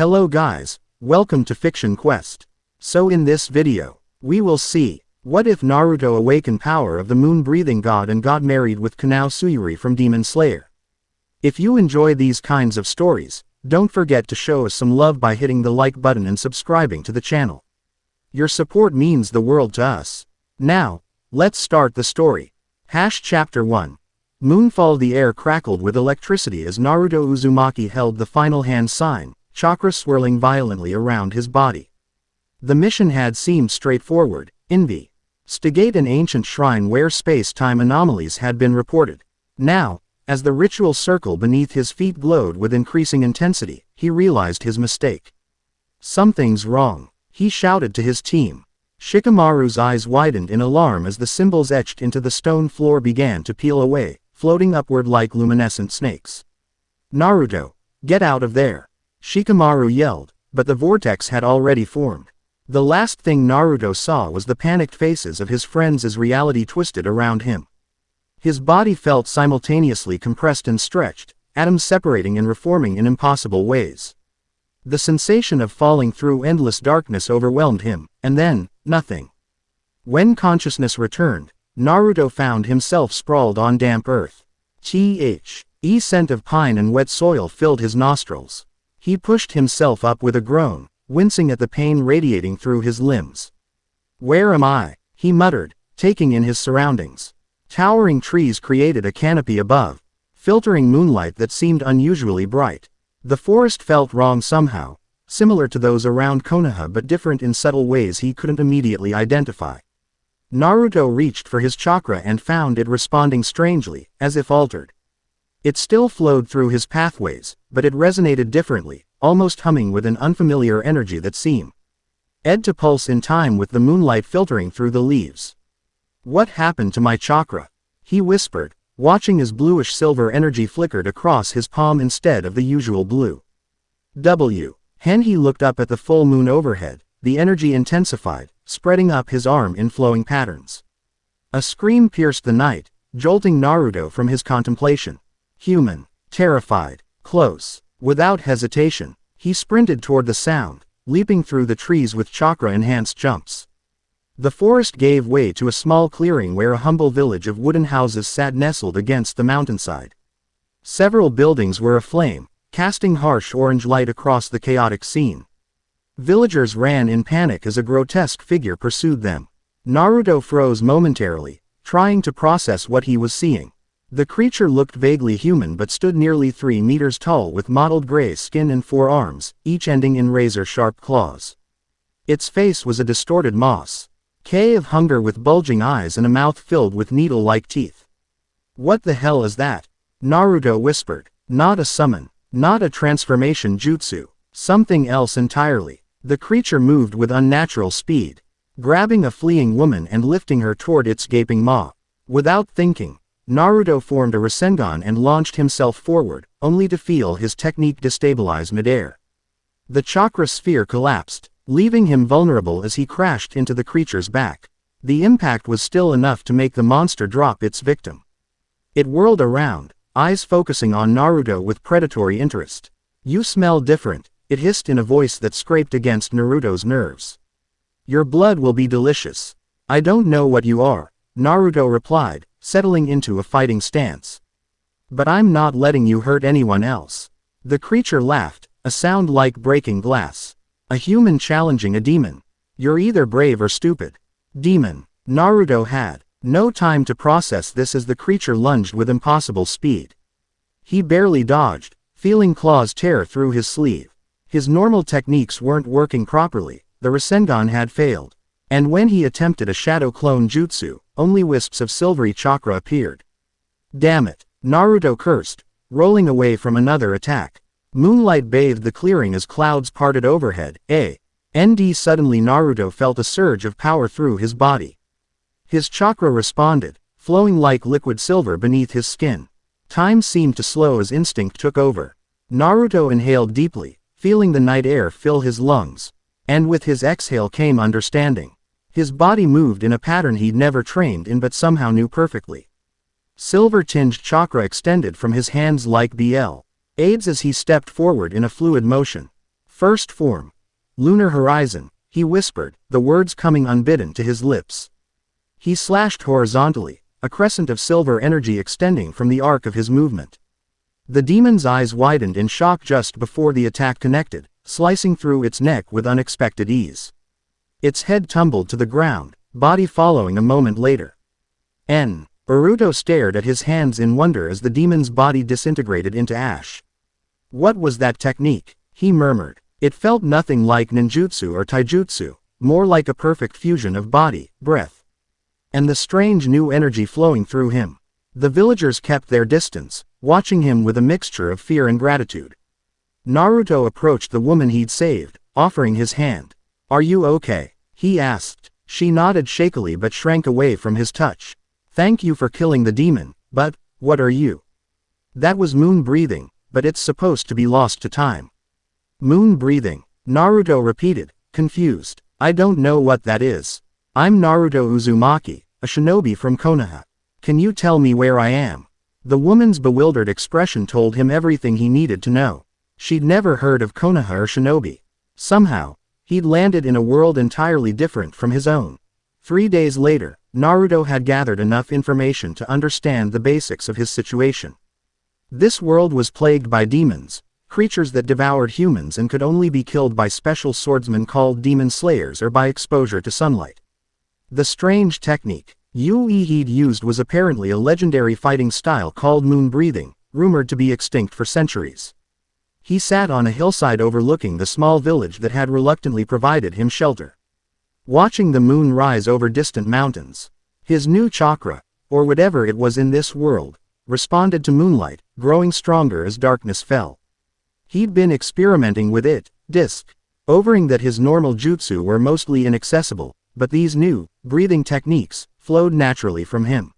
Hello guys, welcome to Fiction Quest. So in this video, we will see, what if Naruto Awaken power of the moon-breathing god and got married with Kanao Tsuyuri from Demon Slayer. If you enjoy these kinds of stories, don't forget to show us some love by hitting the like button and subscribing to the channel. Your support means the world to us. Now, let's start the story. Chapter 1. Moonfall. The air crackled with electricity as Naruto Uzumaki held the final hand sign, chakra swirling violently around his body. The mission had seemed straightforward: investigate an ancient shrine where space-time anomalies had been reported. Now, as the ritual circle beneath his feet glowed with increasing intensity, he realized his mistake. Something's wrong, he shouted to his team. Shikamaru's eyes widened in alarm as the symbols etched into the stone floor began to peel away, floating upward like luminescent snakes. Naruto, get out of there! Shikamaru yelled, but the vortex had already formed. The last thing Naruto saw was the panicked faces of his friends as reality twisted around him. His body felt simultaneously compressed and stretched, atoms separating and reforming in impossible ways. The sensation of falling through endless darkness overwhelmed him, and then, nothing. When consciousness returned, Naruto found himself sprawled on damp earth. The scent of pine and wet soil filled his nostrils. He pushed himself up with a groan, wincing at the pain radiating through his limbs. "Where am I?" he muttered, taking in his surroundings. Towering trees created a canopy above, filtering moonlight that seemed unusually bright. The forest felt wrong somehow, similar to those around Konoha but different in subtle ways he couldn't immediately identify. Naruto reached for his chakra and found it responding strangely, as if altered. It still flowed through his pathways, but it resonated differently, almost humming with an unfamiliar energy that seemed to pulse in time with the moonlight filtering through the leaves. "What happened to my chakra?" he whispered, watching as bluish-silver energy flickered across his palm instead of the usual blue. He looked up at the full moon overhead, the energy intensified, spreading up his arm in flowing patterns. A scream pierced the night, jolting Naruto from his contemplation. Human. Terrified. Close. Without hesitation, he sprinted toward the sound, leaping through the trees with chakra-enhanced jumps. The forest gave way to a small clearing where a humble village of wooden houses sat nestled against the mountainside. Several buildings were aflame, casting harsh orange light across the chaotic scene. Villagers ran in panic as a grotesque figure pursued them. Naruto froze momentarily, trying to process what he was seeing. The creature looked vaguely human but stood nearly 3 meters tall with mottled gray skin and 4 arms, each ending in razor-sharp claws. Its face was a distorted mask of hunger with bulging eyes and a mouth filled with needle-like teeth. "What the hell is that?" Naruto whispered. "Not a summon. Not a transformation jutsu. Something else entirely." The creature moved with unnatural speed, grabbing a fleeing woman and lifting her toward its gaping maw. Without thinking, Naruto formed a Rasengan and launched himself forward, only to feel his technique destabilize midair. The chakra sphere collapsed, leaving him vulnerable as he crashed into the creature's back. The impact was still enough to make the monster drop its victim. It whirled around, eyes focusing on Naruto with predatory interest. "You smell different," it hissed in a voice that scraped against Naruto's nerves. "Your blood will be delicious." "I don't know what you are," Naruto replied, settling into a fighting stance. "But I'm not letting you hurt anyone else." The creature laughed, a sound like breaking glass. A human challenging a demon. "You're either brave or stupid." Demon. Naruto had no time to process this as the creature lunged with impossible speed. He barely dodged, feeling claws tear through his sleeve. His normal techniques weren't working properly, the Rasengan had failed. And when he attempted a shadow clone jutsu, only wisps of silvery chakra appeared. "Damn it," Naruto cursed, rolling away from another attack. Moonlight bathed the clearing as clouds parted overhead. Suddenly Naruto felt a surge of power through his body. His chakra responded, flowing like liquid silver beneath his skin. Time seemed to slow as instinct took over. Naruto inhaled deeply, feeling the night air fill his lungs. And with his exhale came understanding. His body moved in a pattern he'd never trained in but somehow knew perfectly. Silver-tinged chakra extended from his hands like aids as he stepped forward in a fluid motion. First form. Lunar horizon, he whispered, the words coming unbidden to his lips. He slashed horizontally, a crescent of silver energy extending from the arc of his movement. The demon's eyes widened in shock just before the attack connected, slicing through its neck with unexpected ease. Its head tumbled to the ground, body following a moment later. Naruto stared at his hands in wonder as the demon's body disintegrated into ash. What was that technique? He murmured. It felt nothing like ninjutsu or taijutsu, more like a perfect fusion of body, breath, and the strange new energy flowing through him. The villagers kept their distance, watching him with a mixture of fear and gratitude. Naruto approached the woman he'd saved, offering his hand. "Are you okay?" he asked. She nodded shakily but shrank away from his touch. "Thank you for killing the demon, but what are you?" "That was MoonBreathing, but it's supposed to be lost to time." "MoonBreathing," Naruto repeated, confused. "I don't know what that is. I'm Naruto Uzumaki, a shinobi from Konoha. Can you tell me where I am?" The woman's bewildered expression told him everything he needed to know. She'd never heard of Konoha or shinobi. Somehow, he'd landed in a world entirely different from his own. 3 days later, Naruto had gathered enough information to understand the basics of his situation. This world was plagued by demons, creatures that devoured humans and could only be killed by special swordsmen called demon slayers or by exposure to sunlight. The strange technique he'd used was apparently a legendary fighting style called MoonBreathing, rumored to be extinct for centuries. He sat on a hillside overlooking the small village that had reluctantly provided him shelter, watching the moon rise over distant mountains. His new chakra, or whatever it was in this world, responded to moonlight, growing stronger as darkness fell. He'd been experimenting with it, discovering that his normal jutsu were mostly inaccessible, but these new, breathing techniques, flowed naturally from him.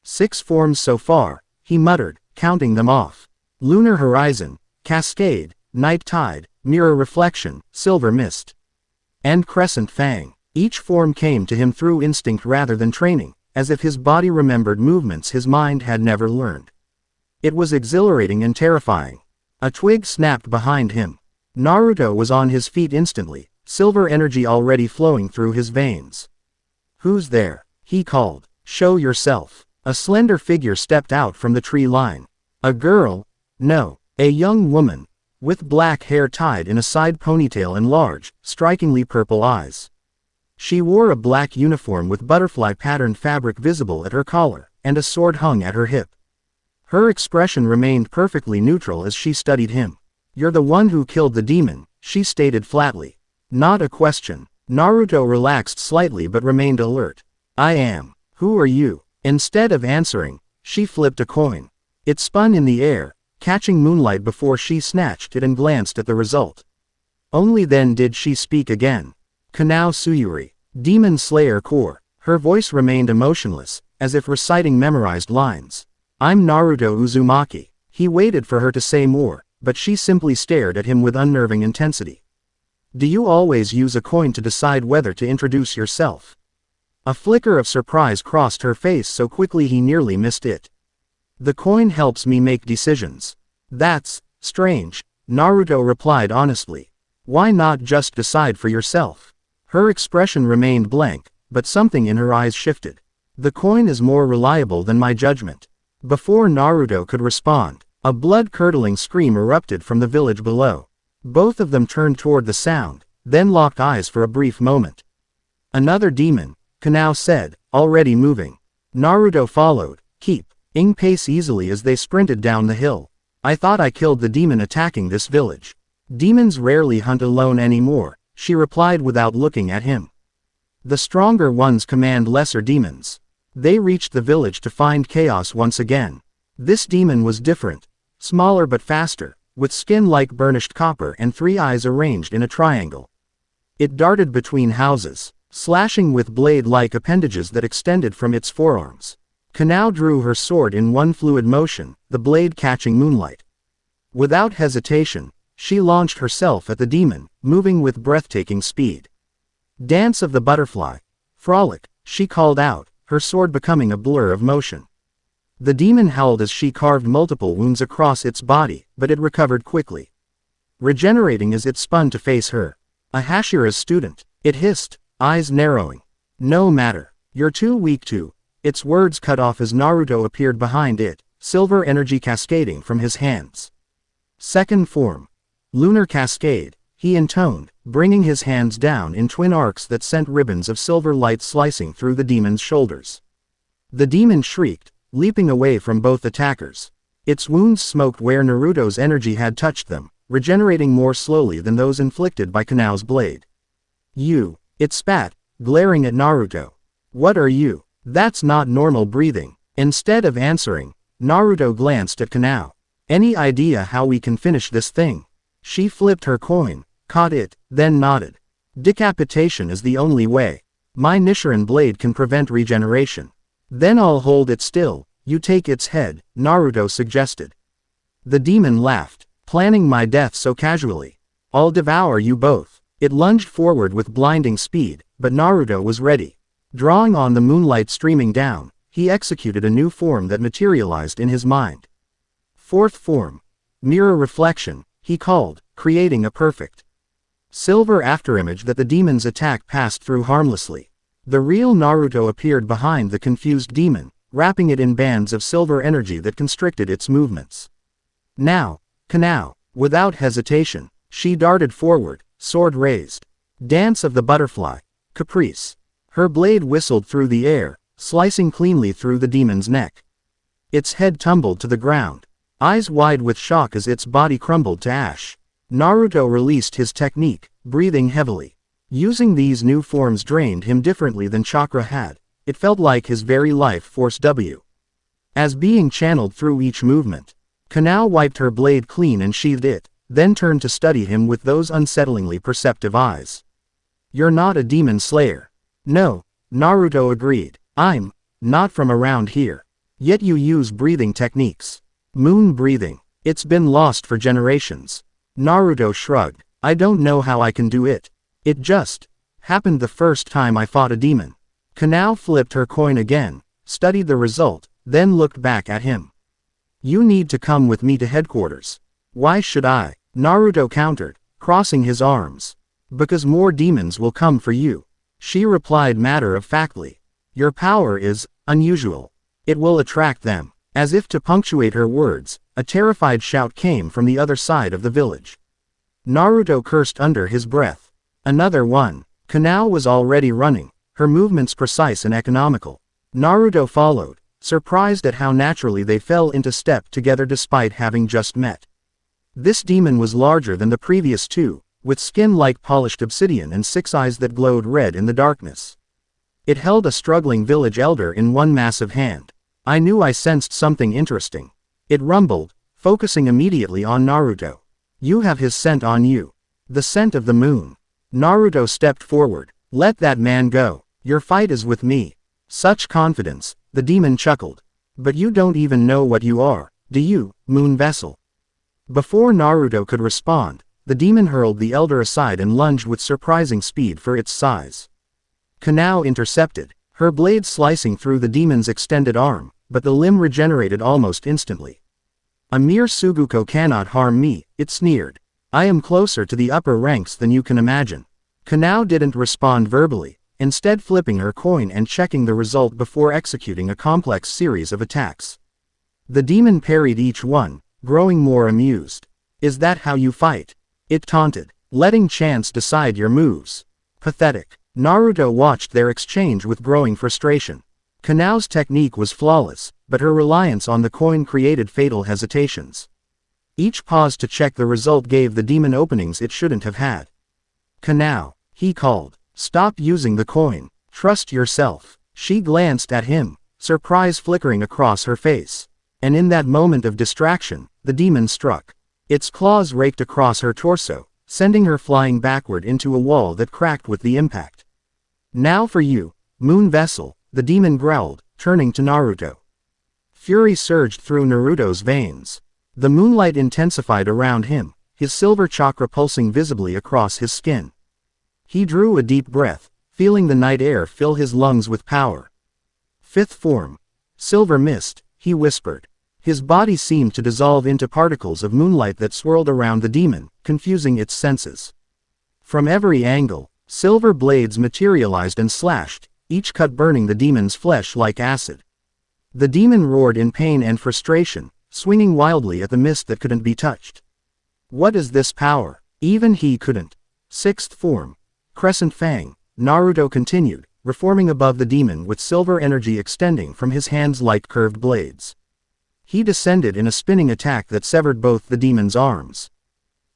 6 forms so far, he muttered, counting them off. Lunar horizon, cascade, night tide, mirror reflection, silver mist, and crescent fang. Each form came to him through instinct rather than training, as if his body remembered movements his mind had never learned. It was exhilarating and terrifying. A twig snapped behind him. Naruto was on his feet instantly, silver energy already flowing through his veins. "Who's there?" he called. "Show yourself." A slender figure stepped out from the tree line. A girl? No, a young woman, with black hair tied in a side ponytail and large, strikingly purple eyes. She wore a black uniform with butterfly-patterned fabric visible at her collar, and a sword hung at her hip. Her expression remained perfectly neutral as she studied him. "You're the one who killed the demon," she stated flatly. Not a question. Naruto relaxed slightly but remained alert. "I am. Who are you?" Instead of answering, she flipped a coin. It spun in the air, catching moonlight before she snatched it and glanced at the result. Only then did she speak again. "Kanao Tsuyuri, Demon Slayer Core." Her voice remained emotionless, as if reciting memorized lines. "I'm Naruto Uzumaki." He waited for her to say more, but she simply stared at him with unnerving intensity. "Do you always use a coin to decide whether to introduce yourself?" A flicker of surprise crossed her face so quickly he nearly missed it. "The coin helps me make decisions." "That's strange," Naruto replied honestly. "Why not just decide for yourself?" Her expression remained blank, but something in her eyes shifted. "The coin is more reliable than my judgment." Before Naruto could respond, a blood-curdling scream erupted from the village below. Both of them turned toward the sound, then locked eyes for a brief moment. "Another demon," Kanao said, already moving. Naruto followed, keeping pace easily as they sprinted down the hill. "I thought I killed the demon attacking this village." "Demons rarely hunt alone anymore," she replied without looking at him. "The stronger ones command lesser demons." They reached the village to find chaos once again. This demon was different, smaller but faster, with skin like burnished copper and 3 eyes arranged in a triangle. It darted between houses, slashing with blade-like appendages that extended from its forearms. Kanao drew her sword in one fluid motion, the blade catching moonlight. Without hesitation, she launched herself at the demon, moving with breathtaking speed. "Dance of the butterfly. Frolic," she called out, her sword becoming a blur of motion. The demon howled as she carved multiple wounds across its body, but it recovered quickly. regenerating as it spun to face her. A Hashira's student, it hissed, eyes narrowing. No matter. You're too weak to. Its words cut off as Naruto appeared behind it, silver energy cascading from his hands. Second form. Lunar Cascade, he intoned, bringing his hands down in twin arcs that sent ribbons of silver light slicing through the demon's shoulders. The demon shrieked, leaping away from both attackers. Its wounds smoked where Naruto's energy had touched them, regenerating more slowly than those inflicted by Kanao's blade. You, it spat, glaring at Naruto. What are you? That's not normal breathing. Instead of answering, Naruto glanced at Kanao. Any idea how we can finish this thing? She flipped her coin, caught it, then nodded. Decapitation is the only way. My Nichiren blade can prevent regeneration. Then I'll hold it still, you take its head, Naruto suggested. The demon laughed, planning my death so casually. I'll devour you both. It lunged forward with blinding speed, but Naruto was ready. Drawing on the moonlight streaming down, he executed a new form that materialized in his mind. Fourth form. Mirror reflection, he called, creating a perfect silver afterimage that the demon's attack passed through harmlessly. The real Naruto appeared behind the confused demon, wrapping it in bands of silver energy that constricted its movements. Now, Kanao, without hesitation, she darted forward, sword raised. Dance of the butterfly. Caprice. Her blade whistled through the air, slicing cleanly through the demon's neck. Its head tumbled to the ground, eyes wide with shock as its body crumbled to ash. Naruto released his technique, breathing heavily. Using these new forms drained him differently than chakra had. It felt like his very life force as being channeled through each movement. Kanao wiped her blade clean and sheathed it, then turned to study him with those unsettlingly perceptive eyes. You're not a demon slayer. No, Naruto agreed. I'm not from around here. Yet you use breathing techniques. Moon breathing. It's been lost for generations. Naruto shrugged. I don't know how I can do it. It just happened the first time I fought a demon. Kanao flipped her coin again, studied the result, then looked back at him. You need to come with me to headquarters. Why should I? Naruto countered, crossing his arms. Because more demons will come for you. She replied matter-of-factly. Your power is unusual. It will attract them. As if to punctuate her words, a terrified shout came from the other side of the village. Naruto cursed under his breath. Another one. Kanao was already running, her movements precise and economical. Naruto followed, surprised at how naturally they fell into step together despite having just met. This demon was larger than the previous two, with skin like polished obsidian and 6 eyes that glowed red in the darkness. It held a struggling village elder in one massive hand. I knew I sensed something interesting. It rumbled, focusing immediately on Naruto. You have his scent on you. The scent of the moon. Naruto stepped forward. Let that man go. Your fight is with me. Such confidence, the demon chuckled. But you don't even know what you are, do you, moon vessel? Before Naruto could respond, the demon hurled the elder aside and lunged with surprising speed for its size. Kanao intercepted, her blade slicing through the demon's extended arm, but the limb regenerated almost instantly. A mere Suguko cannot harm me, it sneered. I am closer to the upper ranks than you can imagine. Kanao didn't respond verbally, instead flipping her coin and checking the result before executing a complex series of attacks. The demon parried each one, growing more amused. Is that how you fight? It taunted, letting chance decide your moves. Pathetic. Naruto watched their exchange with growing frustration. Kanao's technique was flawless, but her reliance on the coin created fatal hesitations. Each pause to check the result gave the demon openings it shouldn't have had. Kanao, he called, stop using the coin, trust yourself. She glanced at him, surprise flickering across her face. And in that moment of distraction, the demon struck. Its claws raked across her torso, sending her flying backward into a wall that cracked with the impact. Now for you, moon vessel, the demon growled, turning to Naruto. Fury surged through Naruto's veins. The moonlight intensified around him, his silver chakra pulsing visibly across his skin. He drew a deep breath, feeling the night air fill his lungs with power. Fifth form. Silver mist, he whispered. His body seemed to dissolve into particles of moonlight that swirled around the demon, confusing its senses. From every angle, silver blades materialized and slashed, each cut burning the demon's flesh like acid. The demon roared in pain and frustration, swinging wildly at the mist that couldn't be touched. What is this power? Even he couldn't. Sixth form. Crescent Fang, Naruto continued, reforming above the demon with silver energy extending from his hands like curved blades. He descended in a spinning attack that severed both the demon's arms.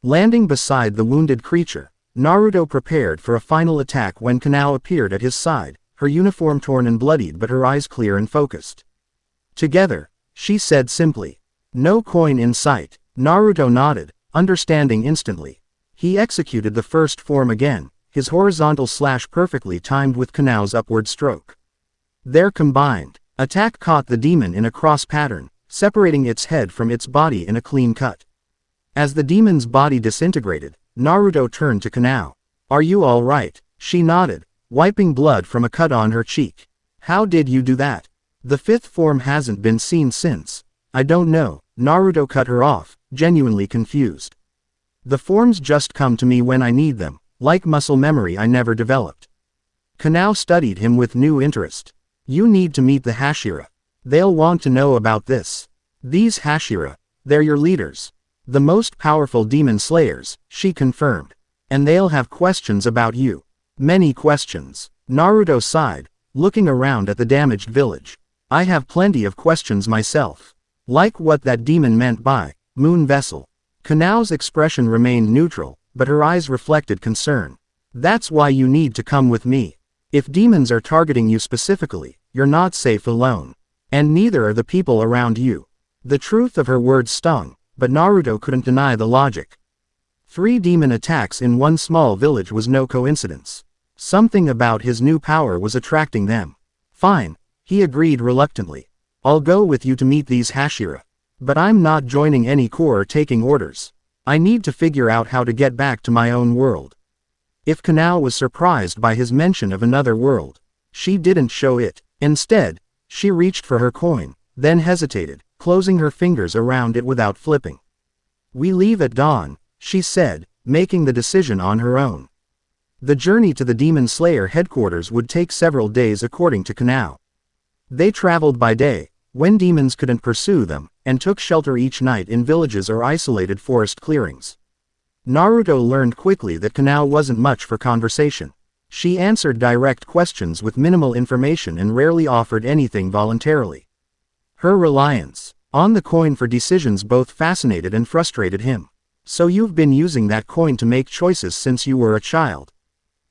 Landing beside the wounded creature, Naruto prepared for a final attack when Kanao appeared at his side, her uniform torn and bloodied but her eyes clear and focused. Together, she said simply, "No coin in sight." Naruto nodded, understanding instantly. He executed the first form again, his horizontal slash perfectly timed with Kanao's upward stroke. Their combined attack caught the demon in a cross pattern, separating its head from its body in a clean cut. As the demon's body disintegrated, Naruto turned to Kanao. "Are you all right?" She nodded, wiping blood from a cut on her cheek. "How did you do that? The fifth form hasn't been seen since." "I don't know," Naruto cut her off, genuinely confused. "The forms just come to me when I need them, like muscle memory I never developed." Kanao studied him with new interest. "You need to meet the Hashira. They'll want to know about this. These Hashira, they're your leaders. The most powerful demon slayers," she confirmed. "And they'll have questions about you. Many questions." Naruto sighed, looking around at the damaged village. "I have plenty of questions myself. Like what that demon meant by moon vessel." Kanao's expression remained neutral, but her eyes reflected concern. "That's why you need to come with me. If demons are targeting you specifically, you're not safe alone. And neither are the people around you." The truth of her words stung, but Naruto couldn't deny the logic. 3 demon attacks in one small village was no coincidence. Something about his new power was attracting them. "Fine," he agreed reluctantly. "I'll go with you to meet these Hashira. But I'm not joining any corps or taking orders. I need to figure out how to get back to my own world." If Kanao was surprised by his mention of another world, she didn't show it. Instead, she reached for her coin, then hesitated, closing her fingers around it without flipping. "We leave at dawn," she said, making the decision on her own. The journey to the Demon Slayer headquarters would take several days according to Kanao. They traveled by day, when demons couldn't pursue them, and took shelter each night in villages or isolated forest clearings. Naruto learned quickly that Kanao wasn't much for conversation. She answered direct questions with minimal information and rarely offered anything voluntarily. Her reliance on the coin for decisions both fascinated and frustrated him. "So you've been using that coin to make choices since you were a child?"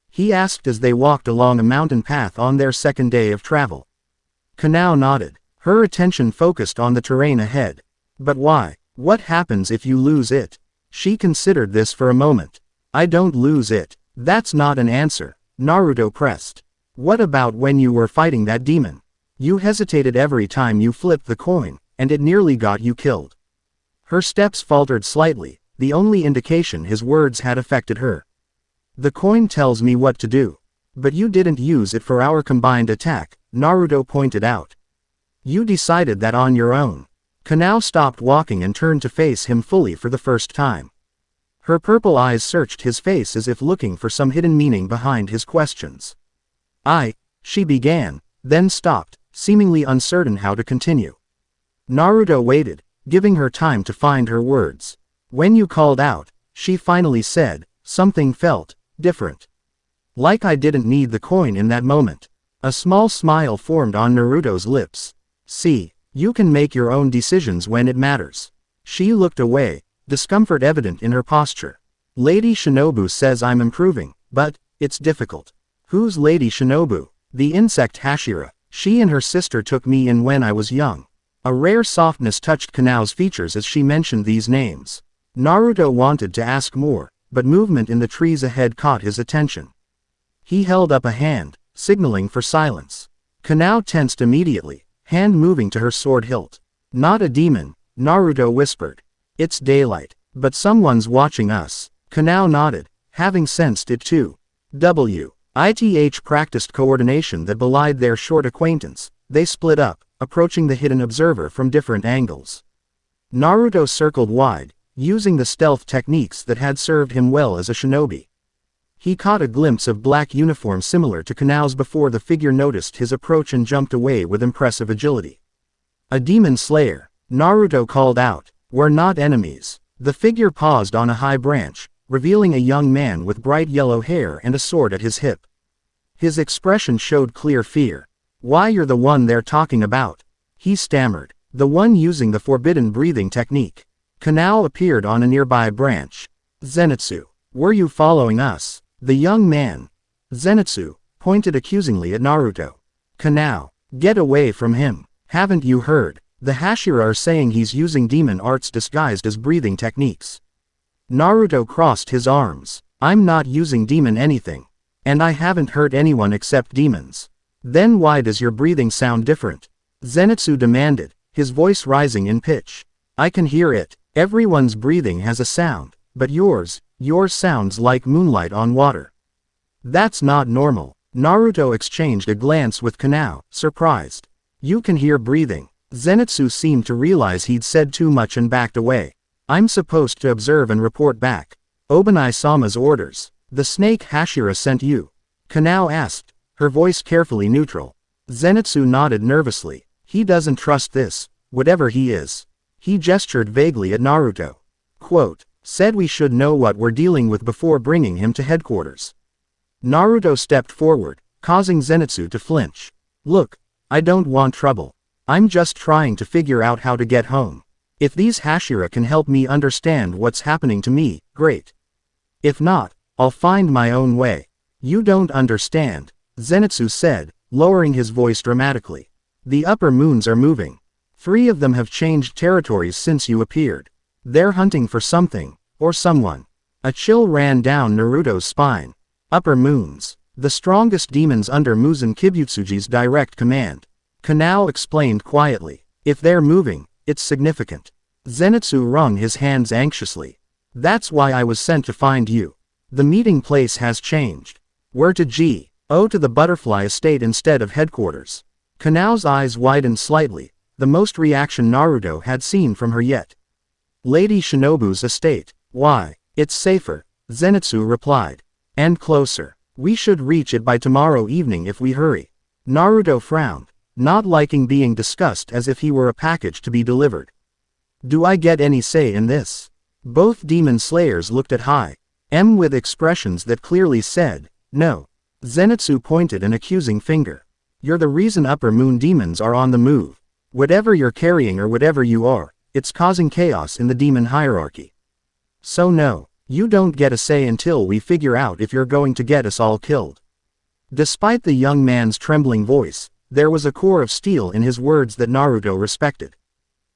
he asked as they walked along a mountain path on their second day of travel. Kanao nodded, her attention focused on the terrain ahead. "But why? What happens if you lose it?" She considered this for a moment. "I don't lose it." "That's not an answer," Naruto pressed. "What about when you were fighting that demon? You hesitated every time you flipped the coin, and it nearly got you killed." Her steps faltered slightly, the only indication his words had affected her. "The coin tells me what to do. But you didn't use it for our combined attack," Naruto pointed out. "You decided that on your own." Kanao stopped walking and turned to face him fully for the first time. Her purple eyes searched his face as if looking for some hidden meaning behind his questions. She began, then stopped, seemingly uncertain how to continue. Naruto waited, giving her time to find her words. "When you called out," she finally said, "something felt different. Like I didn't need the coin in that moment." A small smile formed on Naruto's lips. "See, you can make your own decisions when it matters." She looked away, discomfort evident in her posture. "Lady Shinobu says I'm improving, but it's difficult." "Who's Lady Shinobu?" "The insect Hashira. She and her sister took me in when I was young." A rare softness touched Kanao's features as she mentioned these names. Naruto wanted to ask more, but movement in the trees ahead caught his attention. He held up a hand, signaling for silence. Kanao tensed immediately, hand moving to her sword hilt. "Not a demon," Naruto whispered. "It's daylight, but someone's watching us." Kanao nodded, having sensed it too. WITH practiced coordination that belied their short acquaintance, they split up, approaching the hidden observer from different angles. Naruto circled wide, using the stealth techniques that had served him well as a shinobi. He caught a glimpse of black uniform similar to Kanao's before the figure noticed his approach and jumped away with impressive agility. A demon slayer, Naruto called out. We're not enemies. The figure paused on a high branch, revealing a young man with bright yellow hair and a sword at his hip. His expression showed clear fear. Why, you're the one they're talking about, he stammered. The one using the forbidden breathing technique. Kanao appeared on a nearby branch. Zenitsu, were you following us? The young man, Zenitsu, pointed accusingly at Naruto. Kanao, get away from him. Haven't you heard? The Hashira are saying he's using demon arts disguised as breathing techniques. Naruto crossed his arms. I'm not using demon anything. And I haven't hurt anyone except demons. Then why does your breathing sound different? Zenitsu demanded, his voice rising in pitch. I can hear it. Everyone's breathing has a sound, but yours sounds like moonlight on water. That's not normal. Naruto exchanged a glance with Kanao, surprised. You can hear breathing. Zenitsu seemed to realize he'd said too much and backed away. I'm supposed to observe and report back. Obanai-sama's orders. The snake Hashira sent you? Kanao asked, her voice carefully neutral. Zenitsu nodded nervously. He doesn't trust this, whatever he is. He gestured vaguely at Naruto. Quote, said we should know what we're dealing with before bringing him to headquarters. Naruto stepped forward, causing Zenitsu to flinch. Look, I don't want trouble. I'm just trying to figure out how to get home. If these Hashira can help me understand what's happening to me, great. If not, I'll find my own way. You don't understand, Zenitsu said, lowering his voice dramatically. The upper moons are moving. 3 of them have changed territories since you appeared. They're hunting for something, or someone. A chill ran down Naruto's spine. Upper moons. The strongest demons under Muzan Kibutsuji's direct command. Kanao explained quietly. If they're moving, it's significant. Zenitsu wrung his hands anxiously. That's why I was sent to find you. The meeting place has changed. We're to Go to the butterfly estate instead of headquarters. Kanao's eyes widened slightly, the most reaction Naruto had seen from her yet. Lady Shinobu's estate. Why? It's safer, Zenitsu replied. And closer. We should reach it by tomorrow evening if we hurry. Naruto frowned, not liking being discussed as if he were a package to be delivered. Do I get any say in this? Both demon slayers looked at High M with expressions that clearly said, no. Zenitsu pointed an accusing finger. You're the reason upper moon demons are on the move. Whatever you're carrying or whatever you are, it's causing chaos in the demon hierarchy. So no, you don't get a say until we figure out if you're going to get us all killed. Despite the young man's trembling voice, there was a core of steel in his words that Naruto respected.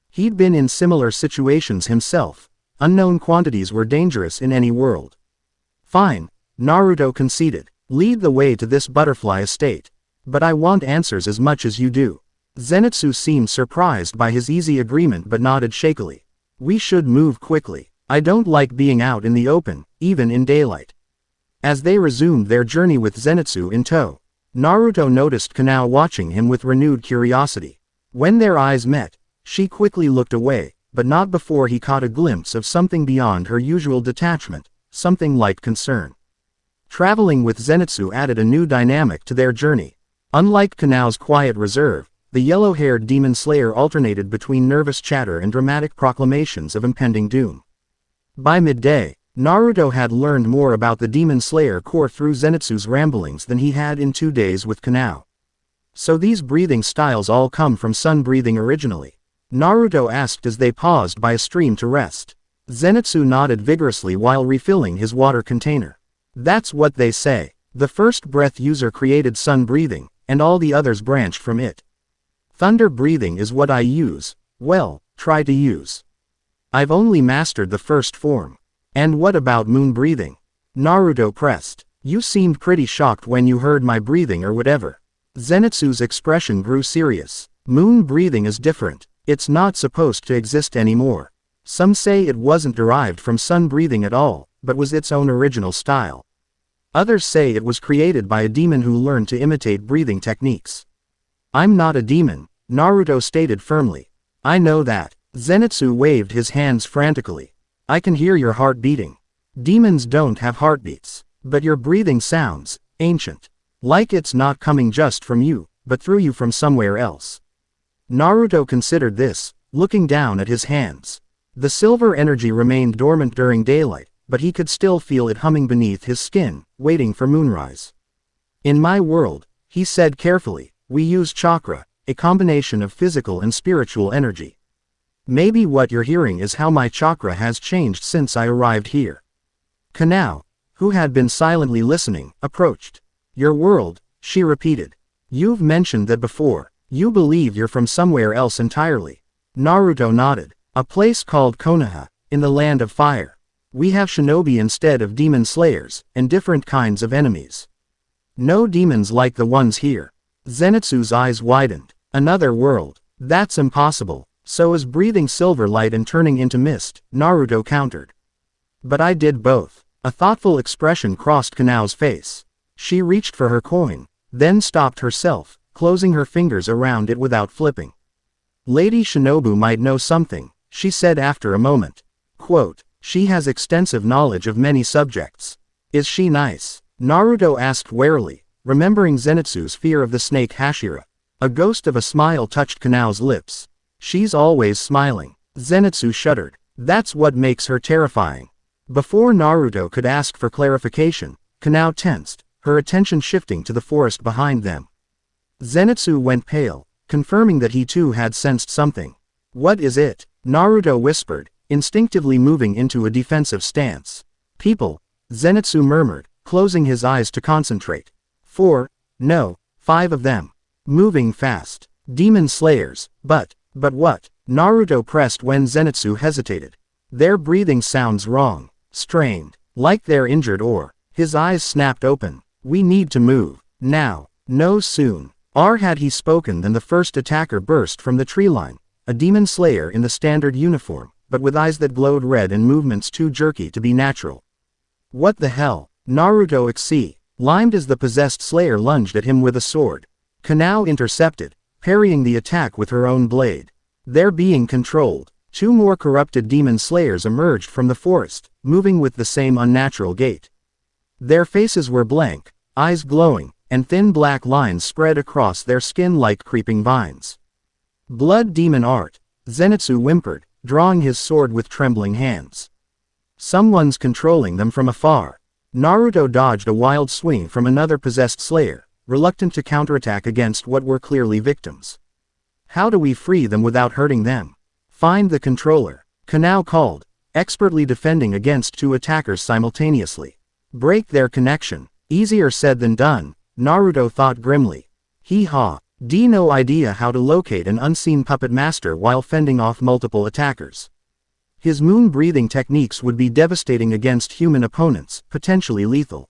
He'd been in similar situations himself. Unknown quantities were dangerous in any world. Fine, Naruto conceded. Lead the way to this butterfly estate. But I want answers as much as you do. Zenitsu seemed surprised by his easy agreement but nodded shakily. We should move quickly. I don't like being out in the open, even in daylight. As they resumed their journey with Zenitsu in tow, Naruto noticed Kanao watching him with renewed curiosity. When their eyes met, she quickly looked away, but not before he caught a glimpse of something beyond her usual detachment, something like concern. Traveling with Zenitsu added a new dynamic to their journey. Unlike Kanao's quiet reserve, the yellow-haired demon slayer alternated between nervous chatter and dramatic proclamations of impending doom. By midday, Naruto had learned more about the demon slayer core through Zenitsu's ramblings than he had in 2 days with Kanao. So these breathing styles all come from sun breathing originally? Naruto asked as they paused by a stream to rest. Zenitsu nodded vigorously while refilling his water container. That's what they say. The first breath user created sun breathing, and all the others branched from it. Thunder breathing is what I use. Well, try to use. I've only mastered the first form. And what about moon breathing? Naruto pressed. You seemed pretty shocked when you heard my breathing or whatever. Zenitsu's expression grew serious. Moon breathing is different. It's not supposed to exist anymore. Some say it wasn't derived from sun breathing at all, but was its own original style. Others say it was created by a demon who learned to imitate breathing techniques. I'm not a demon, Naruto stated firmly. I know that. Zenitsu waved his hands frantically. I can hear your heart beating. Demons don't have heartbeats. But your breathing sounds ancient. Like it's not coming just from you, but through you from somewhere else. Naruto considered this, looking down at his hands. The silver energy remained dormant during daylight, but he could still feel it humming beneath his skin, waiting for moonrise. In my world, he said carefully, we use chakra, a combination of physical and spiritual energy. Maybe what you're hearing is how my chakra has changed since I arrived here. Kanao, who had been silently listening, approached. Your world, she repeated. You've mentioned that before. You believe you're from somewhere else entirely. Naruto nodded. A place called Konoha, in the land of fire. We have shinobi instead of demon slayers, and different kinds of enemies. No demons like the ones here. Zenitsu's eyes widened. Another world. That's impossible. So is breathing silver light and turning into mist, Naruto countered. But I did both. A thoughtful expression crossed Kanao's face. She reached for her coin, then stopped herself, closing her fingers around it without flipping. Lady Shinobu might know something, she said after a moment. Quote, she has extensive knowledge of many subjects. Is she nice? Naruto asked warily, remembering Zenitsu's fear of the snake Hashira. A ghost of a smile touched Kanao's lips. She's always smiling. Zenitsu shuddered. That's what makes her terrifying. Before Naruto could ask for clarification, Kanao tensed, her attention shifting to the forest behind them. Zenitsu went pale, confirming that he too had sensed something. What is it? Naruto whispered, instinctively moving into a defensive stance. People, Zenitsu murmured, closing his eyes to concentrate. 4, no, 5 of them. Moving fast. Demon slayers, but what? Naruto pressed when Zenitsu hesitated. Their breathing sounds wrong. Strained. Like they're injured or. His eyes snapped open. We need to move. Now. No soon. Had he spoken than the first attacker burst from the tree line. A demon slayer in the standard uniform, but with eyes that glowed red and movements too jerky to be natural. What the hell? Naruto limed as the possessed slayer lunged at him with a sword. Kanao intercepted, parrying the attack with her own blade. They're being controlled. 2 more corrupted demon slayers emerged from the forest, moving with the same unnatural gait. Their faces were blank, eyes glowing, and thin black lines spread across their skin like creeping vines. Blood demon art, Zenitsu whimpered, drawing his sword with trembling hands. Someone's controlling them from afar. Naruto dodged a wild swing from another possessed slayer, reluctant to counterattack against what were clearly victims. How do we free them without hurting them? Find the controller. Kanao called, expertly defending against 2 attackers simultaneously. Break their connection. Easier said than done, Naruto thought grimly. Hee-haw. No idea how to locate an unseen puppet master while fending off multiple attackers. His moon-breathing techniques would be devastating against human opponents, potentially lethal.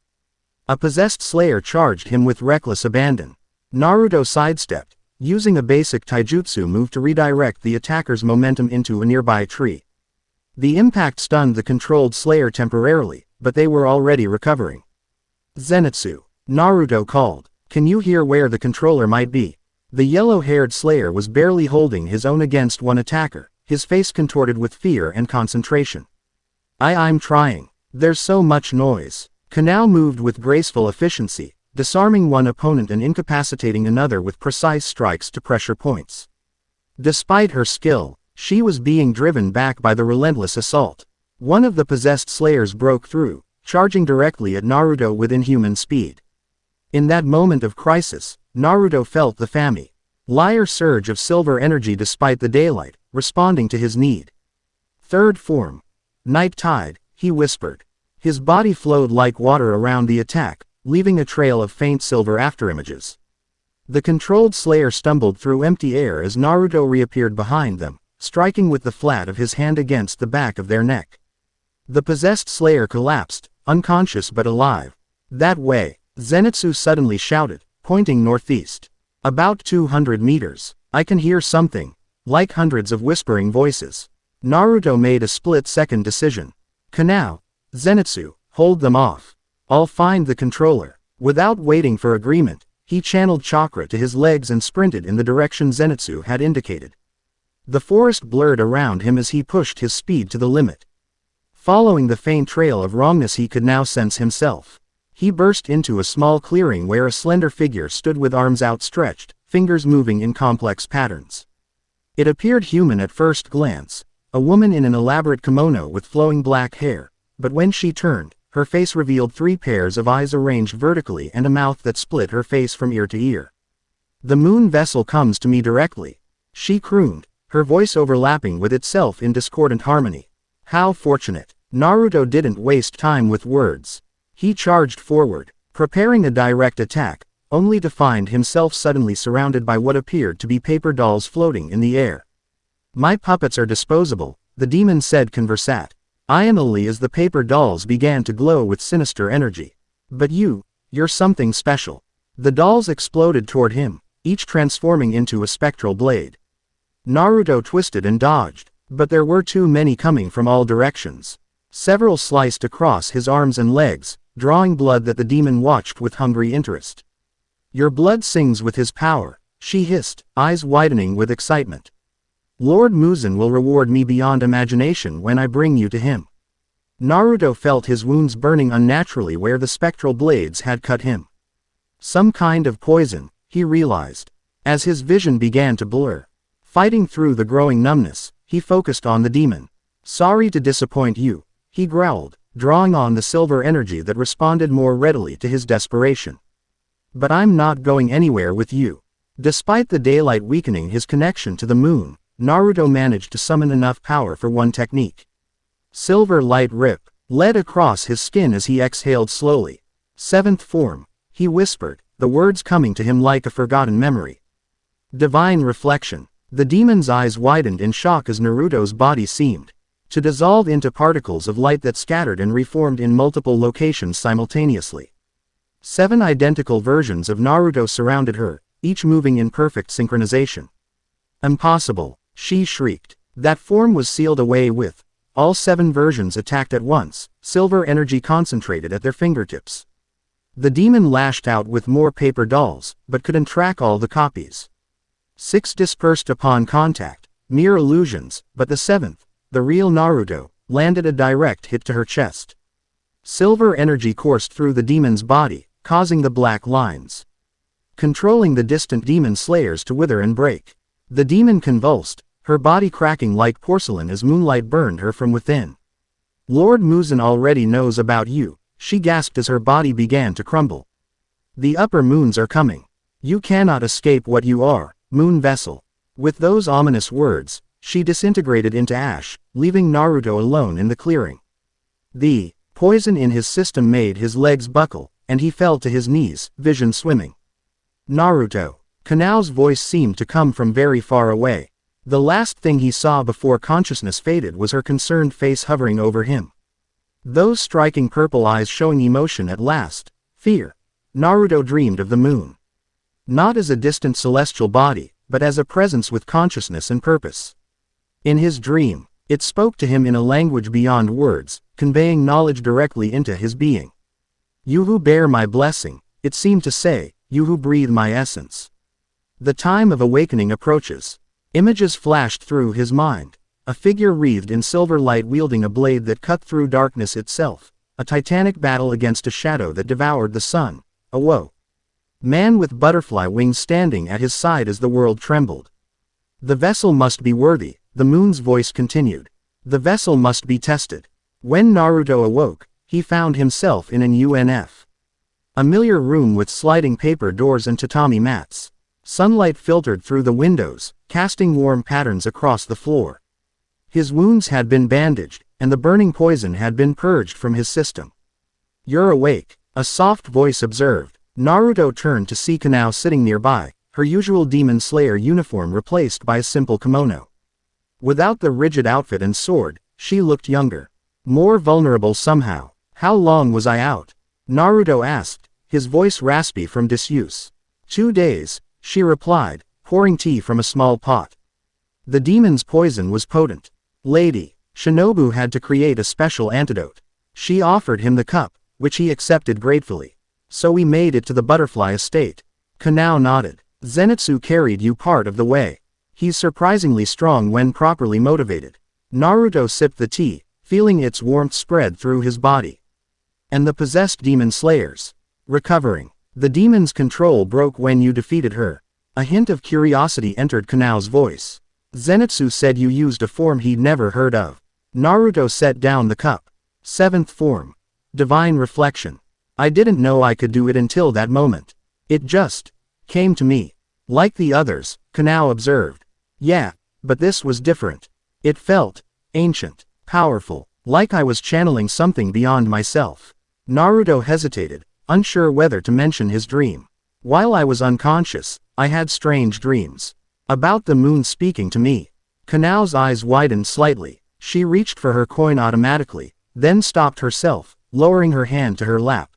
A possessed slayer charged him with reckless abandon. Naruto sidestepped, using a basic taijutsu move to redirect the attacker's momentum into a nearby tree. The impact stunned the controlled slayer temporarily, but they were already recovering. Zenitsu, Naruto called. Can you hear where the controller might be? The yellow-haired slayer was barely holding his own against one attacker, his face contorted with fear and concentration. I'm trying. There's so much noise. Kanao moved with graceful efficiency, disarming one opponent and incapacitating another with precise strikes to pressure points. Despite her skill, she was being driven back by the relentless assault. One of the possessed slayers broke through, charging directly at Naruto with inhuman speed. In that moment of crisis, Naruto felt the familiar surge of silver energy despite the daylight, responding to his need. Third form. Night tide, he whispered. His body flowed like water around the attack, leaving a trail of faint silver afterimages. The controlled slayer stumbled through empty air as Naruto reappeared behind them, striking with the flat of his hand against the back of their neck. The possessed slayer collapsed, unconscious but alive. That way, Zenitsu suddenly shouted, pointing northeast. About 200 meters. I can hear something. Like hundreds of whispering voices. Naruto made a split-second decision. Kanao, Zenitsu, hold them off. I'll find the controller. Without waiting for agreement, He channeled chakra to his legs and sprinted in the direction Zenitsu had indicated. The forest blurred around him as he pushed his speed to the limit. Following the faint trail of wrongness he could now sense himself. He burst into a small clearing where a slender figure stood with arms outstretched, fingers moving in complex patterns. It appeared human at first glance, a woman in an elaborate kimono with flowing black hair, but when she turned, her face revealed 3 pairs of eyes arranged vertically and a mouth that split her face from ear to ear. "The moon vessel comes to me directly," she crooned, her voice overlapping with itself in discordant harmony. How fortunate. Naruto didn't waste time with words. He charged forward, preparing a direct attack, only to find himself suddenly surrounded by what appeared to be paper dolls floating in the air. "My puppets are disposable," the demon said conversationally as the paper dolls began to glow with sinister energy. "But you're something special." The dolls exploded toward him, each transforming into a spectral blade. Naruto twisted and dodged, but there were too many coming from all directions. Several sliced across his arms and legs, drawing blood that the demon watched with hungry interest. "Your blood sings with his power," she hissed, eyes widening with excitement. "Lord Muzan will reward me beyond imagination when I bring you to him." Naruto felt his wounds burning unnaturally where the spectral blades had cut him. Some kind of poison, he realized. As his vision began to blur, fighting through the growing numbness, he focused on the demon. "Sorry to disappoint you," he growled, drawing on the silver energy that responded more readily to his desperation. "But I'm not going anywhere with you." Despite the daylight weakening his connection to the moon, Naruto managed to summon enough power for one technique. Silver light rip led across his skin as he exhaled slowly. "Seventh form," he whispered, the words coming to him like a forgotten memory. "Divine reflection." The demon's eyes widened in shock as Naruto's body seemed to dissolve into particles of light that scattered and reformed in multiple locations simultaneously. 7 identical versions of Naruto surrounded her, each moving in perfect synchronization. "Impossible," she shrieked. That form was sealed away with. All 7 versions attacked at once, silver energy concentrated at their fingertips. The demon lashed out with more paper dolls, but couldn't track all the copies. 6 dispersed upon contact, mere illusions, but the 7th, the real Naruto, landed a direct hit to her chest. Silver energy coursed through the demon's body, causing the black lines, controlling the distant demon slayers to wither and break. The demon convulsed, her body cracking like porcelain as moonlight burned her from within. "Lord Muzan already knows about you," she gasped as her body began to crumble. "The upper moons are coming. You cannot escape what you are, moon vessel." With those ominous words, she disintegrated into ash, leaving Naruto alone in the clearing. The poison in his system made his legs buckle, and he fell to his knees, vision swimming. "Naruto." Kanao's voice seemed to come from very far away. The last thing he saw before consciousness faded was her concerned face hovering over him. Those striking purple eyes showing emotion at last. Fear. Naruto dreamed of the moon. Not as a distant celestial body, but as a presence with consciousness and purpose. In his dream, it spoke to him in a language beyond words, conveying knowledge directly into his being. "You who bear my blessing," it seemed to say, "you who breathe my essence." The time of awakening approaches. Images flashed through his mind. A figure wreathed in silver light wielding a blade that cut through darkness itself. A titanic battle against a shadow that devoured the sun. A woe. Man with butterfly wings standing at his side as the world trembled. "The vessel must be worthy," the moon's voice continued. "The vessel must be tested." When Naruto awoke, he found himself in an familiar room with sliding paper doors and tatami mats. Sunlight filtered through the windows, casting warm patterns across the floor. His wounds had been bandaged, and the burning poison had been purged from his system. "You're awake," a soft voice observed. Naruto turned to see Kanao sitting nearby, her usual demon slayer uniform replaced by a simple kimono. Without the rigid outfit and sword, she looked younger. More vulnerable somehow. "How long was I out?" Naruto asked, his voice raspy from disuse. 2 days, she replied, pouring tea from a small pot. The demon's poison was potent. Lady Shinobu had to create a special antidote. She offered him the cup, which he accepted gratefully. "So we made it to the butterfly estate." Kanao nodded. Zenitsu carried you part of the way. He's surprisingly strong when properly motivated. Naruto sipped the tea, feeling its warmth spread through his body. And the possessed demon slayers. Recovering. The demon's control broke when you defeated her. A hint of curiosity entered Kanao's voice. Zenitsu said you used a form he'd never heard of. Naruto set down the cup. Seventh form. Divine reflection. I didn't know I could do it until that moment. It just came to me. Like the others, Kanao observed. Yeah, but this was different. It felt ancient, powerful, like I was channeling something beyond myself. Naruto hesitated, unsure whether to mention his dream. While I was unconscious, I had strange dreams. About the moon speaking to me. Kanao's eyes widened slightly. She reached for her coin automatically, then stopped herself, lowering her hand to her lap.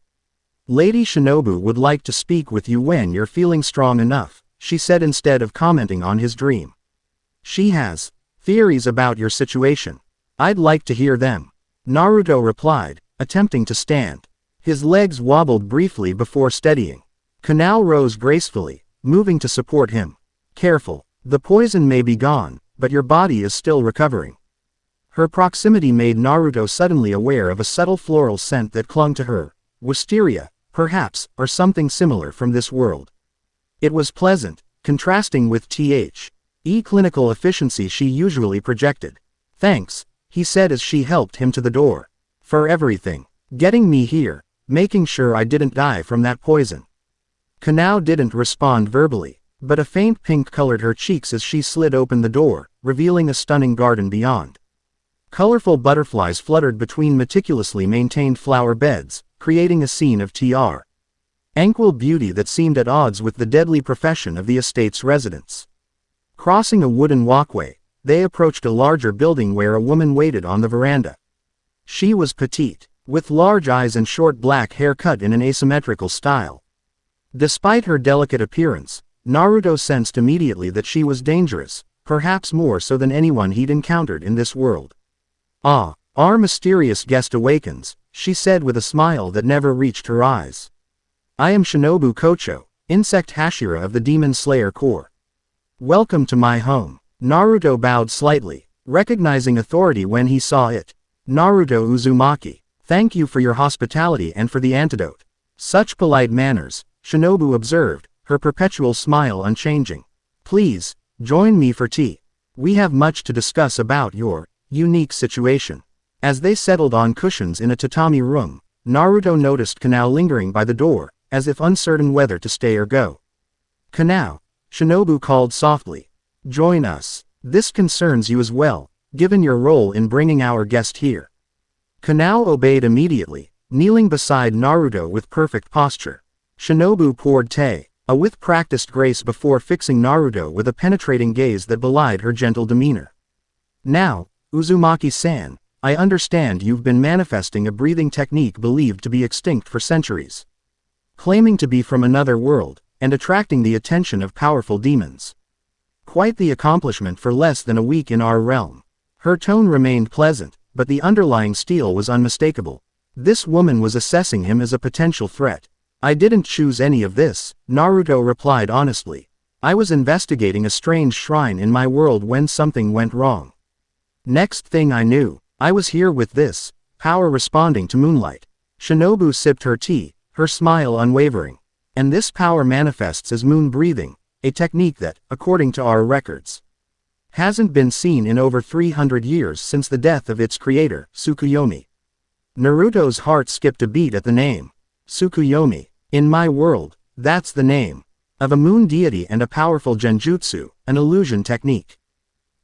Lady Shinobu would like to speak with you when you're feeling strong enough, she said instead of commenting on his dream. She has theories about your situation. I'd like to hear them. Naruto replied, attempting to stand. His legs wobbled briefly before steadying. Kanao rose gracefully, moving to support him. Careful, the poison may be gone, but your body is still recovering. Her proximity made Naruto suddenly aware of a subtle floral scent that clung to her. Wisteria, perhaps, or something similar from this world. It was pleasant, contrasting with the clinical efficiency she usually projected. Thanks, he said as she helped him to the door. For everything. Getting me here, making sure I didn't die from that poison. Kanao didn't respond verbally, but a faint pink colored her cheeks as she slid open the door, revealing a stunning garden beyond. Colorful butterflies fluttered between meticulously maintained flower beds, creating a scene of tranquil beauty that seemed at odds with the deadly profession of the estate's residents. Crossing a wooden walkway, they approached a larger building where a woman waited on the veranda. She was petite, with large eyes and short black hair cut in an asymmetrical style. Despite her delicate appearance, Naruto sensed immediately that she was dangerous, perhaps more so than anyone he'd encountered in this world. Ah, our mysterious guest awakens, she said with a smile that never reached her eyes. I am Shinobu Kocho, Insect Hashira of the Demon Slayer Corps. Welcome to my home. Naruto bowed slightly, recognizing authority when he saw it. Naruto Uzumaki, thank you for your hospitality and for the antidote. Such polite manners, Shinobu observed, her perpetual smile unchanging. Please, join me for tea. We have much to discuss about your unique situation. As they settled on cushions in a tatami room, Naruto noticed Kanao lingering by the door, as if uncertain whether to stay or go. Kanao, Shinobu called softly. Join us. This concerns you as well, given your role in bringing our guest here. Kanao obeyed immediately, kneeling beside Naruto with perfect posture. Shinobu poured tea, with practiced grace before fixing Naruto with a penetrating gaze that belied her gentle demeanor. Now, Uzumaki-san, I understand you've been manifesting a breathing technique believed to be extinct for centuries. Claiming to be from another world, and attracting the attention of powerful demons. Quite the accomplishment for less than a week in our realm. Her tone remained pleasant, but the underlying steel was unmistakable. This woman was assessing him as a potential threat. I didn't choose any of this, Naruto replied honestly. I was investigating a strange shrine in my world when something went wrong. Next thing I knew, I was here with this power responding to moonlight. Shinobu sipped her tea, her smile unwavering. And this power manifests as moon breathing, a technique that, according to our records, hasn't been seen in over 300 years since the death of its creator, Tsukuyomi. Naruto's heart skipped a beat at the name. Tsukuyomi. In my world, that's the name of a moon deity and a powerful genjutsu, an illusion technique.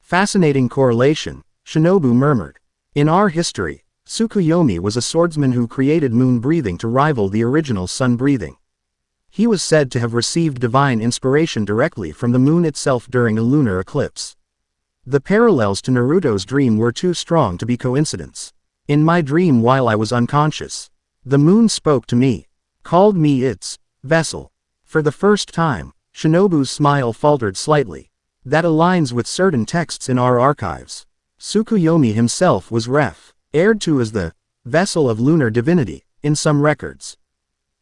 Fascinating correlation, Shinobu murmured. In our history, Tsukuyomi was a swordsman who created moon breathing to rival the original sun breathing. He was said to have received divine inspiration directly from the moon itself during a lunar eclipse. The parallels to Naruto's dream were too strong to be coincidence. In my dream while I was unconscious, the moon spoke to me, called me its vessel. For the first time, Shinobu's smile faltered slightly. That aligns with certain texts in our archives. Tsukuyomi himself was referred to as the vessel of lunar divinity in some records.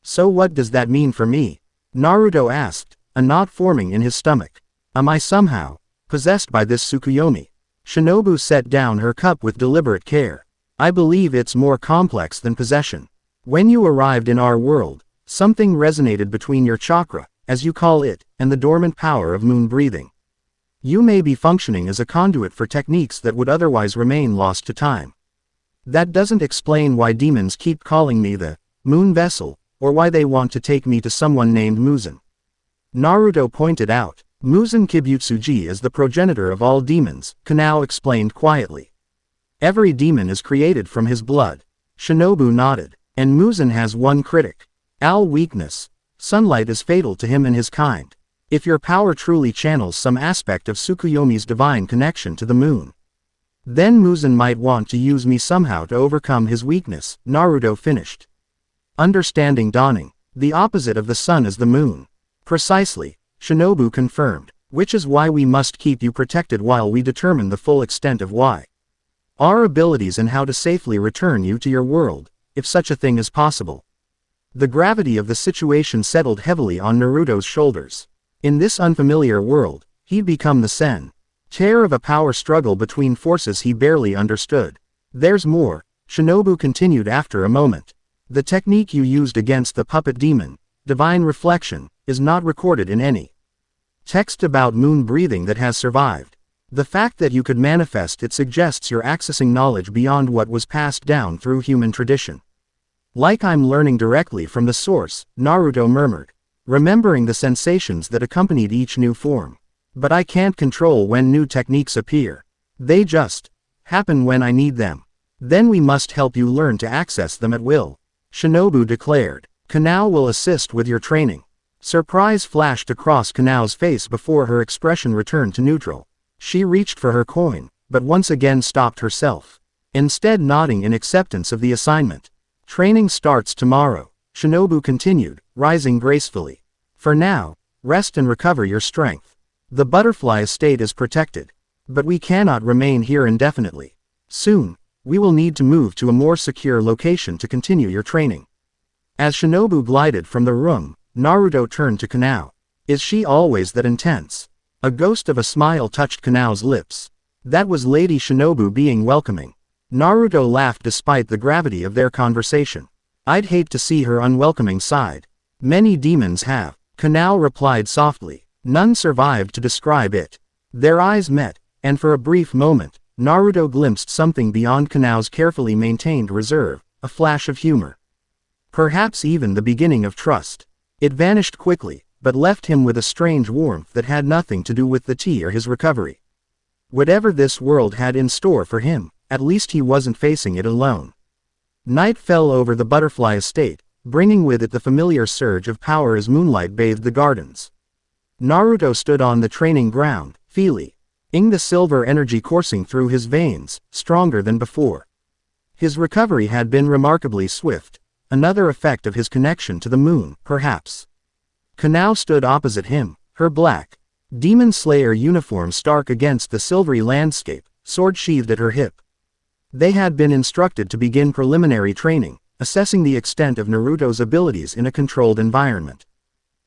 So what does that mean for me? Naruto asked, a knot forming in his stomach. Am I somehow possessed by this Tsukuyomi? Shinobu set down her cup with deliberate care. I believe it's more complex than possession. When you arrived in our world, something resonated between your chakra, as you call it, and the dormant power of moon breathing. You may be functioning as a conduit for techniques that would otherwise remain lost to time. That doesn't explain why demons keep calling me the moon vessel, or why they want to take me to someone named Muzan. Naruto pointed out. Muzan Kibutsuji is the progenitor of all demons, Kanao explained quietly. Every demon is created from his blood. Shinobu nodded. And Muzan has one critic. Weakness. Sunlight is fatal to him and his kind. If your power truly channels some aspect of Tsukuyomi's divine connection to the moon, then Muzan might want to use me somehow to overcome his weakness, Naruto finished. Understanding dawning. The opposite of the sun is the moon. Precisely, Shinobu confirmed, which is why we must keep you protected while we determine the full extent of why. Our abilities and how to safely return you to your world, if such a thing is possible. The gravity of the situation settled heavily on Naruto's shoulders. In this unfamiliar world, he'd become the center of a power struggle between forces he barely understood. There's more, Shinobu continued after a moment. The technique you used against the puppet demon, divine reflection, is not recorded in any text about moon breathing that has survived. The fact that you could manifest it suggests you're accessing knowledge beyond what was passed down through human tradition. Like I'm learning directly from the source, Naruto murmured, remembering the sensations that accompanied each new form. But I can't control when new techniques appear. They just happen when I need them. Then we must help you learn to access them at will, Shinobu declared. Kanao will assist with your training. Surprise flashed across Kanao's face before her expression returned to neutral. She reached for her coin, but once again stopped herself, instead nodding in acceptance of the assignment. Training starts tomorrow, Shinobu continued, rising gracefully. For now, rest and recover your strength. The butterfly estate is protected, but we cannot remain here indefinitely. Soon, we will need to move to a more secure location to continue your training. As Shinobu glided from the room, Naruto turned to Kanao. Is she always that intense? A ghost of a smile touched Kanao's lips. That was Lady Shinobu being welcoming. Naruto laughed despite the gravity of their conversation. I'd hate to see her unwelcoming side. Many demons have, Kanao replied softly. None survived to describe it. Their eyes met, and for a brief moment, Naruto glimpsed something beyond Kanao's carefully maintained reserve, a flash of humor. Perhaps even the beginning of trust. It vanished quickly, but left him with a strange warmth that had nothing to do with the tea or his recovery. Whatever this world had in store for him, at least he wasn't facing it alone. Night fell over the butterfly estate, bringing with it the familiar surge of power as moonlight bathed the gardens. Naruto stood on the training ground, feeling the silver energy coursing through his veins, stronger than before. His recovery had been remarkably swift, another effect of his connection to the moon, perhaps. Kanao stood opposite him, her black demon slayer uniform stark against the silvery landscape, sword sheathed at her hip. They had been instructed to begin preliminary training, assessing the extent of Naruto's abilities in a controlled environment.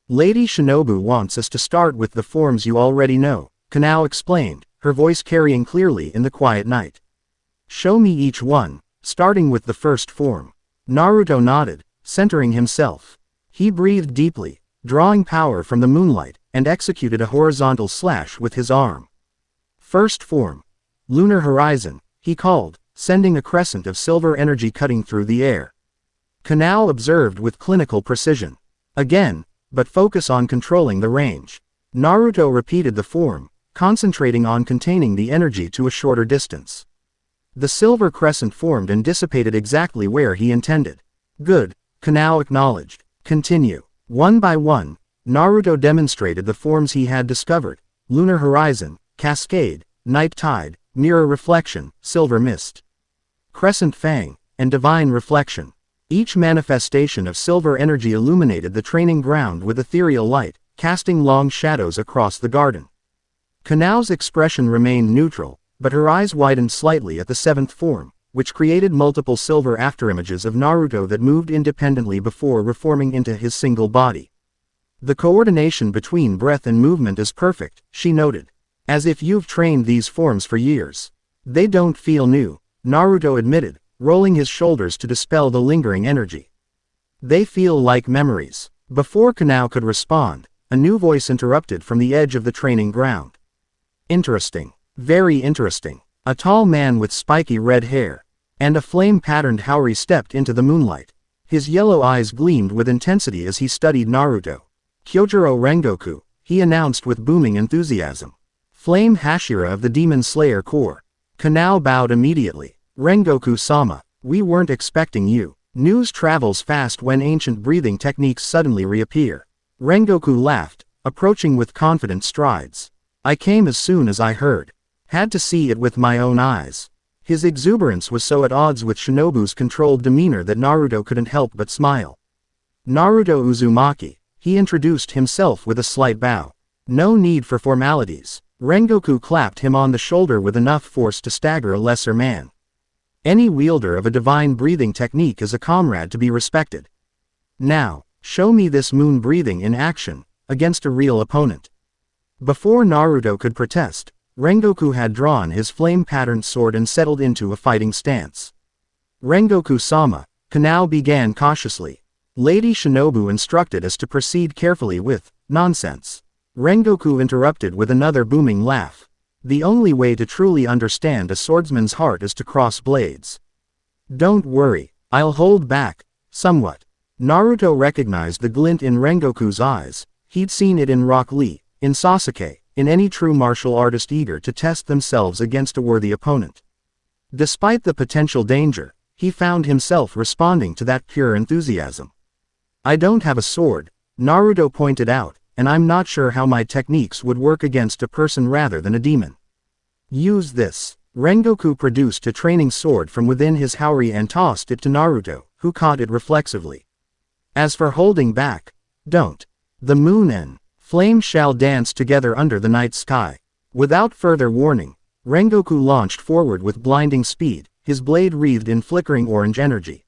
Lady Shinobu wants us to start with the forms you already know, Kanao explained, her voice carrying clearly in the quiet night. Show me each one, starting with the first form. Naruto nodded, centering himself. He breathed deeply, drawing power from the moonlight, and executed a horizontal slash with his arm. First form. Lunar Horizon, he called, sending a crescent of silver energy cutting through the air. Kanao observed with clinical precision. Again, but focus on controlling the range. Naruto repeated the form, concentrating on containing the energy to a shorter distance. The silver crescent formed and dissipated exactly where he intended. Good, Kanao acknowledged. Continue. One by one, Naruto demonstrated the forms he had discovered: Lunar Horizon, Cascade, Night Tide, Mirror Reflection, Silver Mist, Crescent Fang, and Divine Reflection. Each manifestation of silver energy illuminated the training ground with ethereal light, casting long shadows across the garden. Kanao's expression remained neutral, but her eyes widened slightly at the seventh form, which created multiple silver afterimages of Naruto that moved independently before reforming into his single body. The coordination between breath and movement is perfect, she noted. As if you've trained these forms for years. They don't feel new, Naruto admitted, rolling his shoulders to dispel the lingering energy. They feel like memories. Before Kanao could respond, a new voice interrupted from the edge of the training ground. Interesting. Very interesting. A tall man with spiky red hair and a flame-patterned Haori stepped into the moonlight. His yellow eyes gleamed with intensity as he studied Naruto. Kyojuro Rengoku, he announced with booming enthusiasm. Flame Hashira of the Demon Slayer Corps. Kanao bowed immediately. Rengoku-sama, we weren't expecting you. News travels fast when ancient breathing techniques suddenly reappear. Rengoku laughed, approaching with confident strides. I came as soon as I heard. Had to see it with my own eyes. His exuberance was so at odds with Shinobu's controlled demeanor that Naruto couldn't help but smile. Naruto Uzumaki, he introduced himself with a slight bow. No need for formalities. Rengoku clapped him on the shoulder with enough force to stagger a lesser man. Any wielder of a divine breathing technique is a comrade to be respected. Now, show me this moon breathing in action, against a real opponent. Before Naruto could protest, Rengoku had drawn his flame-patterned sword and settled into a fighting stance. Rengoku-sama, Kanao began cautiously. Lady Shinobu instructed us to proceed carefully with, nonsense. Rengoku interrupted with another booming laugh. The only way to truly understand a swordsman's heart is to cross blades. Don't worry, I'll hold back, somewhat. Naruto recognized the glint in Rengoku's eyes. He'd seen it in Rock Lee, in Sasuke, in any true martial artist eager to test themselves against a worthy opponent. Despite the potential danger, he found himself responding to that pure enthusiasm. I don't have a sword, Naruto pointed out, and I'm not sure how my techniques would work against a person rather than a demon. Use this. Rengoku produced a training sword from within his Haori and tossed it to Naruto, who caught it reflexively. As for holding back, don't. The moon and flame shall dance together under the night sky. Without further warning, Rengoku launched forward with blinding speed, his blade wreathed in flickering orange energy.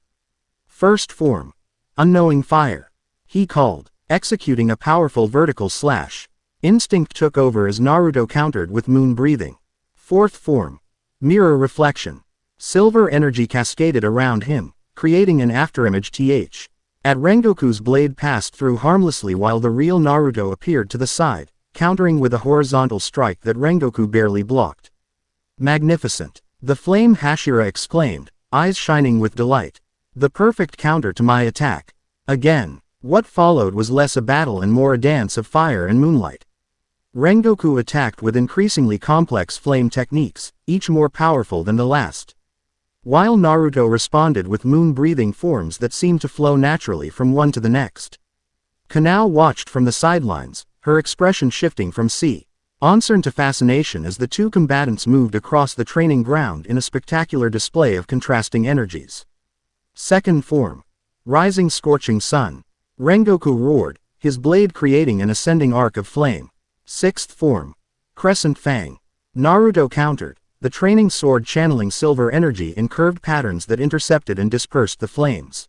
First form. Unknowing fire. He called, executing a powerful vertical slash. Instinct took over as Naruto countered with moon breathing. Fourth form. Mirror reflection. Silver energy cascaded around him, creating an afterimage th. At Rengoku's blade passed through harmlessly while the real Naruto appeared to the side, countering with a horizontal strike that Rengoku barely blocked. Magnificent. The flame Hashira exclaimed, eyes shining with delight. The perfect counter to my attack. Again. What followed was less a battle and more a dance of fire and moonlight. Rengoku attacked with increasingly complex flame techniques, each more powerful than the last. While Naruto responded with moon-breathing forms that seemed to flow naturally from one to the next. Kanao watched from the sidelines, her expression shifting from concern to fascination as the two combatants moved across the training ground in a spectacular display of contrasting energies. Second form. Rising scorching sun. Rengoku roared, his blade creating an ascending arc of flame. Sixth form. Crescent Fang. Naruto countered, the training sword channeling silver energy in curved patterns that intercepted and dispersed the flames.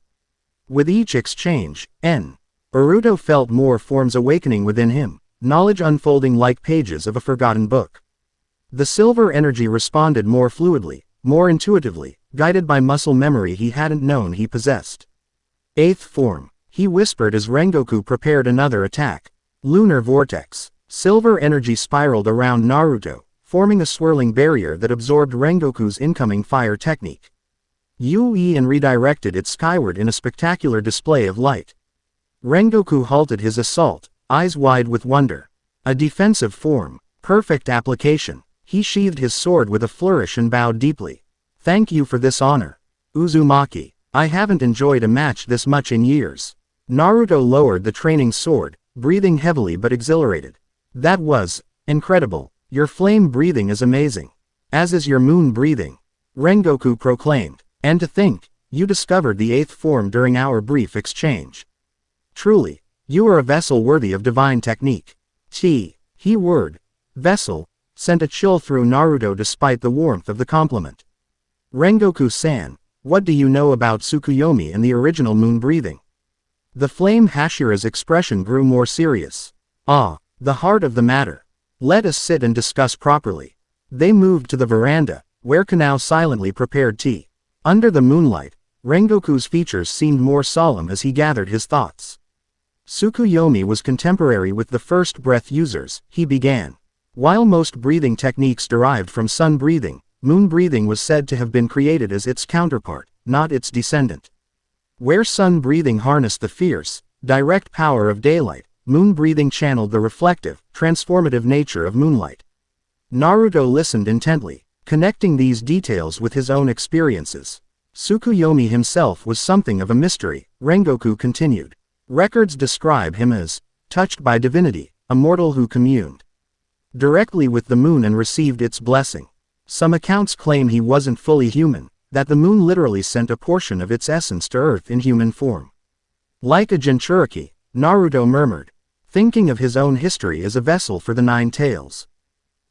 With each exchange, Naruto felt more forms awakening within him, knowledge unfolding like pages of a forgotten book. The silver energy responded more fluidly, more intuitively, guided by muscle memory he hadn't known he possessed. Eighth form. He whispered as Rengoku prepared another attack. Lunar Vortex. Silver energy spiraled around Naruto, forming a swirling barrier that absorbed Rengoku's incoming fire technique. Yui and redirected it skyward in a spectacular display of light. Rengoku halted his assault, eyes wide with wonder. A defensive form. Perfect application. He sheathed his sword with a flourish and bowed deeply. Thank you for this honor. Uzumaki. I haven't enjoyed a match this much in years. Naruto lowered the training sword, breathing heavily but exhilarated. That was incredible. Your flame breathing is amazing. As is your moon breathing. Rengoku proclaimed. And to think, you discovered the eighth form during our brief exchange. Truly, you are a vessel worthy of divine technique. Word. Vessel, sent a chill through Naruto despite the warmth of the compliment. Rengoku-san, what do you know about Tsukuyomi and the original moon breathing? The flame Hashira's expression grew more serious. Ah, the heart of the matter. Let us sit and discuss properly. They moved to the veranda, where Kanao silently prepared tea. Under the moonlight, Rengoku's features seemed more solemn as he gathered his thoughts. Tsukuyomi was contemporary with the first breath users, he began. While most breathing techniques derived from sun breathing, moon breathing was said to have been created as its counterpart, not its descendant. Where sun breathing harnessed the fierce, direct power of daylight, moon breathing channeled the reflective, transformative nature of moonlight. Naruto listened intently, connecting these details with his own experiences. Tsukuyomi himself was something of a mystery, Rengoku continued. Records describe him as touched by divinity, a mortal who communed directly with the moon and received its blessing. Some accounts claim he wasn't fully human, that the moon literally sent a portion of its essence to Earth in human form. Like a Jinchuriki, Naruto murmured, thinking of his own history as a vessel for the nine tails.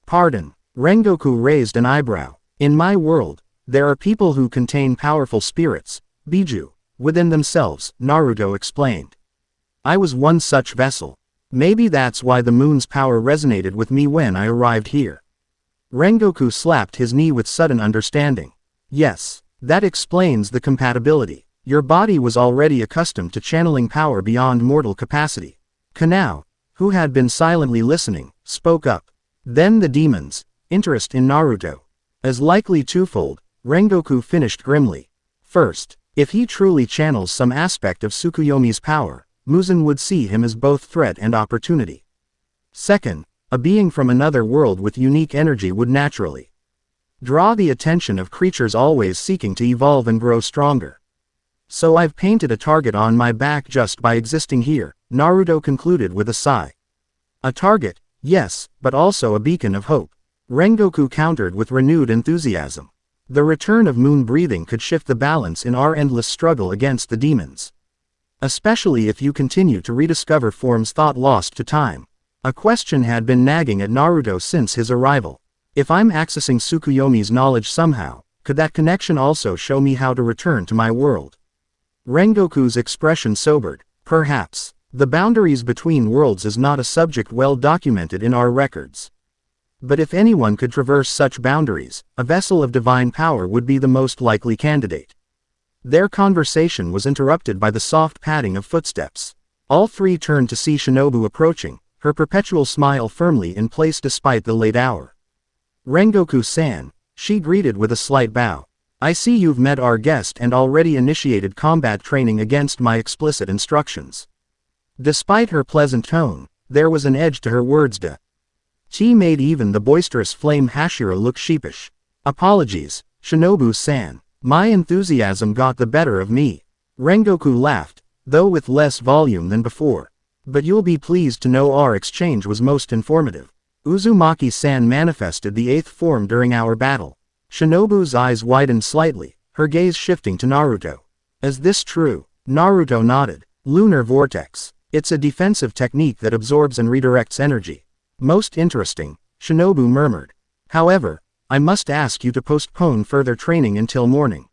Pardon, Rengoku raised an eyebrow. In my world, there are people who contain powerful spirits, Biju, within themselves, Naruto explained. I was one such vessel. Maybe that's why the moon's power resonated with me when I arrived here. Rengoku slapped his knee with sudden understanding. Yes, that explains the compatibility. Your body was already accustomed to channeling power beyond mortal capacity. Kanao, who had been silently listening, spoke up. Then the demons, interest in Naruto. As likely twofold, Rengoku finished grimly. First, if he truly channels some aspect of Tsukuyomi's power, Muzan would see him as both threat and opportunity. Second, a being from another world with unique energy would naturally draw the attention of creatures always seeking to evolve and grow stronger. So I've painted a target on my back just by existing here, Naruto concluded with a sigh. A target, yes, but also a beacon of hope. Rengoku countered with renewed enthusiasm. The return of moon breathing could shift the balance in our endless struggle against the demons. Especially if you continue to rediscover forms thought lost to time. A question had been nagging at Naruto since his arrival. If I'm accessing Tsukuyomi's knowledge somehow, could that connection also show me how to return to my world? Rengoku's expression sobered. Perhaps. The boundaries between worlds is not a subject well documented in our records. But if anyone could traverse such boundaries, a vessel of divine power would be the most likely candidate. Their conversation was interrupted by the soft padding of footsteps. All three turned to see Shinobu approaching, her perpetual smile firmly in place despite the late hour. Rengoku-san, she greeted with a slight bow. I see you've met our guest and already initiated combat training against my explicit instructions. Despite her pleasant tone, there was an edge to her words. She made even the boisterous flame Hashira look sheepish. Apologies, Shinobu-san. My enthusiasm got the better of me. Rengoku laughed, though with less volume than before. But you'll be pleased to know our exchange was most informative. Uzumaki-san manifested the eighth form during our battle. Shinobu's eyes widened slightly, her gaze shifting to Naruto. Is this true? Naruto nodded. Lunar vortex. It's a defensive technique that absorbs and redirects energy. Most interesting, Shinobu murmured. However, I must ask you to postpone further training until morning.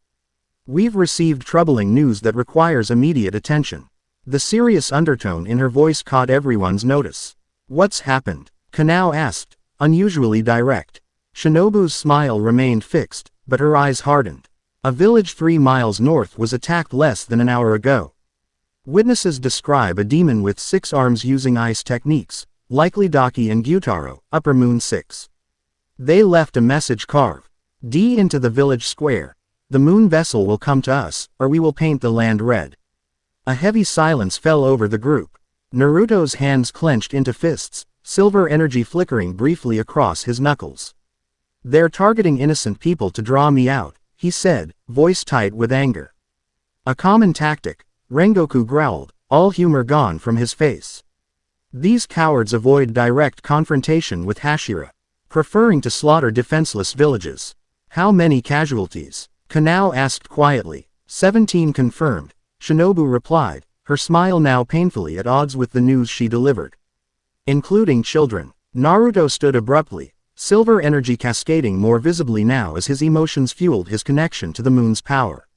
We've received troubling news that requires immediate attention. The serious undertone in her voice caught everyone's notice. What's happened? Kanao asked, unusually direct. Shinobu's smile remained fixed, but her eyes hardened. A village 3 miles north was attacked less than an hour ago. Witnesses describe a demon with 6 arms using ice techniques, likely Daki and Gyutaro, Upper Moon 6. They left a message carved D into the village square. The moon vessel will come to us, or we will paint the land red. A heavy silence fell over the group. Naruto's hands clenched into fists, silver energy flickering briefly across his knuckles. They're targeting innocent people to draw me out, he said, voice tight with anger. A common tactic, Rengoku growled, all humor gone from his face. These cowards avoid direct confrontation with Hashira, preferring to slaughter defenseless villages. How many casualties? Kanao asked quietly. 17 confirmed, Shinobu replied, her smile now painfully at odds with the news she delivered. Including children. Naruto stood abruptly, silver energy cascading more visibly now as his emotions fueled his connection to the moon's power.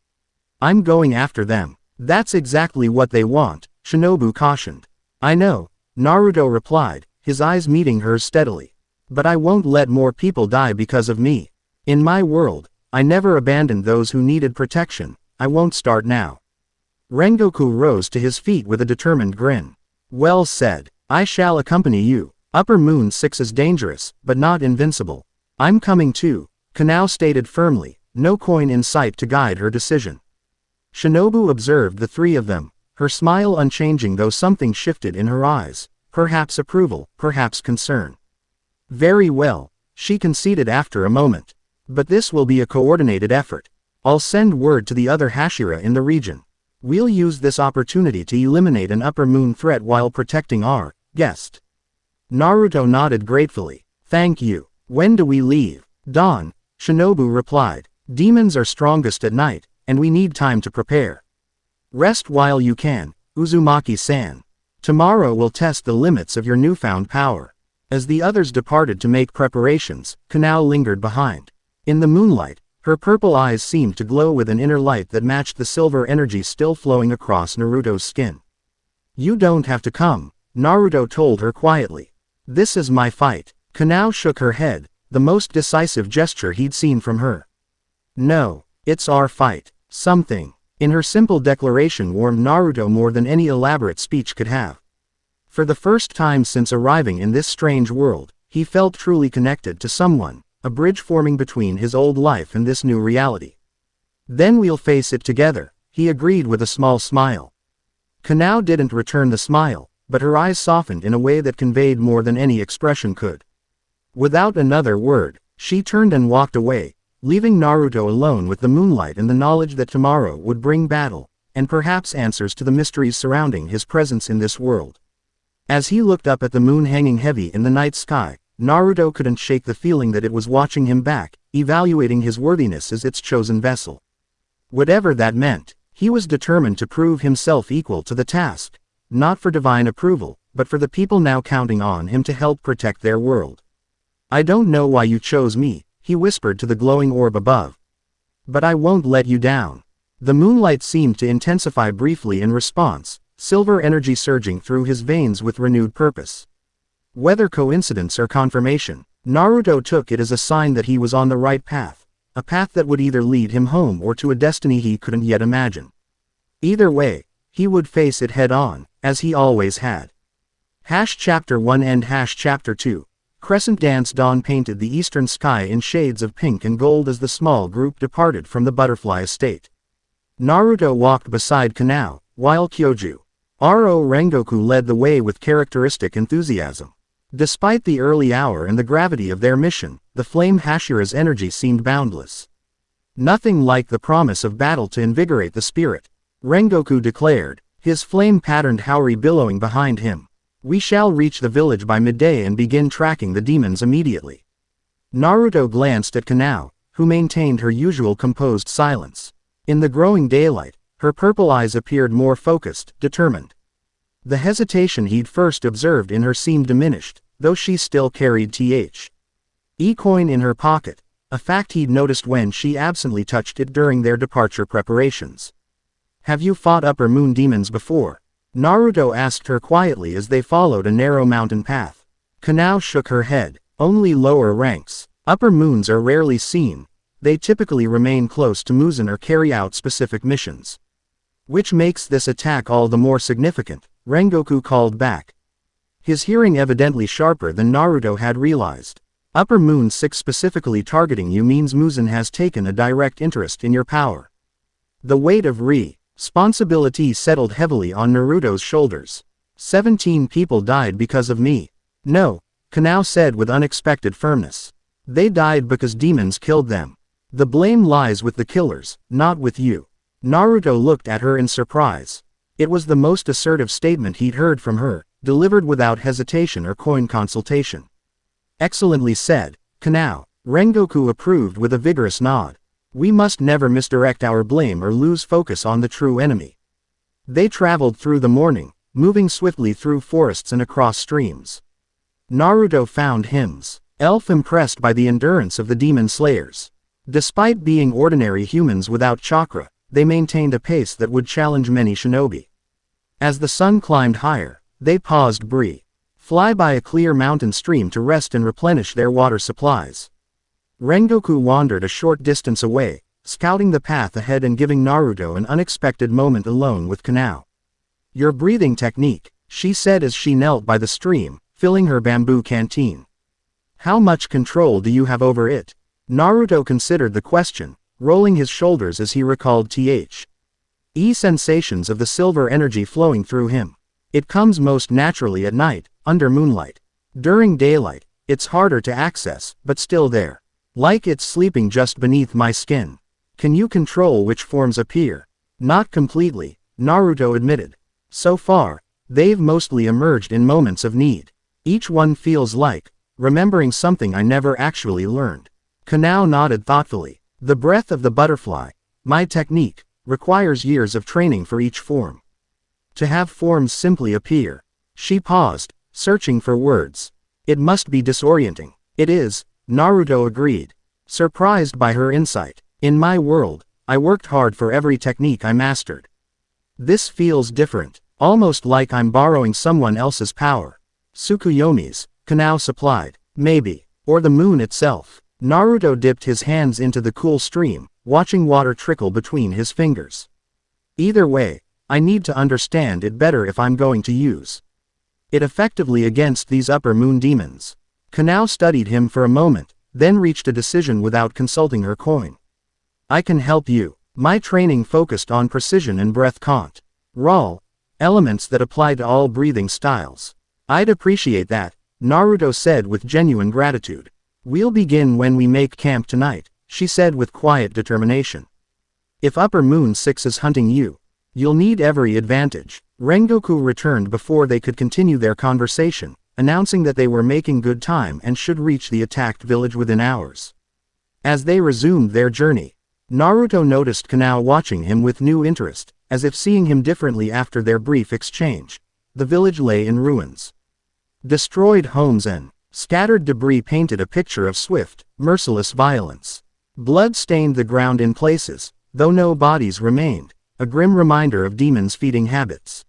I'm going after them. That's exactly what they want, Shinobu cautioned. I know, Naruto replied, his eyes meeting hers steadily. But I won't let more people die because of me. In my world, I never abandoned those who needed protection. I won't start now. Rengoku rose to his feet with a determined grin. Well said. I shall accompany you. Upper Moon 6 is dangerous, but not invincible. I'm coming too, Kanao stated firmly, no coin in sight to guide her decision. Shinobu observed the three of them, her smile unchanging though something shifted in her eyes, perhaps approval, perhaps concern. Very well, she conceded after a moment. But this will be a coordinated effort. I'll send word to the other Hashira in the region. We'll use this opportunity to eliminate an Upper Moon threat while protecting our guest. Naruto nodded gratefully. Thank you. When do we leave? Dawn, Shinobu replied. Demons are strongest at night, and we need time to prepare. Rest while you can, Uzumaki-san. Tomorrow will test the limits of your newfound power. As the others departed to make preparations, Kanao lingered behind. In the moonlight, her purple eyes seemed to glow with an inner light that matched the silver energy still flowing across Naruto's skin. You don't have to come, Naruto told her quietly. This is my fight. Kanao shook her head, the most decisive gesture he'd seen from her. No, it's our fight. Something in her simple declaration warmed Naruto more than any elaborate speech could have. For the first time since arriving in this strange world, he felt truly connected to someone, a bridge forming between his old life and this new reality. Then we'll face it together, he agreed with a small smile. Kanao didn't return the smile, but her eyes softened in a way that conveyed more than any expression could. Without another word, she turned and walked away, leaving Naruto alone with the moonlight and the knowledge that tomorrow would bring battle, and perhaps answers to the mysteries surrounding his presence in this world. As he looked up at the moon hanging heavy in the night sky, Naruto couldn't shake the feeling that it was watching him back, evaluating his worthiness as its chosen vessel. Whatever that meant, he was determined to prove himself equal to the task, not for divine approval, but for the people now counting on him to help protect their world. I don't know why you chose me, he whispered to the glowing orb above. But I won't let you down. The moonlight seemed to intensify briefly in response, silver energy surging through his veins with renewed purpose. Whether coincidence or confirmation, Naruto took it as a sign that he was on the right path, a path that would either lead him home or to a destiny he couldn't yet imagine. Either way, he would face it head-on, as he always had. Chapter 1 and Chapter 2. Crescent Dance. Dawn painted the eastern sky in shades of pink and gold as the small group departed from the butterfly estate. Naruto walked beside Kanao, while Kyoju, Ro Rengoku led the way with characteristic enthusiasm. Despite the early hour and the gravity of their mission, the flame Hashira's energy seemed boundless. Nothing like the promise of battle to invigorate the spirit, Rengoku declared, his flame-patterned Haori billowing behind him. We shall reach the village by midday and begin tracking the demons immediately. Naruto glanced at Kanao, who maintained her usual composed silence. In the growing daylight, her purple eyes appeared more focused, determined. The hesitation he'd first observed in her seemed diminished, though she still carried E-coin in her pocket, a fact he'd noticed when she absently touched it during their departure preparations. Have you fought Upper Moon demons before? Naruto asked her quietly as they followed a narrow mountain path. Kanao shook her head. Only lower ranks. Upper Moons are rarely seen. They typically remain close to Muzan or carry out specific missions. Which makes this attack all the more significant, Rengoku called back. His hearing evidently sharper than Naruto had realized. Upper Moon 6 specifically targeting you means Muzan has taken a direct interest in your power. The weight of responsibility settled heavily on Naruto's shoulders. 17 people died because of me. No, Kanao said with unexpected firmness. They died because demons killed them. The blame lies with the killers, not with you. Naruto looked at her in surprise. It was the most assertive statement he'd heard from her, delivered without hesitation or coin consultation. Excellently said, Kanao. Rengoku approved with a vigorous nod. We must never misdirect our blame or lose focus on the true enemy. They traveled through the morning, moving swiftly through forests and across streams. Naruto found himself impressed by the endurance of the demon slayers. Despite being ordinary humans without chakra, they maintained a pace that would challenge many shinobi. As the sun climbed higher, they paused fly by a clear mountain stream to rest and replenish their water supplies. Rengoku wandered a short distance away, scouting the path ahead and giving Naruto an unexpected moment alone with Kanao. "Your breathing technique," she said as she knelt by the stream, filling her bamboo canteen. "How much control do you have over it?" Naruto considered the question, rolling his shoulders as he recalled sensations of the silver energy flowing through him. "It comes most naturally at night, under moonlight. During daylight, it's harder to access, but still there. Like it's sleeping just beneath my skin." "Can you control which forms appear?" "Not completely," Naruto admitted. "So far, they've mostly emerged in moments of need. Each one feels like remembering something I never actually learned." Kanao nodded thoughtfully. "The breath of the butterfly, my technique, requires years of training for each form. To have forms simply appear." She paused, searching for words. "It must be disorienting." "It is," Naruto agreed, surprised by her insight. "In my world, I worked hard for every technique I mastered. This feels different, almost like I'm borrowing someone else's power." "Tsukuyomi's," Kanao supplied. "Maybe. Or the moon itself." Naruto dipped his hands into the cool stream, watching water trickle between his fingers. "Either way, I need to understand it better if I'm going to use it effectively against these upper moon demons." Kanao studied him for a moment, then reached a decision without consulting her coin. "I can help you. My training focused on precision and breath control, elements that apply to all breathing styles." "I'd appreciate that," Naruto said with genuine gratitude. "We'll begin when we make camp tonight," she said with quiet determination. "If Upper Moon 6 is hunting you, you'll need every advantage." Rengoku returned before they could continue their conversation, announcing that they were making good time and should reach the attacked village within hours. As they resumed their journey, Naruto noticed Kanao watching him with new interest, as if seeing him differently after their brief exchange. The village lay in ruins. Destroyed homes and scattered debris painted a picture of swift, merciless violence. Blood stained the ground in places, though no bodies remained, a grim reminder of demons' feeding habits.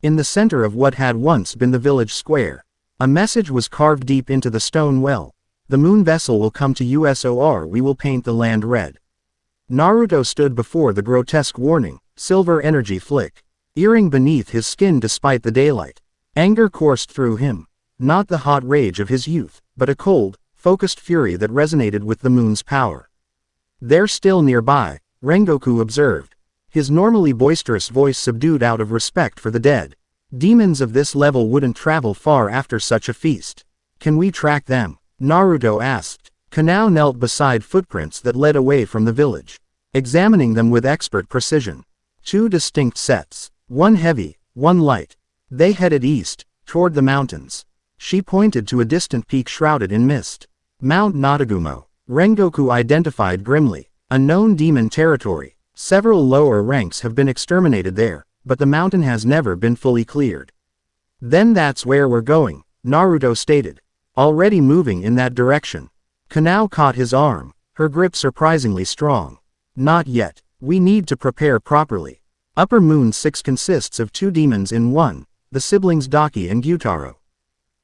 In the center of what had once been the village square, a message was carved deep into the stone well: "The moon vessel will come to us, or we will paint the land red." Naruto stood before the grotesque warning, silver energy flickering beneath his skin despite the daylight. Anger coursed through him. Not the hot rage of his youth, but a cold, focused fury that resonated with the moon's power. "They're still nearby," Rengoku observed, his normally boisterous voice subdued out of respect for the dead. "Demons of this level wouldn't travel far after such a feast." "Can we track them?" Naruto asked. Kanao knelt beside footprints that led away from the village, examining them with expert precision. Two distinct sets, one heavy, one light. They headed east, toward the mountains. She pointed to a distant peak shrouded in mist. "Mount Natagumo," Rengoku identified grimly. "A known demon territory. Several lower ranks have been exterminated there, but the mountain has never been fully cleared." "Then that's where we're going," Naruto stated, already moving in that direction. Kanao caught his arm, her grip surprisingly strong. "Not yet. We need to prepare properly. Upper Moon 6 consists of two demons in one, the siblings Daki and Gyutaro.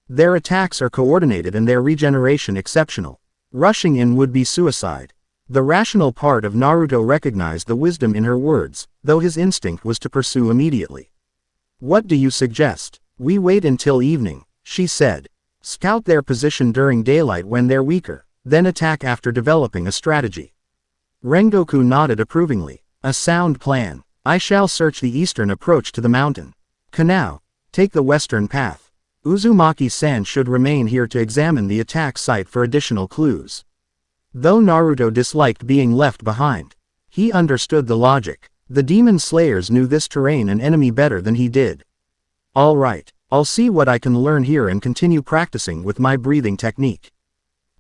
Their attacks are coordinated and their regeneration exceptional. Rushing in would be suicide." The rational part of Naruto recognized the wisdom in her words, though his instinct was to pursue immediately. "What do you suggest?" "We wait until evening," she said. "Scout their position during daylight when they're weaker, then attack after developing a strategy." Rengoku nodded approvingly. "A sound plan. I shall search the eastern approach to the mountain. Kanao, take the western path. Uzumaki-san should remain here to examine the attack site for additional clues." Though Naruto disliked being left behind, he understood the logic. The demon slayers knew this terrain and enemy better than he did. "All right, I'll see what I can learn here and continue practicing with my breathing technique."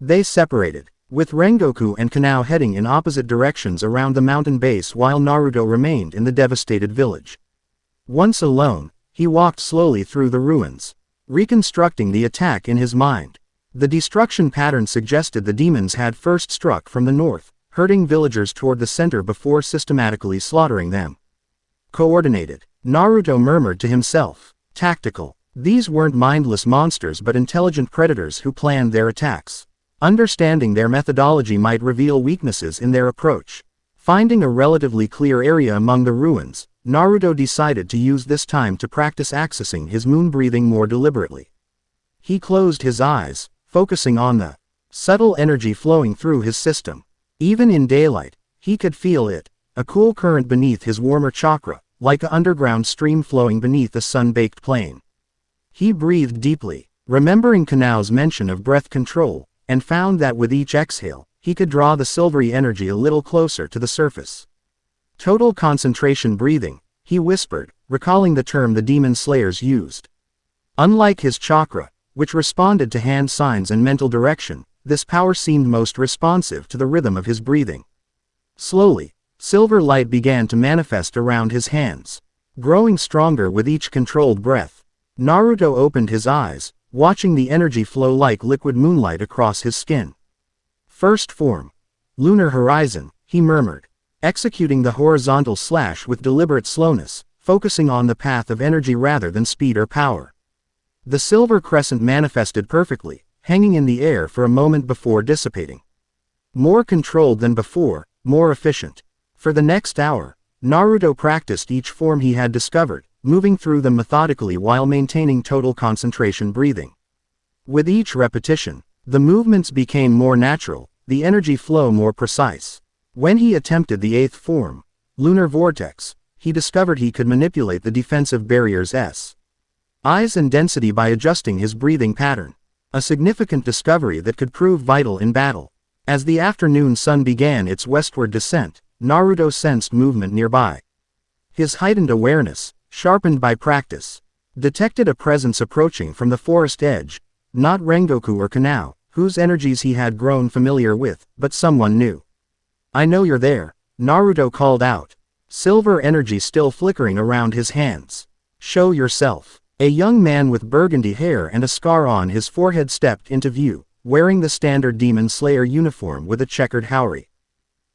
They separated, with Rengoku and Kanao heading in opposite directions around the mountain base while Naruto remained in the devastated village. Once alone, he walked slowly through the ruins, reconstructing the attack in his mind. The destruction pattern suggested the demons had first struck from the north, herding villagers toward the center before systematically slaughtering them. Coordinated, Naruto murmured to himself. Tactical. These weren't mindless monsters but intelligent predators who planned their attacks. Understanding their methodology might reveal weaknesses in their approach. Finding a relatively clear area among the ruins, Naruto decided to use this time to practice accessing his moon breathing more deliberately. He closed his eyes, focusing on the subtle energy flowing through his system. Even in daylight, he could feel it, a cool current beneath his warmer chakra, like an underground stream flowing beneath a sun-baked plain. He breathed deeply, remembering Kanao's mention of breath control, and found that with each exhale, he could draw the silvery energy a little closer to the surface. Total concentration breathing, he whispered, recalling the term the demon slayers used. Unlike his chakra, which responded to hand signs and mental direction, this power seemed most responsive to the rhythm of his breathing. Slowly, silver light began to manifest around his hands. Growing stronger with each controlled breath, Naruto opened his eyes, watching the energy flow like liquid moonlight across his skin. First form. Lunar horizon, he murmured, executing the horizontal slash with deliberate slowness, focusing on the path of energy rather than speed or power. The silver crescent manifested perfectly, hanging in the air for a moment before dissipating. More controlled than before, more efficient. For the next hour, Naruto practiced each form he had discovered, moving through them methodically while maintaining total concentration breathing. With each repetition, the movements became more natural, the energy flow more precise. When he attempted the eighth form, lunar vortex, he discovered he could manipulate the defensive barrier's eyes and density by adjusting his breathing pattern. A significant discovery that could prove vital in battle. As the afternoon sun began its westward descent, Naruto sensed movement nearby. His heightened awareness, sharpened by practice, detected a presence approaching from the forest edge, not Rengoku or Kanao, whose energies he had grown familiar with, but someone new. "I know you're there," Naruto called out, silver energy still flickering around his hands. "Show yourself." A young man with burgundy hair and a scar on his forehead stepped into view, wearing the standard Demon Slayer uniform with a checkered howry.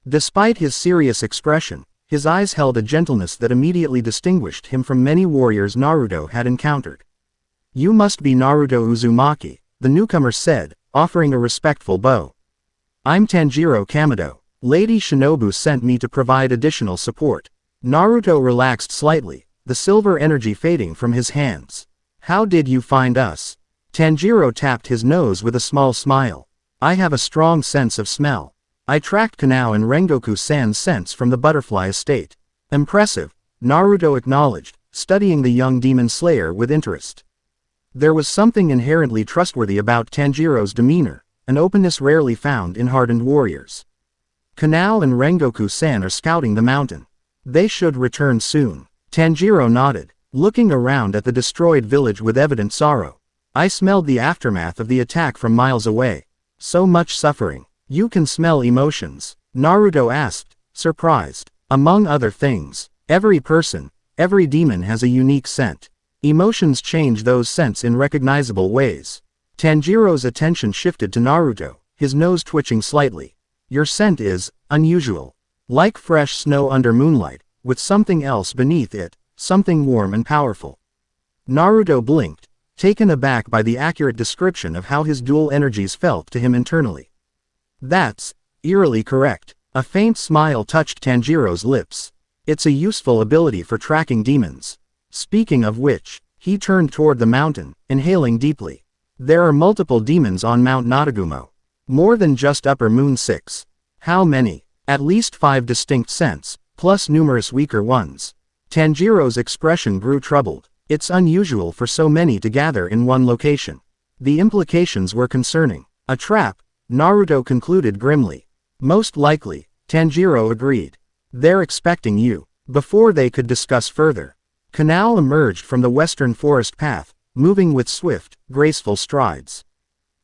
Despite his serious expression, his eyes held a gentleness that immediately distinguished him from many warriors Naruto had encountered. "You must be Naruto Uzumaki," the newcomer said, offering a respectful bow. "I'm Tanjiro Kamado. Lady Shinobu sent me to provide additional support." Naruto relaxed slightly, the silver energy fading from his hands. "How did you find us?" Tanjiro tapped his nose with a small smile. "I have a strong sense of smell. I tracked Kanao and Rengoku-san's scents from the butterfly estate." "Impressive," Naruto acknowledged, studying the young demon slayer with interest. There was something inherently trustworthy about Tanjiro's demeanor, an openness rarely found in hardened warriors. "Kanao and Rengoku-san are scouting the mountain. They should return soon." Tanjiro nodded, looking around at the destroyed village with evident sorrow. "I smelled the aftermath of the attack from miles away. So much suffering." "You can smell emotions?" Naruto asked, surprised. "Among other things, every person, every demon has a unique scent. Emotions change those scents in recognizable ways." Tanjiro's attention shifted to Naruto, his nose twitching slightly. "Your scent is unusual. Like fresh snow under moonlight, with something else beneath it, something warm and powerful." Naruto blinked, taken aback by the accurate description of how his dual energies felt to him internally. "That's eerily correct." A faint smile touched Tanjiro's lips. "It's a useful ability for tracking demons. Speaking of which," he turned toward the mountain, inhaling deeply. "There are multiple demons on Mount Natagumo. More than just Upper Moon 6. "How many?" "At least 5 distinct scents, plus numerous weaker ones." Tanjiro's expression grew troubled. "It's unusual for so many to gather in one location." The implications were concerning. "A trap," Naruto concluded grimly. "Most likely," Tanjiro agreed. "They're expecting you." Before they could discuss further, Kanao emerged from the western forest path, moving with swift, graceful strides.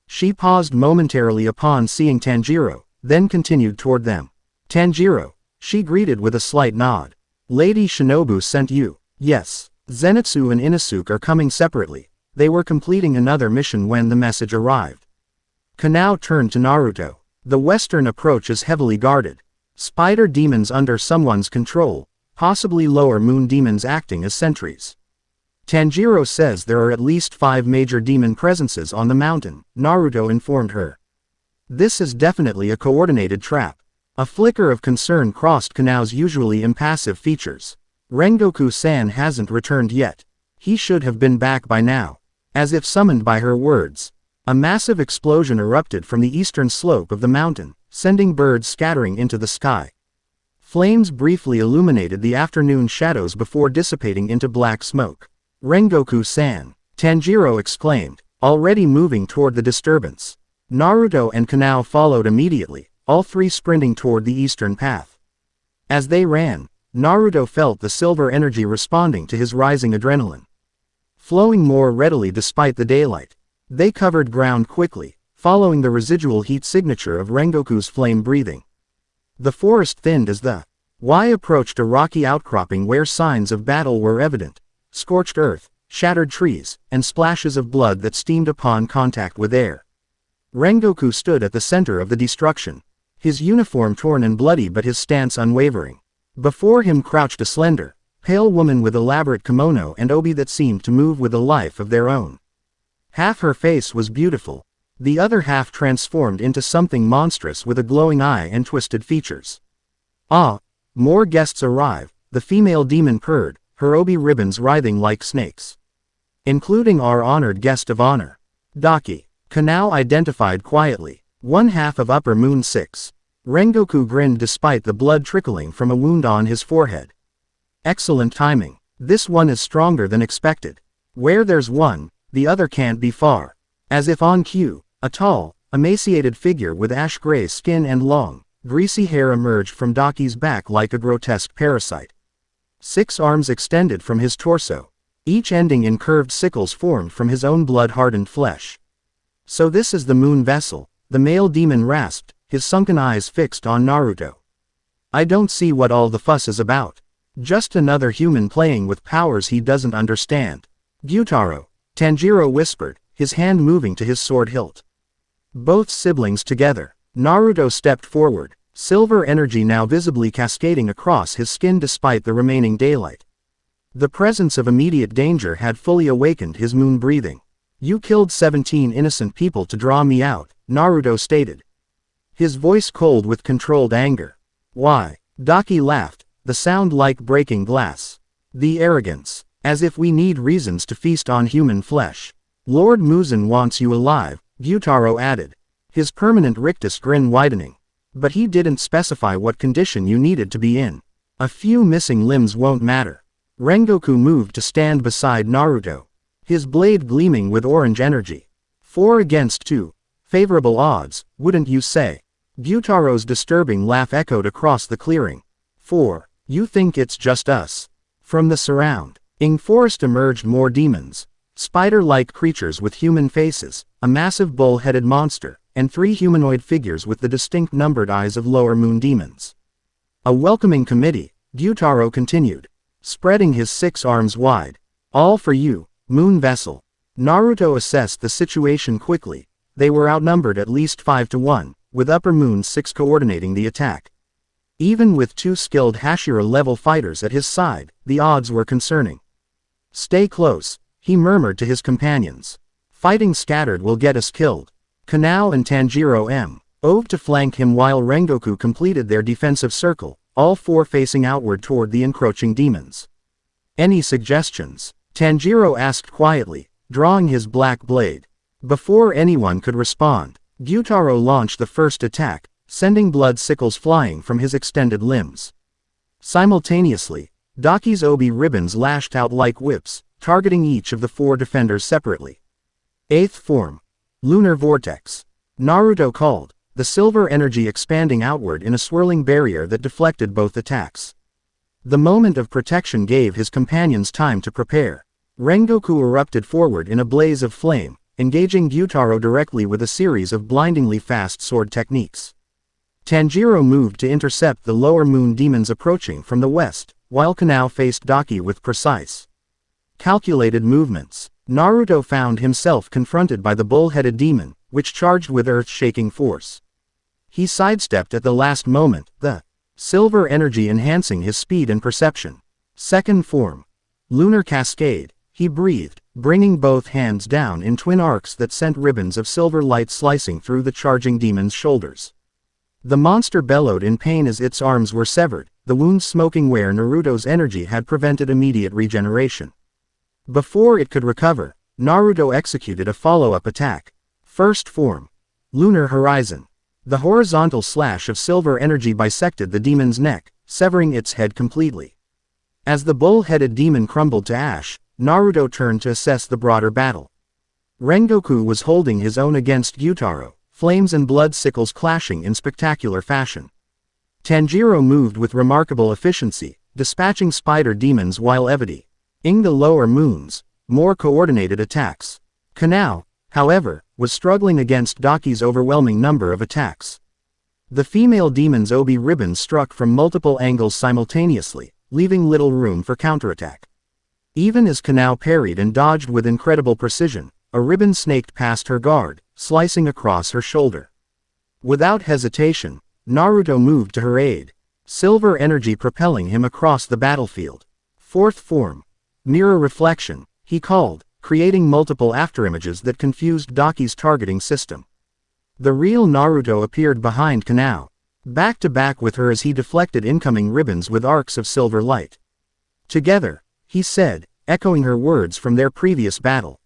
She paused momentarily upon seeing Tanjiro, then continued toward them. "Tanjiro," she greeted with a slight nod. "Lady Shinobu sent you." "Yes." "Zenitsu and Inosuke are coming separately. They were completing another mission when the message arrived." Kanao turned to Naruto. "The western approach is heavily guarded. Spider demons under someone's control. possibly lower moon demons acting as sentries. Tanjiro says there are at least 5 major demon presences on the mountain, Naruto informed her. This is definitely a coordinated trap. A flicker of concern crossed Kanao's usually impassive features. Rengoku-san hasn't returned yet. He should have been back by now. As if summoned by her words, a massive explosion erupted from the eastern slope of the mountain, sending birds scattering into the sky. Flames briefly illuminated the afternoon shadows before dissipating into black smoke. Rengoku-san, Tanjiro exclaimed, already moving toward the disturbance. Naruto and Kanao followed immediately, all three sprinting toward the eastern path. As they ran, Naruto felt the silver energy responding to his rising adrenaline. Flowing more readily despite the daylight, they covered ground quickly, following the residual heat signature of Rengoku's flame breathing. The forest thinned as the Y approached a rocky outcropping where signs of battle were evident. Scorched earth, shattered trees, and splashes of blood that steamed upon contact with air. Rengoku stood at the center of the destruction, his uniform torn and bloody but his stance unwavering. Before him crouched a slender, pale woman with elaborate kimono and obi that seemed to move with a life of their own. Half her face was beautiful, the other half transformed into something monstrous with a glowing eye and twisted features. Ah! More guests arrive, the female demon purred, her obi ribbons writhing like snakes. Including our honored guest of honor. Daki. Kanao identified quietly, one half of Upper Moon 6. Rengoku grinned despite the blood trickling from a wound on his forehead. Excellent timing. This one is stronger than expected. Where there's one, the other can't be far. As if on cue, a tall, emaciated figure with ash-gray skin and long, greasy hair emerged from Daki's back like a grotesque parasite. 6 arms extended from his torso, each ending in curved sickles formed from his own blood-hardened flesh. So this is the moon vessel, the male demon rasped, his sunken eyes fixed on Naruto. I don't see what all the fuss is about. Just another human playing with powers he doesn't understand. Gyutaro, Tanjiro whispered, his hand moving to his sword hilt. Both siblings together. Naruto stepped forward, silver energy now visibly cascading across his skin despite the remaining daylight. The presence of immediate danger had fully awakened his moon breathing. You killed 17 innocent people to draw me out, Naruto stated. His voice cold with controlled anger. Why? Daki laughed, the sound like breaking glass. The arrogance. As if we need reasons to feast on human flesh. Lord Muzan wants you alive, Gyutaro added, his permanent rictus grin widening. But he didn't specify what condition you needed to be in. A few missing limbs won't matter. Rengoku moved to stand beside Naruto, his blade gleaming with orange energy. 4 against 2. Favorable odds, wouldn't you say? Gyutaro's disturbing laugh echoed across the clearing. 4. You think it's just us? From the surrounding forest emerged more demons. Spider-like creatures with human faces, a massive bull-headed monster, and 3 humanoid figures with the distinct numbered eyes of lower moon demons. A welcoming committee, Gyutaro continued, spreading his 6 arms wide. All for you, moon vessel. Naruto assessed the situation quickly. They were outnumbered at least 5 to 1, with Upper Moon 6 coordinating the attack. Even with 2 skilled Hashira-level fighters at his side, the odds were concerning. Stay close, he murmured to his companions. Fighting scattered will get us killed. Kanao and Tanjiro moved to flank him while Rengoku completed their defensive circle, all 4 facing outward toward the encroaching demons. Any suggestions? Tanjiro asked quietly, drawing his black blade. Before anyone could respond, Gyutaro launched the first attack, sending blood sickles flying from his extended limbs. Simultaneously, Daki's obi ribbons lashed out like whips, targeting each of the 4 defenders separately. 8th form. Lunar Vortex. Naruto called, the silver energy expanding outward in a swirling barrier that deflected both attacks. The moment of protection gave his companions time to prepare. Rengoku erupted forward in a blaze of flame, engaging Gyutaro directly with a series of blindingly fast sword techniques. Tanjiro moved to intercept the lower moon demons approaching from the west, while Kanao faced Daki with precise, calculated movements. Naruto found himself confronted by the bull-headed demon, which charged with earth-shaking force. He sidestepped at the last moment, the silver energy enhancing his speed and perception. Second form. Lunar cascade. He breathed, bringing both hands down in twin arcs that sent ribbons of silver light slicing through the charging demon's shoulders. The monster bellowed in pain as its arms were severed, the wounds smoking where Naruto's energy had prevented immediate regeneration. Before it could recover, Naruto executed a follow-up attack. First form. Lunar horizon. The horizontal slash of silver energy bisected the demon's neck, severing its head completely. As the bull-headed demon crumbled to ash, Naruto turned to assess the broader battle. Rengoku was holding his own against Gyutaro, flames and blood sickles clashing in spectacular fashion. Tanjiro moved with remarkable efficiency, dispatching spider demons while evading the lower moons, more coordinated attacks. Kanao, however, was struggling against Daki's overwhelming number of attacks. The female demon's obi ribbons struck from multiple angles simultaneously, leaving little room for counterattack. Even as Kanao parried and dodged with incredible precision, a ribbon snaked past her guard, slicing across her shoulder. Without hesitation, Naruto moved to her aid, silver energy propelling him across the battlefield. Fourth form. Mirror reflection, he called, creating multiple afterimages that confused Daki's targeting system. The real Naruto appeared behind Kanao, back to back with her as he deflected incoming ribbons with arcs of silver light. Together, he said, echoing her words from their previous battle.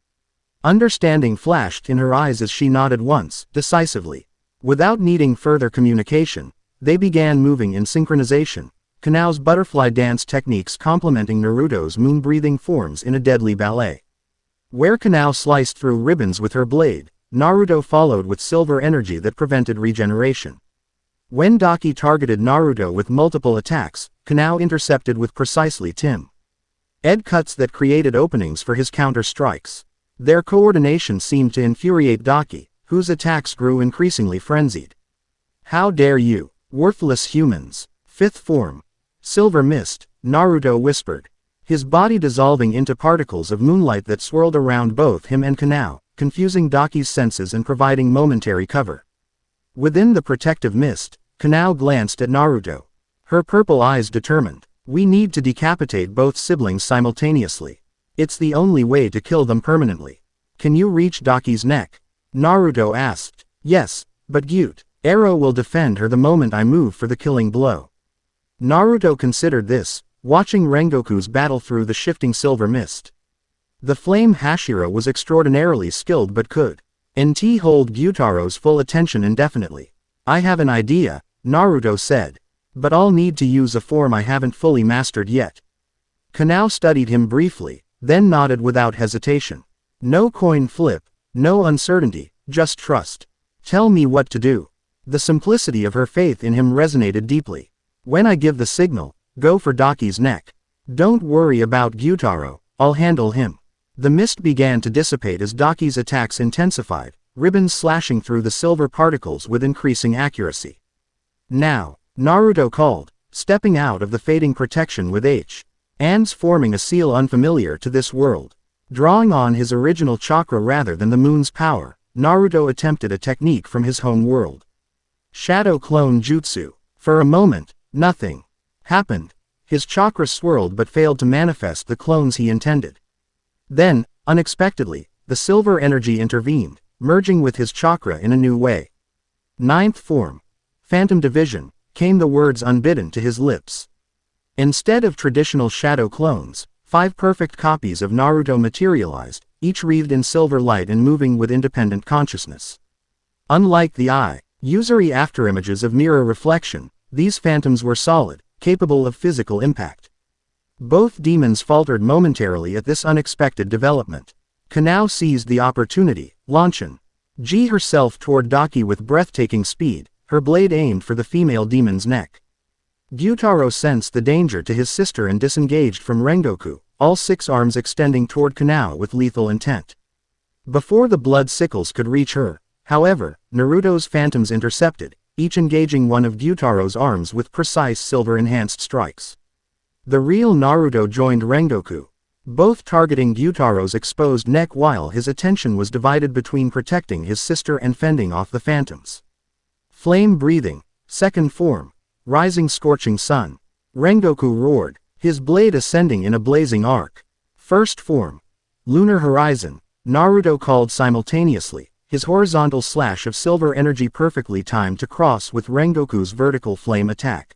Understanding flashed in her eyes as she nodded once, decisively. Without needing further communication, they began moving in synchronization, Kanao's butterfly dance techniques complementing Naruto's moon-breathing forms in a deadly ballet. Where Kanao sliced through ribbons with her blade, Naruto followed with silver energy that prevented regeneration. When Daki targeted Naruto with multiple attacks, Kanao intercepted with precisely Ed cuts that created openings for his counter-strikes. Their coordination seemed to infuriate Daki, whose attacks grew increasingly frenzied. How dare you, worthless humans! Fifth form. Silver mist, Naruto whispered, his body dissolving into particles of moonlight that swirled around both him and Kanao, confusing Daki's senses and providing momentary cover. Within the protective mist, Kanao glanced at Naruto, her purple eyes determined. We need to decapitate both siblings simultaneously. It's the only way to kill them permanently. Can you reach Daki's neck? Naruto asked. Yes, but Gyutaro will defend her the moment I move for the killing blow. Naruto considered this, watching Rengoku's battle through the shifting silver mist. The flame Hashira was extraordinarily skilled but could hold Gyutaro's full attention indefinitely. I have an idea, Naruto said. But I'll need to use a form I haven't fully mastered yet. Kanao studied him briefly, then nodded without hesitation. No coin flip, no uncertainty, just trust. Tell me what to do. The simplicity of her faith in him resonated deeply. When I give the signal, go for Daki's neck. Don't worry about Gyutaro, I'll handle him. The mist began to dissipate as Daki's attacks intensified, ribbons slashing through the silver particles with increasing accuracy. Now, Naruto called, stepping out of the fading protection with hands forming a seal unfamiliar to this world. Drawing on his original chakra rather than the moon's power, Naruto attempted a technique from his home world. Shadow Clone Jutsu. For a moment, nothing happened. His chakra swirled but failed to manifest the clones he intended. Then, unexpectedly, the silver energy intervened, merging with his chakra in a new way. Ninth form. Phantom Division. Came the words unbidden to his lips. Instead of traditional shadow clones, 5 perfect copies of Naruto materialized, each wreathed in silver light and moving with independent consciousness. Unlike the usury afterimages of mirror reflection, these phantoms were solid, capable of physical impact. Both demons faltered momentarily at this unexpected development. Kanao seized the opportunity, launching herself toward Daki with breathtaking speed, her blade aimed for the female demon's neck. Gyutaro sensed the danger to his sister and disengaged from Rengoku, all 6 arms extending toward Kanao with lethal intent. Before the blood sickles could reach her, however, Naruto's phantoms intercepted, each engaging one of Gyutaro's arms with precise silver-enhanced strikes. The real Naruto joined Rengoku, both targeting Gyutaro's exposed neck while his attention was divided between protecting his sister and fending off the phantoms. Flame breathing, second form. rising scorching sun. Rengoku roared, his blade ascending in a blazing arc. First form. Lunar horizon. Naruto called simultaneously, his horizontal slash of silver energy perfectly timed to cross with Rengoku's vertical flame attack.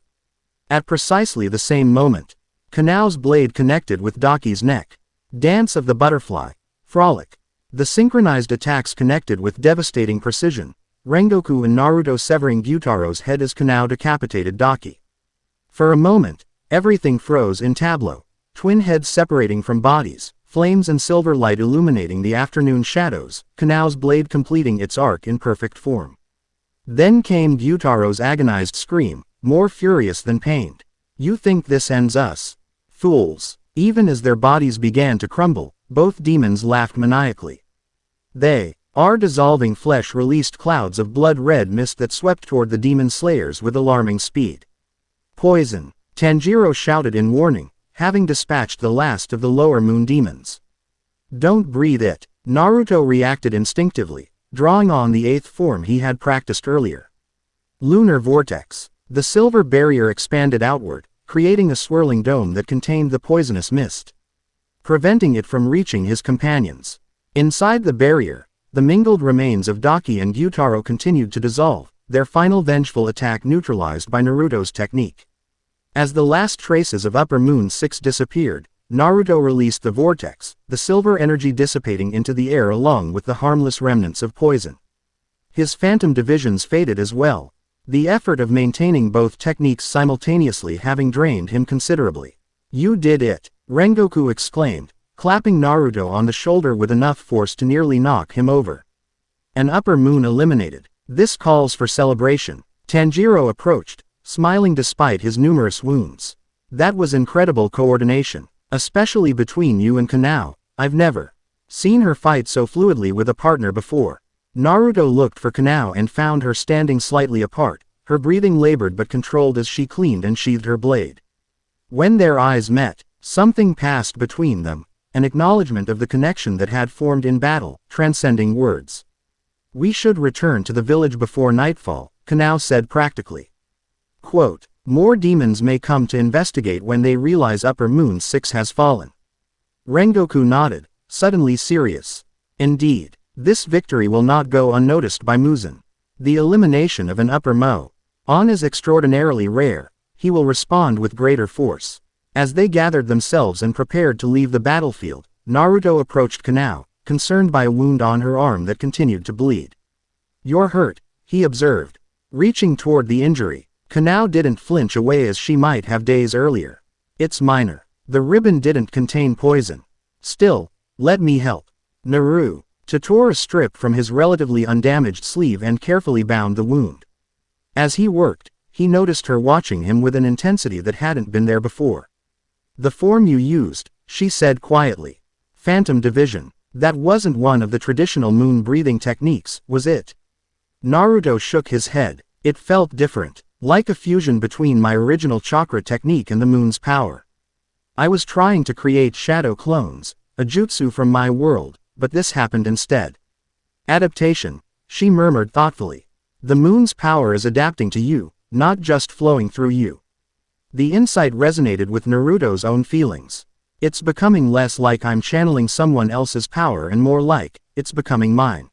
At precisely the same moment, Kanao's blade connected with Daki's neck. Dance of the butterfly. Frolic. The synchronized attacks connected with devastating precision, Rengoku and Naruto severing Gyutaro's head as Kanao decapitated Daki. For a moment, everything froze in tableau, twin heads separating from bodies, flames and silver light illuminating the afternoon shadows, Kanao's blade completing its arc in perfect form. Then came Gyutaro's agonized scream, more furious than pained. You think this ends us? Fools. Even as their bodies began to crumble, both demons laughed maniacally. Our dissolving flesh released clouds of blood-red mist that swept toward the demon slayers with alarming speed. Poison, Tanjiro shouted in warning, having dispatched the last of the lower moon demons. Don't breathe it, Naruto reacted instinctively, drawing on the 8th form he had practiced earlier. Lunar vortex. The silver barrier expanded outward, creating a swirling dome that contained the poisonous mist, preventing it from reaching his companions. Inside the barrier, the mingled remains of Daki and Gyutaro continued to dissolve, their final vengeful attack neutralized by Naruto's technique. As the last traces of Upper Moon 6 disappeared, Naruto released the vortex, the silver energy dissipating into the air along with the harmless remnants of poison. His phantom divisions faded as well, the effort of maintaining both techniques simultaneously having drained him considerably. You did it, Rengoku exclaimed, clapping Naruto on the shoulder with enough force to nearly knock him over. An Upper Moon eliminated. This calls for celebration. Tanjiro approached, smiling despite his numerous wounds. That was incredible coordination, especially between you and Kanao. I've never seen her fight so fluidly with a partner before. Naruto looked for Kanao and found her standing slightly apart, her breathing labored but controlled as she cleaned and sheathed her blade. When their eyes met, something passed between them, an acknowledgement of the connection that had formed in battle, transcending words. We should return to the village before nightfall, Kanao said practically. Quote, more demons may come to investigate when they realize Upper Moon 6 has fallen. Rengoku nodded, suddenly serious. Indeed, this victory will not go unnoticed by Muzan. The elimination of an Upper Moon is extraordinarily rare, he will respond with greater force. As they gathered themselves and prepared to leave the battlefield, Naruto approached Kanao, concerned by a wound on her arm that continued to bleed. You're hurt, he observed. Reaching toward the injury, Kanao didn't flinch away as she might have days earlier. It's minor. The ribbon didn't contain poison. Still, let me help. Naruto tore a strip from his relatively undamaged sleeve and carefully bound the wound. As he worked, he noticed her watching him with an intensity that hadn't been there before. The form you used, she said quietly. Phantom division. That wasn't one of the traditional moon breathing techniques, was it? Naruto shook his head. It felt different, like a fusion between my original chakra technique and the moon's power. I was trying to create shadow clones, a jutsu from my world, but this happened instead. Adaptation, she murmured thoughtfully. The moon's power is adapting to you, not just flowing through you. The insight resonated with Naruto's own feelings. It's becoming less like I'm channeling someone else's power and more like, it's becoming mine.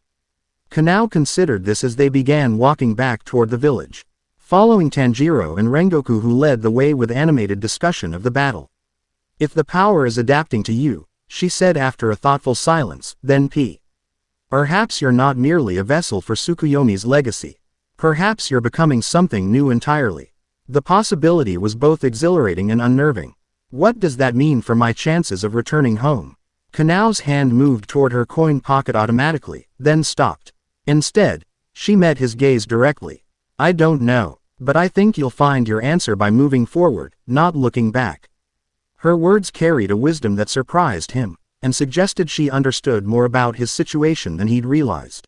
Kanao considered this as they began walking back toward the village, following Tanjiro and Rengoku, who led the way with animated discussion of the battle. If the power is adapting to you, she said after a thoughtful silence, then perhaps you're not merely a vessel for Tsukuyomi's legacy. Perhaps you're becoming something new entirely. The possibility was both exhilarating and unnerving. What does that mean for my chances of returning home? Kanao's hand moved toward her coin pocket automatically, then stopped. Instead, she met his gaze directly. I don't know, but I think you'll find your answer by moving forward, not looking back. Her words carried a wisdom that surprised him, and suggested she understood more about his situation than he'd realized.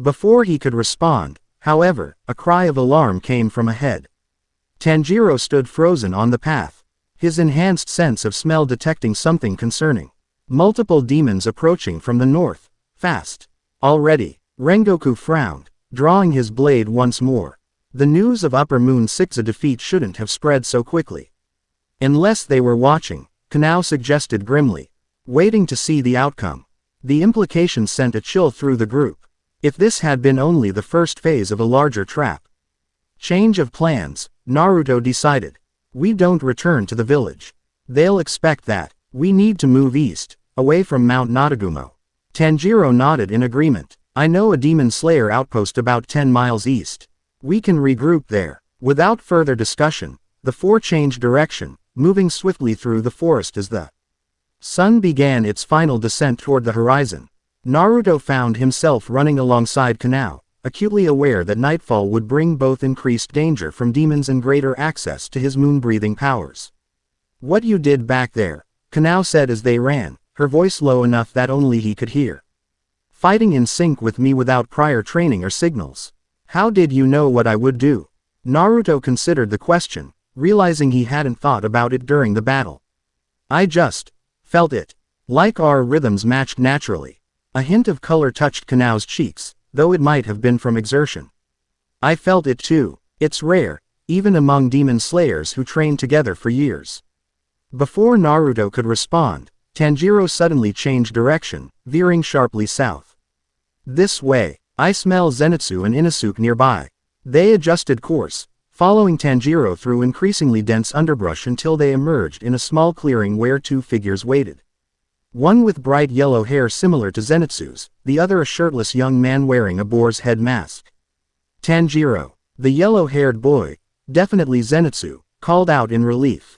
Before he could respond, however, a cry of alarm came from ahead. Tanjiro stood frozen on the path, his enhanced sense of smell detecting something concerning. Multiple demons approaching from the north, fast. Already, Rengoku frowned, drawing his blade once more. The news of Upper Moon 6's defeat shouldn't have spread so quickly. Unless they were watching, Kanao suggested grimly, waiting to see the outcome. The implication sent a chill through the group. If this had been only the first phase of a larger trap. Change of plans, Naruto decided. We don't return to the village. They'll expect that. We need to move east, away from Mount Natagumo. Tanjiro nodded in agreement. I know a demon slayer outpost about 10 miles east. We can regroup there. Without further discussion, the four changed direction, moving swiftly through the forest as the sun began its final descent toward the horizon. Naruto found himself running alongside Kanao, acutely aware that nightfall would bring both increased danger from demons and greater access to his moon-breathing powers. What you did back there, Kanao said as they ran, her voice low enough that only he could hear. Fighting in sync with me without prior training or signals. How did you know what I would do? Naruto considered the question, realizing he hadn't thought about it during the battle. I just felt it. Like our rhythms matched naturally. A hint of color touched Kanao's cheeks, though it might have been from exertion. I felt it too. It's rare, even among demon slayers who train together for years. Before Naruto could respond, Tanjiro suddenly changed direction, veering sharply south. This way. I smell Zenitsu and Inosuke nearby. They adjusted course, following Tanjiro through increasingly dense underbrush until they emerged in a small clearing where two figures waited. One with bright yellow hair similar to Zenitsu's, the other a shirtless young man wearing a boar's head mask. Tanjiro, the yellow-haired boy, definitely Zenitsu, called out in relief.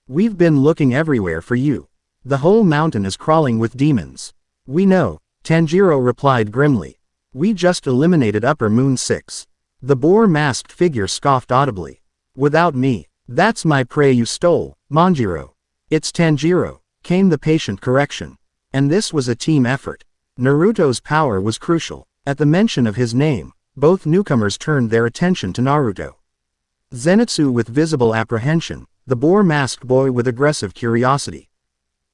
We've been looking everywhere for you. The whole mountain is crawling with demons. We know, Tanjiro replied grimly. We just eliminated Upper Moon 6. The boar-masked figure scoffed audibly. Without me. That's my prey you stole, Manjiro. It's Tanjiro, came the patient correction. And this was a team effort. Naruto's power was crucial. At the mention of his name, both newcomers turned their attention to Naruto. Zenitsu with visible apprehension, the boar-masked boy with aggressive curiosity.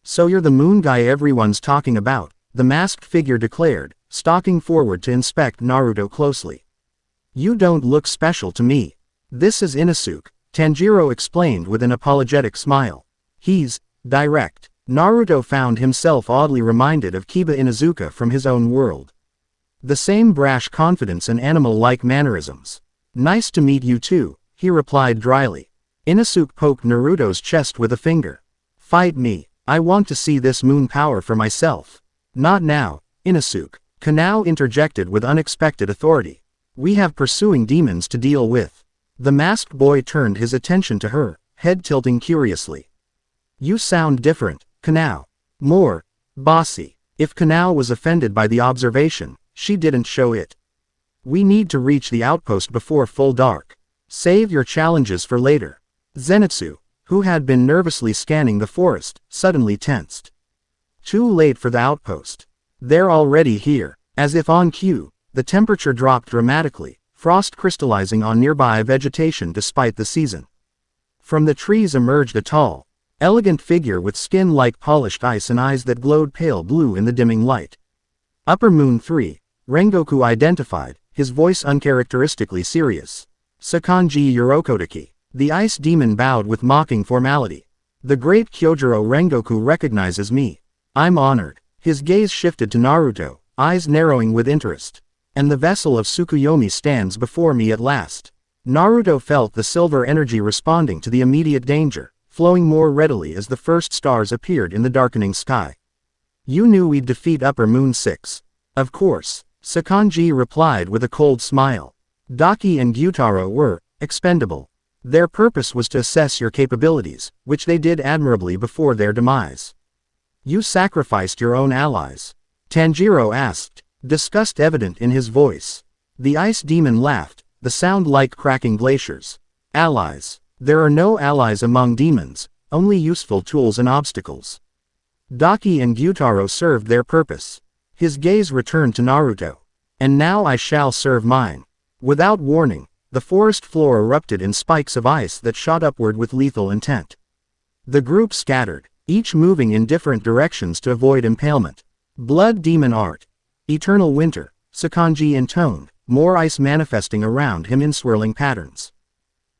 So you're the moon guy everyone's talking about, the masked figure declared, stalking forward to inspect Naruto closely. You don't look special to me. This is Inosuke, Tanjiro explained with an apologetic smile. He's direct. Naruto found himself oddly reminded of Kiba Inuzuka from his own world. The same brash confidence and animal-like mannerisms. Nice to meet you too, he replied dryly. Inosuke poked Naruto's chest with a finger. Fight me. I want to see this moon power for myself. Not now, Inosuke. Kanao interjected with unexpected authority. We have pursuing demons to deal with. The masked boy turned his attention to her, head tilting curiously. You sound different, Kanao. More bossy. If Kanao was offended by the observation, she didn't show it. We need to reach the outpost before full dark. Save your challenges for later. Zenitsu, who had been nervously scanning the forest, suddenly tensed. Too late for the outpost. They're already here. As if on cue, the temperature dropped dramatically, frost crystallizing on nearby vegetation despite the season. From the trees emerged a tall, elegant figure with skin like polished ice and eyes that glowed pale blue in the dimming light. Upper Moon 3, Rengoku identified, his voice uncharacteristically serious. Sakanji Yurokotaki. The ice demon bowed with mocking formality. The great Kyojuro Rengoku recognizes me. I'm honored. His gaze shifted to Naruto, eyes narrowing with interest. And the vessel of Tsukuyomi stands before me at last. Naruto felt the silver energy responding to the immediate danger, flowing more readily as the first stars appeared in the darkening sky. You knew we'd defeat Upper Moon 6. Of course, Sakanji replied with a cold smile. Daki and Gyutaro were expendable. Their purpose was to assess your capabilities, which they did admirably before their demise. You sacrificed your own allies? Tanjiro asked, disgust evident in his voice. The ice demon laughed, the sound like cracking glaciers. Allies. There are no allies among demons, only useful tools and obstacles. Daki and Gyutaro served their purpose. His gaze returned to Naruto. And now I shall serve mine. Without warning, the forest floor erupted in spikes of ice that shot upward with lethal intent. The group scattered, each moving in different directions to avoid impalement. Blood demon art. Eternal winter. Sakanji intoned, more ice manifesting around him in swirling patterns.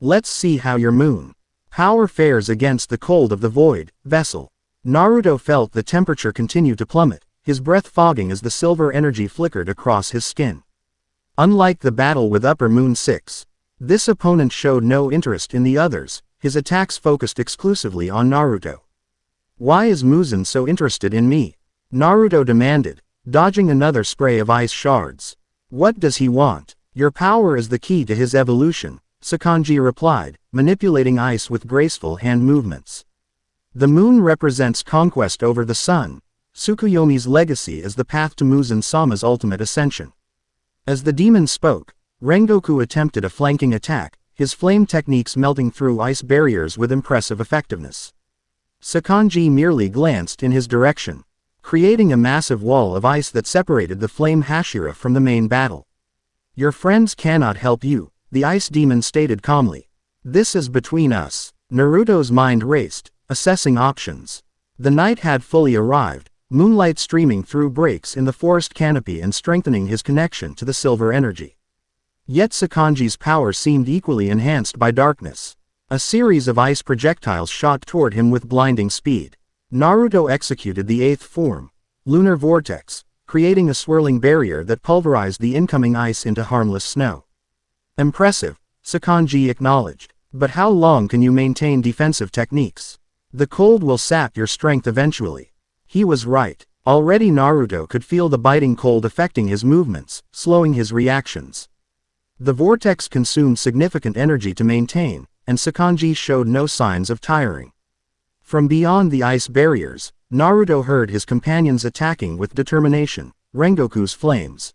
Let's see how your moon power fares against the cold of the void vessel. Naruto felt the temperature continue to plummet, his breath fogging as the silver energy flickered across his skin. Unlike the battle with Upper Moon 6, this opponent showed no interest in the others, his attacks focused exclusively on Naruto. Why is Muzan so interested in me? Naruto demanded, dodging another spray of ice shards. What does he want? Your power is the key to his evolution, Sakanji replied, manipulating ice with graceful hand movements. The moon represents conquest over the sun. Tsukuyomi's legacy is the path to Muzan-sama's ultimate ascension. As the demon spoke, Rengoku attempted a flanking attack, his flame techniques melting through ice barriers with impressive effectiveness. Sakanji merely glanced in his direction, creating a massive wall of ice that separated the flame Hashira from the main battle. Your friends cannot help you, the ice demon stated calmly. This is between us. Naruto's mind raced, assessing options. The night had fully arrived, moonlight streaming through breaks in the forest canopy and strengthening his connection to the silver energy. Yet Sakanji's power seemed equally enhanced by darkness. A series of ice projectiles shot toward him with blinding speed. Naruto executed the eighth form, Lunar Vortex, creating a swirling barrier that pulverized the incoming ice into harmless snow. Impressive, Sakanji acknowledged. But how long can you maintain defensive techniques? The cold will sap your strength eventually. He was right. Already Naruto could feel the biting cold affecting his movements, slowing his reactions. The vortex consumed significant energy to maintain, and Sakanji showed no signs of tiring. From beyond the ice barriers, Naruto heard his companions attacking with determination, Rengoku's flames,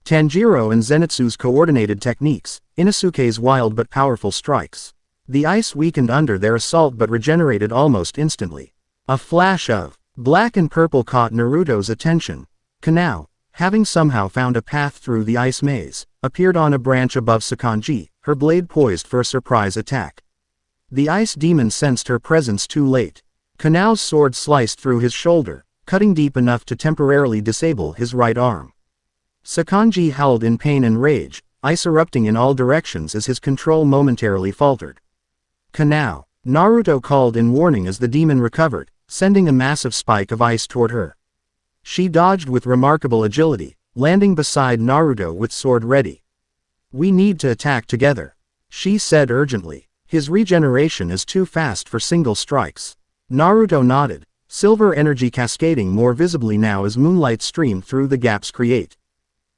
Tanjiro and Zenitsu's coordinated techniques, Inosuke's wild but powerful strikes. The ice weakened under their assault but regenerated almost instantly. A flash of black and purple caught Naruto's attention. Kanao, having somehow found a path through the ice maze, appeared on a branch above Sakanji, her blade poised for a surprise attack. The ice demon sensed her presence too late. Kanao's sword sliced through his shoulder, cutting deep enough to temporarily disable his right arm. Sakanji howled in pain and rage, ice erupting in all directions as his control momentarily faltered. Kanao, Naruto called in warning as the demon recovered, sending a massive spike of ice toward her. She dodged with remarkable agility, landing beside Naruto with sword ready. We need to attack together, she said urgently. His regeneration is too fast for single strikes. Naruto nodded, silver energy cascading more visibly now as moonlight streamed through the gaps created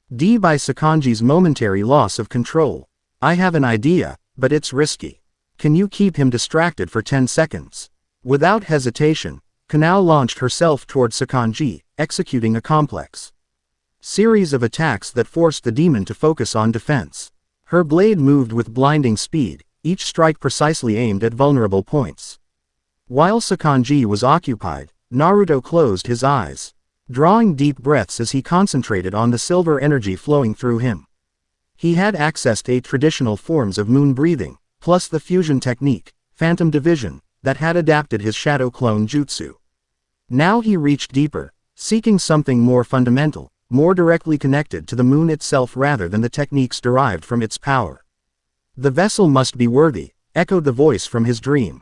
by Sakanji's momentary loss of control. I have an idea, but it's risky. Can you keep him distracted for 10 seconds? Without hesitation, Kanao launched herself toward Sakanji, executing a complex series of attacks that forced the demon to focus on defense. Her blade moved with blinding speed, each strike precisely aimed at vulnerable points. While Sakanji was occupied, Naruto closed his eyes, drawing deep breaths as he concentrated on the silver energy flowing through him. He had accessed 8 traditional forms of moon breathing, plus the fusion technique, Phantom Division, that had adapted his shadow clone jutsu. Now he reached deeper, seeking something more fundamental, more directly connected to the moon itself rather than the techniques derived from its power. The vessel must be worthy, echoed the voice from his dream.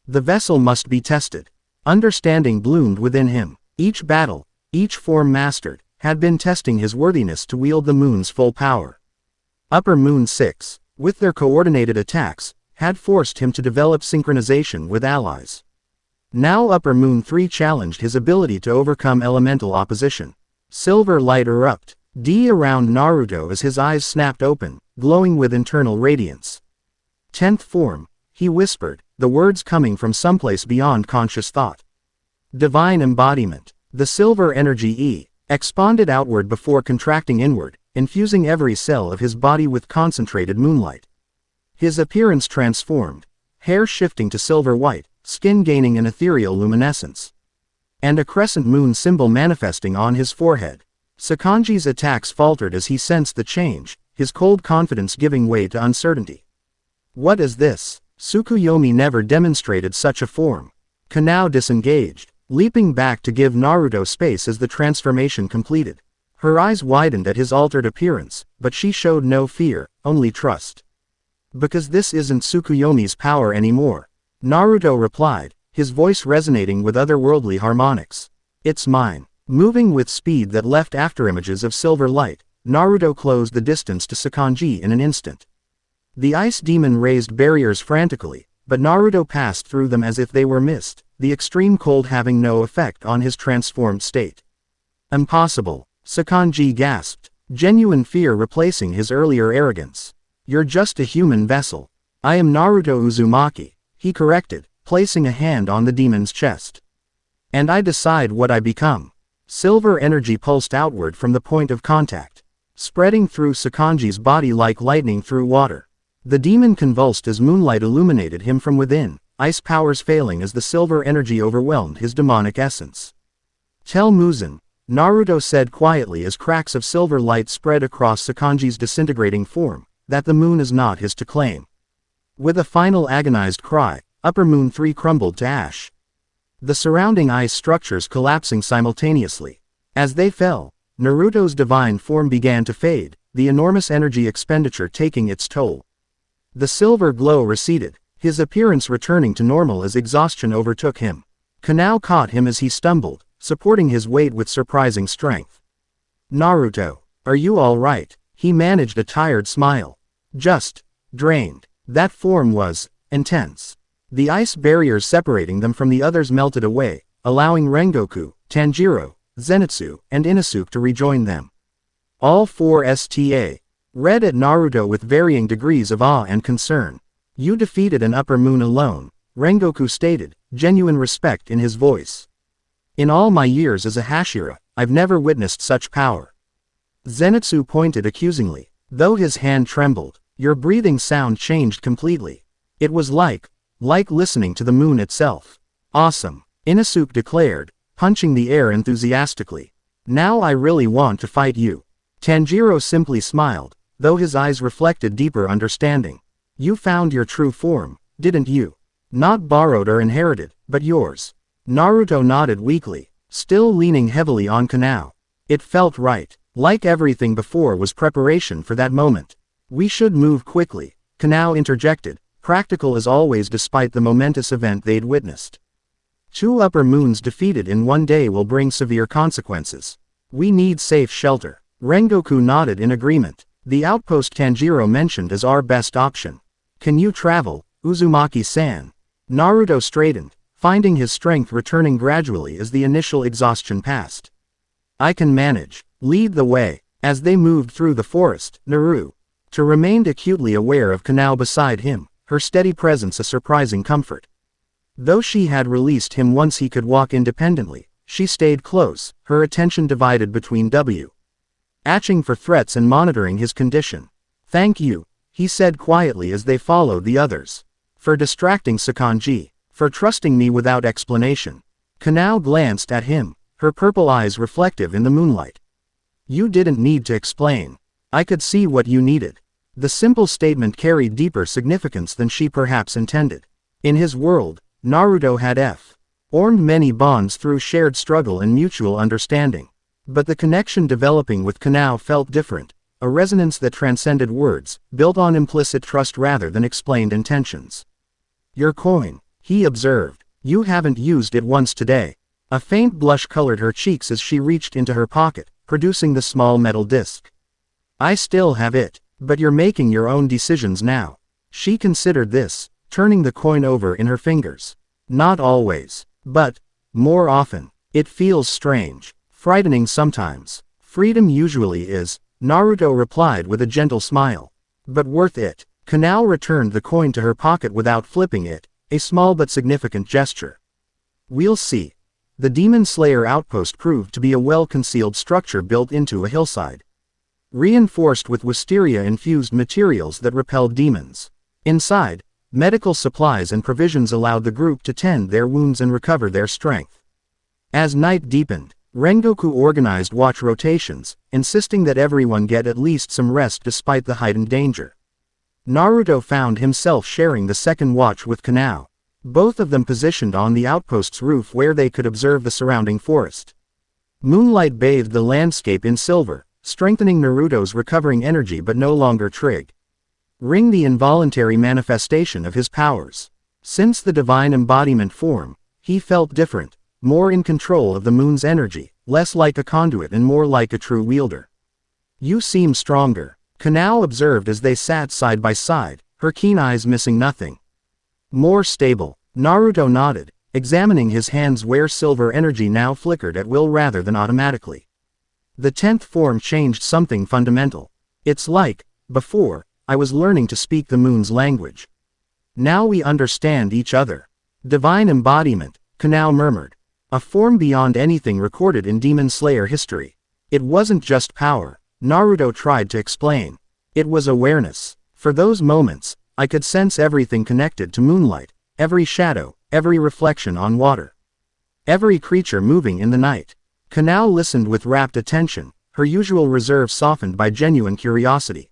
The vessel must be tested. Understanding bloomed within him. Each battle, each form mastered, had been testing his worthiness to wield the moon's full power. Upper Moon 6, with their coordinated attacks, had forced him to develop synchronization with allies. Now Upper Moon 3 challenged his ability to overcome elemental opposition. Silver light erupted around Naruto as his eyes snapped open, glowing with internal radiance. 10th form, he whispered, the words coming from someplace beyond conscious thought. Divine embodiment. The silver energy expanded outward before contracting inward, infusing every cell of his body with concentrated moonlight. His appearance transformed, hair shifting to silver white, skin gaining an ethereal luminescence, and a crescent moon symbol manifesting on his forehead. Sakanji's attacks faltered as he sensed the change, his cold confidence giving way to uncertainty. What is this? Tsukuyomi never demonstrated such a form. Kanao disengaged, leaping back to give Naruto space as the transformation completed. Her eyes widened at his altered appearance, but she showed no fear, only trust. Because this isn't Tsukuyomi's power anymore, Naruto replied, his voice resonating with otherworldly harmonics. It's mine. Moving with speed that left afterimages of silver light, Naruto closed the distance to Sakanji in an instant. The ice demon raised barriers frantically, but Naruto passed through them as if they were mist, the extreme cold having no effect on his transformed state. Impossible, Sakanji gasped, genuine fear replacing his earlier arrogance. You're just a human vessel. I am Naruto Uzumaki, he corrected, placing a hand on the demon's chest. And I decide what I become. Silver energy pulsed outward from the point of contact, spreading through Sakanji's body like lightning through water. The demon convulsed as moonlight illuminated him from within, ice powers failing as the silver energy overwhelmed his demonic essence. Tell Muzan, Naruto said quietly as cracks of silver light spread across Sakanji's disintegrating form, that the moon is not his to claim. With a final agonized cry, Upper Moon 3 crumbled to ash, the surrounding ice structures collapsing simultaneously. As they fell, Naruto's divine form began to fade, the enormous energy expenditure taking its toll. The silver glow receded, his appearance returning to normal as exhaustion overtook him. Kanao caught him as he stumbled, supporting his weight with surprising strength. Naruto, are you all right? He managed a tired smile. Just drained. That form was intense. The ice barriers separating them from the others melted away, allowing Rengoku, Tanjiro, Zenitsu, and Inosuke to rejoin them. All four sta. Read at Naruto with varying degrees of awe and concern. You defeated an Upper Moon alone, Rengoku stated, genuine respect in his voice. In all my years as a Hashira, I've never witnessed such power. Zenitsu pointed accusingly, though his hand trembled. Your breathing sound changed completely. It was like listening to the moon itself. Awesome, Inosuke declared, punching the air enthusiastically. Now I really want to fight you. Tanjiro simply smiled, though his eyes reflected deeper understanding. You found your true form, didn't you? Not borrowed or inherited, but yours. Naruto nodded weakly, still leaning heavily on Kanao. It felt right, like everything before was preparation for that moment. We should move quickly, Kanao interjected, practical as always despite the momentous event they'd witnessed. 2 Upper Moons defeated in one day will bring severe consequences. We need safe shelter. Rengoku nodded in agreement. The outpost Tanjiro mentioned as our best option. Can you travel, Uzumaki-san? Naruto straightened, finding his strength returning gradually as the initial exhaustion passed. I can manage. Lead the way. As they moved through the forest, Naruto remained acutely aware of Kanao beside him, her steady presence a surprising comfort. Though she had released him once he could walk independently, she stayed close, her attention divided between watching for threats and monitoring his condition. Thank you, he said quietly as they followed the others. For distracting Sakanji. For trusting me without explanation. Kanao glanced at him, her purple eyes reflective in the moonlight. You didn't need to explain. I could see what you needed. The simple statement carried deeper significance than she perhaps intended. In his world, Naruto had formed many bonds through shared struggle and mutual understanding. But the connection developing with Kanao felt different, a resonance that transcended words, built on implicit trust rather than explained intentions. Your coin, he observed. You haven't used it once today. A faint blush colored her cheeks as she reached into her pocket, producing the small metal disc. I still have it. But you're making your own decisions now. She considered this, turning the coin over in her fingers. Not always. But more often. It feels strange. Frightening sometimes. Freedom usually is, Naruto replied with a gentle smile. But worth it. Kanao returned the coin to her pocket without flipping it, a small but significant gesture. We'll see. The Demon Slayer outpost proved to be a well-concealed structure built into a hillside, reinforced with wisteria-infused materials that repelled demons. Inside, medical supplies and provisions allowed the group to tend their wounds and recover their strength. As night deepened, Rengoku organized watch rotations, insisting that everyone get at least some rest despite the heightened danger. Naruto found himself sharing the second watch with Kanao, both of them positioned on the outpost's roof where they could observe the surrounding forest. Moonlight bathed the landscape in silver, strengthening Naruto's recovering energy but no longer triggering the involuntary manifestation of his powers. Since the divine embodiment form, he felt different, more in control of the moon's energy, less like a conduit and more like a true wielder. You seem stronger, Kanao observed as they sat side by side, her keen eyes missing nothing. More stable, Naruto nodded, examining his hands where silver energy now flickered at will rather than automatically. The 10th form changed something fundamental. It's like, before, I was learning to speak the moon's language. Now we understand each other. Divine embodiment, Kanao murmured. A form beyond anything recorded in Demon Slayer history. It wasn't just power, Naruto tried to explain. It was awareness. For those moments, I could sense everything connected to moonlight, every shadow, every reflection on water. Every creature moving in the night. Kanao listened with rapt attention, her usual reserve softened by genuine curiosity.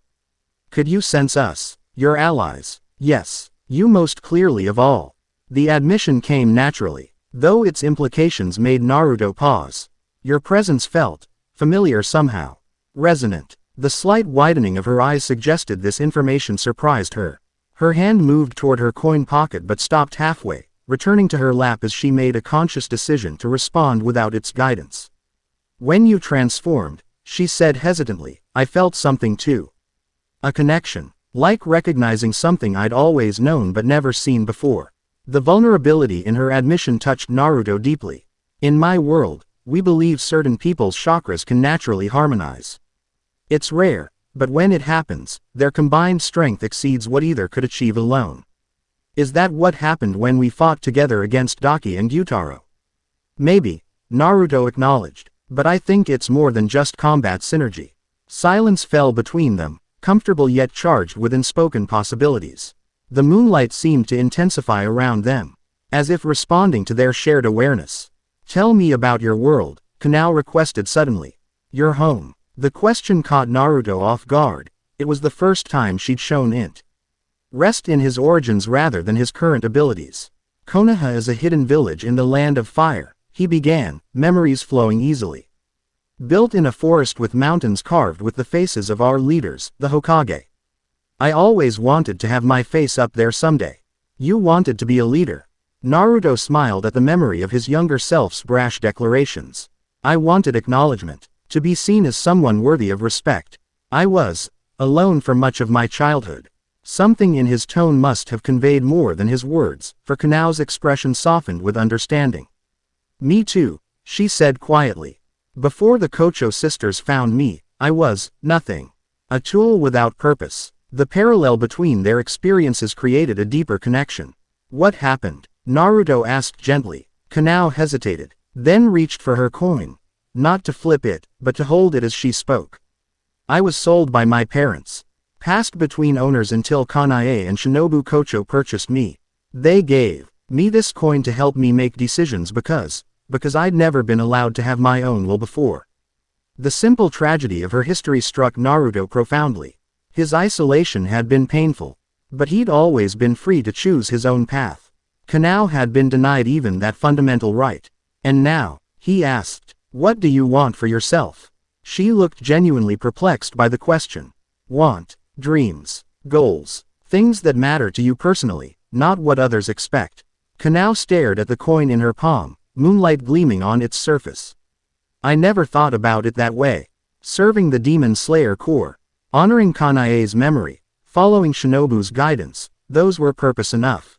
Could you sense us, your allies? Yes, you most clearly of all. The admission came naturally, though its implications made Naruto pause. Your presence felt familiar somehow. Resonant. The slight widening of her eyes suggested this information surprised her. Her hand moved toward her coin pocket but stopped halfway, returning to her lap as she made a conscious decision to respond without its guidance. When you transformed, she said hesitantly, I felt something too. A connection, like recognizing something I'd always known but never seen before. The vulnerability in her admission touched Naruto deeply. In my world, we believe certain people's chakras can naturally harmonize. It's rare, but when it happens, their combined strength exceeds what either could achieve alone. Is that what happened when we fought together against Daki and Gyutaro? Maybe, Naruto acknowledged, but I think it's more than just combat synergy. Silence fell between them, comfortable yet charged with unspoken possibilities. The moonlight seemed to intensify around them, as if responding to their shared awareness. Tell me about your world, Kanao requested suddenly. Your home. The question caught Naruto off guard. It was the first time she'd shown interest in his origins rather than his current abilities. Konoha is a hidden village in the land of fire, he began, memories flowing easily. Built in a forest with mountains carved with the faces of our leaders, the Hokage. I always wanted to have my face up there someday. You wanted to be a leader. Naruto smiled at the memory of his younger self's brash declarations. I wanted acknowledgement, to be seen as someone worthy of respect. I was alone for much of my childhood. Something in his tone must have conveyed more than his words, for Kanao's expression softened with understanding. Me too, she said quietly. Before the Kocho sisters found me, I was nothing. A tool without purpose. The parallel between their experiences created a deeper connection. What happened? Naruto asked gently. Kanao hesitated, then reached for her coin. Not to flip it, but to hold it as she spoke. I was sold by my parents. Passed between owners until Kanae and Shinobu Kocho purchased me. They gave me this coin to help me make decisions because I'd never been allowed to have my own will before. The simple tragedy of her history struck Naruto profoundly. His isolation had been painful, but he'd always been free to choose his own path. Kanao had been denied even that fundamental right. And now, he asked, what do you want for yourself? She looked genuinely perplexed by the question. Want, dreams, goals, things that matter to you personally, not what others expect. Kanao stared at the coin in her palm, moonlight gleaming on its surface. I never thought about it that way. Serving the Demon Slayer Corps, honoring Kanae's memory, following Shinobu's guidance, those were purpose enough.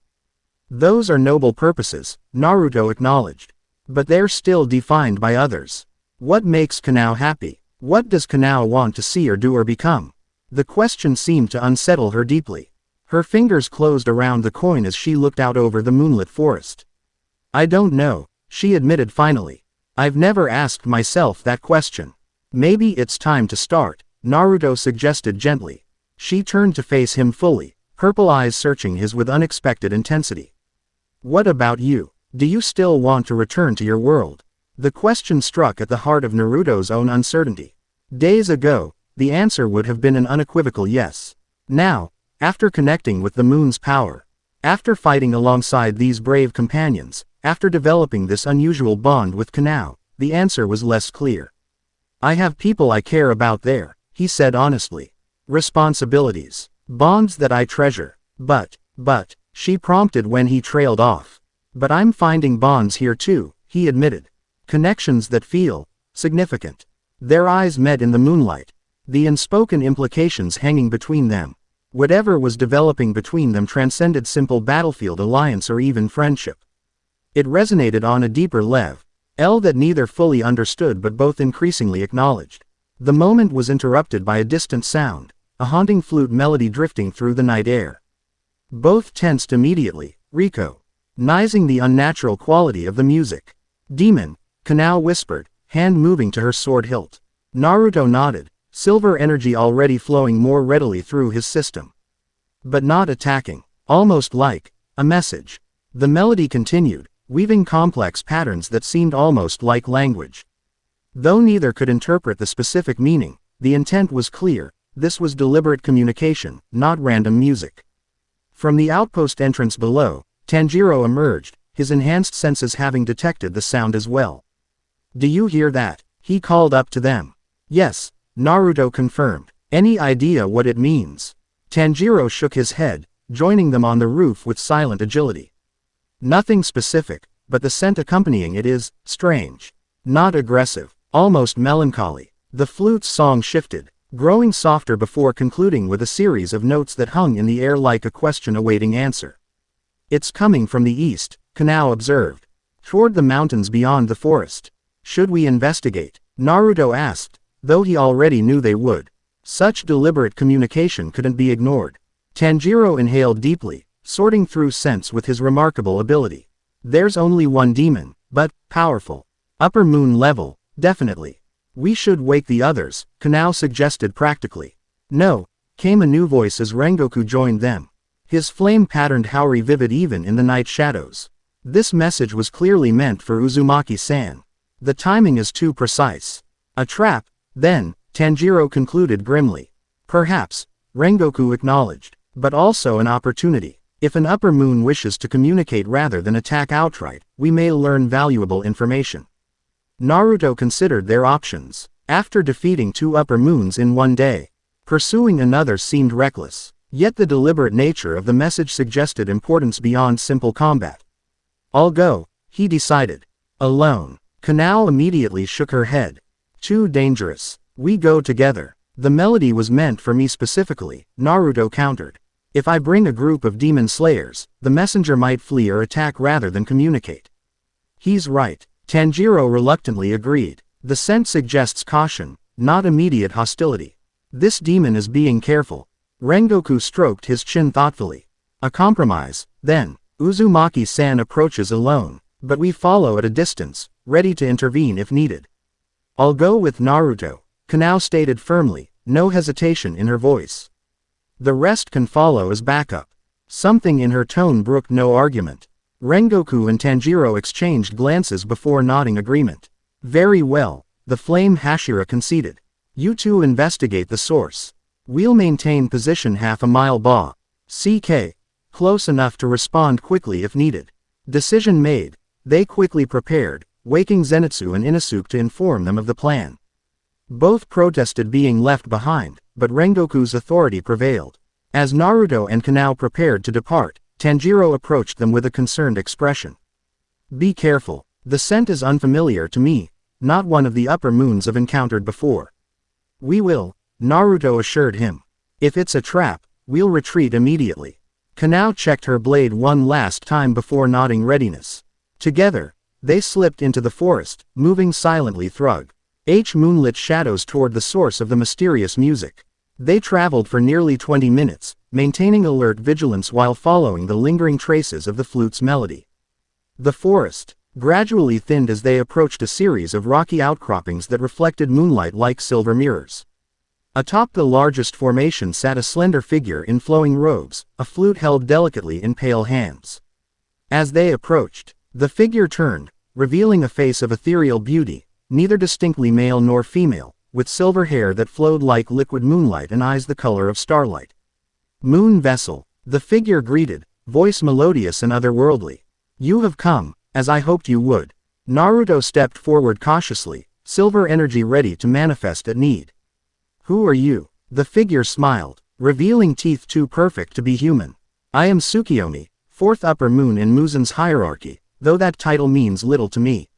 Those are noble purposes, Naruto acknowledged. But they're still defined by others. What makes Kanao happy? What does Kanao want to see or do or become? The question seemed to unsettle her deeply. Her fingers closed around the coin as she looked out over the moonlit forest. I don't know, she admitted finally. I've never asked myself that question. Maybe it's time to start, Naruto suggested gently. She turned to face him fully, purple eyes searching his with unexpected intensity. What about you? Do you still want to return to your world? The question struck at the heart of Naruto's own uncertainty. Days ago, the answer would have been an unequivocal yes. Now, after connecting with the moon's power, after fighting alongside these brave companions, after developing this unusual bond with Kanao, the answer was less clear. I have people I care about there, he said honestly. Responsibilities. Bonds that I treasure. But, she prompted when he trailed off. But I'm finding bonds here too, he admitted. Connections that feel significant. Their eyes met in the moonlight, the unspoken implications hanging between them. Whatever was developing between them transcended simple battlefield alliance or even friendship. It resonated on a deeper level that neither fully understood but both increasingly acknowledged. The moment was interrupted by a distant sound, a haunting flute melody drifting through the night air. Both tensed immediately, recognizing the unnatural quality of the music. Demon, Kanao whispered, hand moving to her sword hilt. Naruto nodded, silver energy already flowing more readily through his system. But not attacking, almost like a message. The melody continued, weaving complex patterns that seemed almost like language. Though neither could interpret the specific meaning, the intent was clear. This was deliberate communication, not random music. From the outpost entrance below, Tanjiro emerged, his enhanced senses having detected the sound as well. Do you hear that? He called up to them. Yes, Naruto confirmed. Any idea what it means? Tanjiro shook his head, joining them on the roof with silent agility. Nothing specific, but the scent accompanying it is strange. Not aggressive, almost melancholy. The flute's song shifted, growing softer before concluding with a series of notes that hung in the air like a question awaiting answer. It's coming from the east, Kanao observed. Toward the mountains beyond the forest. Should we investigate? Naruto asked, though he already knew they would. Such deliberate communication couldn't be ignored. Tanjiro inhaled deeply, sorting through scents with his remarkable ability. There's only one demon, but powerful. Upper moon level, definitely. We should wake the others, Kanao suggested practically. No, came a new voice as Rengoku joined them. His flame-patterned houri vivid even in the night shadows. This message was clearly meant for Uzumaki-san. The timing is too precise. A trap, then, Tanjiro concluded grimly. Perhaps, Rengoku acknowledged, but also an opportunity. If an upper moon wishes to communicate rather than attack outright, we may learn valuable information. Naruto considered their options. After defeating 2 upper moons in one day, pursuing another seemed reckless. Yet the deliberate nature of the message suggested importance beyond simple combat. I'll go, he decided. Alone. Kanao immediately shook her head. Too dangerous. We go together. The melody was meant for me specifically, Naruto countered. If I bring a group of demon slayers, the messenger might flee or attack rather than communicate. He's right. Tanjiro reluctantly agreed. The scent suggests caution, not immediate hostility. This demon is being careful. Rengoku stroked his chin thoughtfully. A compromise, then. Uzumaki-san approaches alone, but we follow at a distance, ready to intervene if needed. I'll go with Naruto, Kanao stated firmly, no hesitation in her voice. The rest can follow as backup. Something in her tone brooked no argument. Rengoku and Tanjiro exchanged glances before nodding agreement. Very well, the flame Hashira conceded. You two investigate the source. We'll maintain position half a mile ba. CK. Close enough to respond quickly if needed. Decision made. They quickly prepared, waking Zenitsu and Inosuke to inform them of the plan. Both protested being left behind, but Rengoku's authority prevailed. As Naruto and Kanao prepared to depart, Tanjiro approached them with a concerned expression. Be careful, the scent is unfamiliar to me, not one of the upper moons I've encountered before. We will, Naruto assured him. If it's a trap, we'll retreat immediately. Kanao checked her blade one last time before nodding readiness. Together, they slipped into the forest, moving silently through moonlit shadows toward the source of the mysterious music. They traveled for nearly 20 minutes, maintaining alert vigilance while following the lingering traces of the flute's melody. The forest gradually thinned as they approached a series of rocky outcroppings that reflected moonlight like silver mirrors. Atop the largest formation sat a slender figure in flowing robes, a flute held delicately in pale hands. As they approached, the figure turned, revealing a face of ethereal beauty, neither distinctly male nor female, with silver hair that flowed like liquid moonlight and eyes the color of starlight. Moon Vessel, the figure greeted, voice melodious and otherworldly. You have come, as I hoped you would. Naruto stepped forward cautiously, silver energy ready to manifest at need. Who are you? The figure smiled, revealing teeth too perfect to be human. I am Tsukiyomi, fourth upper moon in Muzen's hierarchy, though that title means little to me.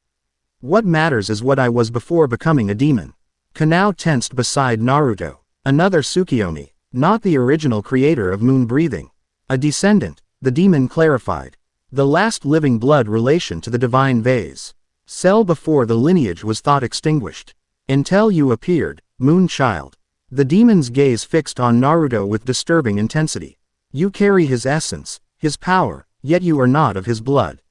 What matters is what I was before becoming a demon. Kanao tensed beside Naruto. Another Tsukiyomi, not the original creator of MoonBreathing. A descendant, the demon clarified. The last living blood relation to the divine vase. Cell before the lineage was thought extinguished. Until you appeared, Moon Child. The demon's gaze fixed on Naruto with disturbing intensity. You carry his essence, his power, yet you are not of his blood.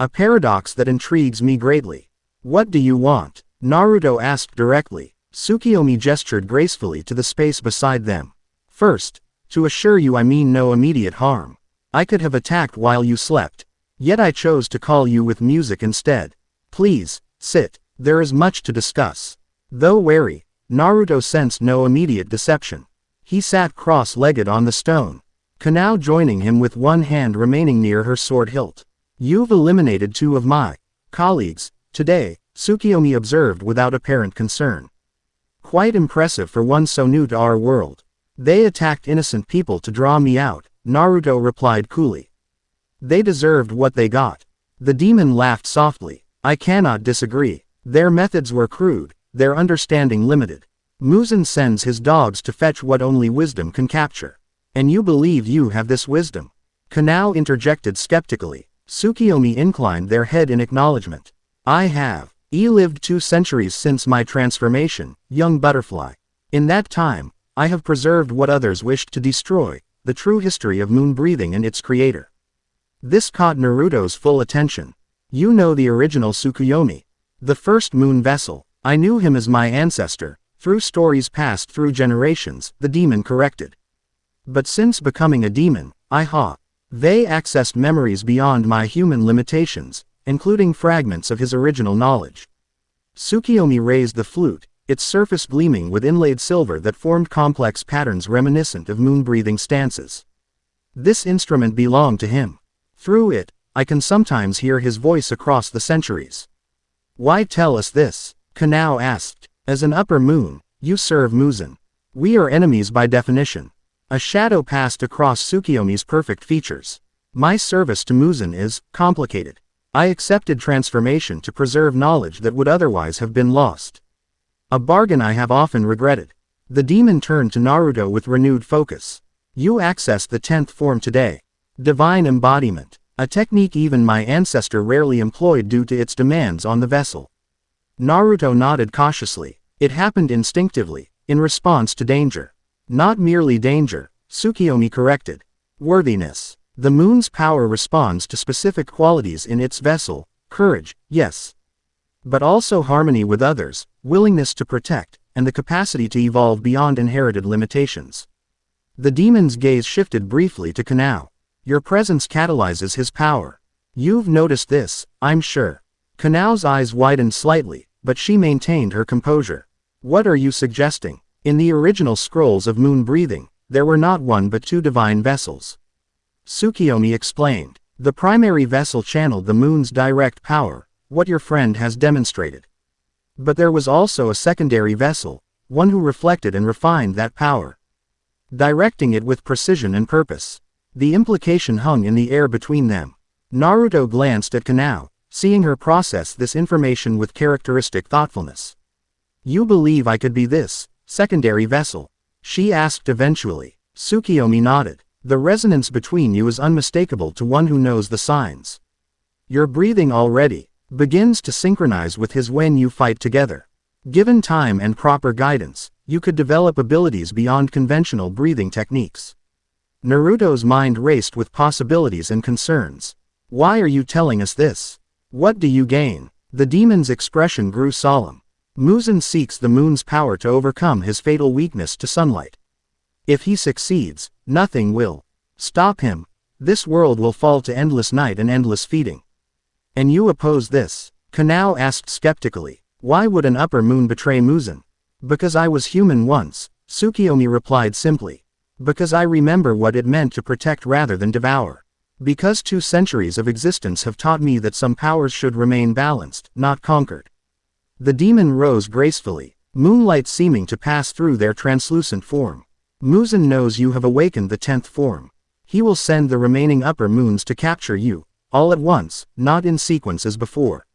A paradox that intrigues me greatly. What do you want? Naruto asked directly. Tsukiyomi gestured gracefully to the space beside them. First, to assure you I mean no immediate harm. I could have attacked while you slept. Yet I chose to call you with music instead. Please, sit. There is much to discuss. Though wary, Naruto sensed no immediate deception. He sat cross-legged on the stone. Kanao joining him with one hand remaining near her sword hilt. You've eliminated two of my colleagues today, Tsukiyomi observed without apparent concern. Quite impressive for one so new to our world. They attacked innocent people to draw me out, Naruto replied coolly. They deserved what they got. The demon laughed softly. I cannot disagree. Their methods were crude, their understanding limited. Muzen sends his dogs to fetch what only wisdom can capture. And you believe you have this wisdom? Kanao interjected skeptically. Tsukiyomi inclined their head in acknowledgement. I have. Lived 2 centuries since my transformation, young butterfly. In that time, I have preserved what others wished to destroy, the true history of MoonBreathing and its creator. This caught Naruto's full attention. You know the original Tsukuyomi. The first moon vessel. I knew him as my ancestor, through stories passed through generations, the demon corrected. But since becoming a demon, they accessed memories beyond my human limitations, including fragments of his original knowledge. Tsukiyomi raised the flute, its surface gleaming with inlaid silver that formed complex patterns reminiscent of MoonBreathing stances. This instrument belonged to him. Through it, I can sometimes hear his voice across the centuries. Why tell us this? Kanao asked. As an upper moon, you serve Muzen. We are enemies by definition. A shadow passed across Tsukiyomi's perfect features. My service to Muzen is complicated. I accepted transformation to preserve knowledge that would otherwise have been lost. A bargain I have often regretted. The demon turned to Naruto with renewed focus. You accessed the 10th form today. Divine embodiment. A technique even my ancestor rarely employed due to its demands on the vessel. Naruto nodded cautiously. It happened instinctively, in response to danger. Not merely danger, Tsukiyomi corrected. Worthiness. The moon's power responds to specific qualities in its vessel, courage, yes. But also harmony with others, willingness to protect, and the capacity to evolve beyond inherited limitations. The demon's gaze shifted briefly to Kanao. Your presence catalyzes his power. You've noticed this, I'm sure. Kanao's eyes widened slightly, but she maintained her composure. What are you suggesting? In the original scrolls of MoonBreathing, there were not 1 but 2 divine vessels. Tsukiyomi explained. The primary vessel channeled the moon's direct power, what your friend has demonstrated. But there was also a secondary vessel, one who reflected and refined that power, directing it with precision and purpose. The implication hung in the air between them. Naruto glanced at Kanao, seeing her process this information with characteristic thoughtfulness. You believe I could be this secondary vessel? She asked eventually. Tsukiyomi nodded. The resonance between you is unmistakable to one who knows the signs. Your breathing already begins to synchronize with his when you fight together. Given time and proper guidance, you could develop abilities beyond conventional breathing techniques. Naruto's mind raced with possibilities and concerns. Why are you telling us this? What do you gain? The demon's expression grew solemn. Muzen seeks the moon's power to overcome his fatal weakness to sunlight. If he succeeds, nothing will stop him. This world will fall to endless night and endless feeding. And you oppose this? Kanao asked skeptically. Why would an upper moon betray Muzen? Because I was human once, Tsukiyomi replied simply. Because I remember what it meant to protect rather than devour. Because 2 centuries of existence have taught me that some powers should remain balanced, not conquered. The demon rose gracefully, moonlight seeming to pass through their translucent form. Muzan knows you have awakened the 10th form. He will send the remaining upper moons to capture you, all at once, not in sequence as before.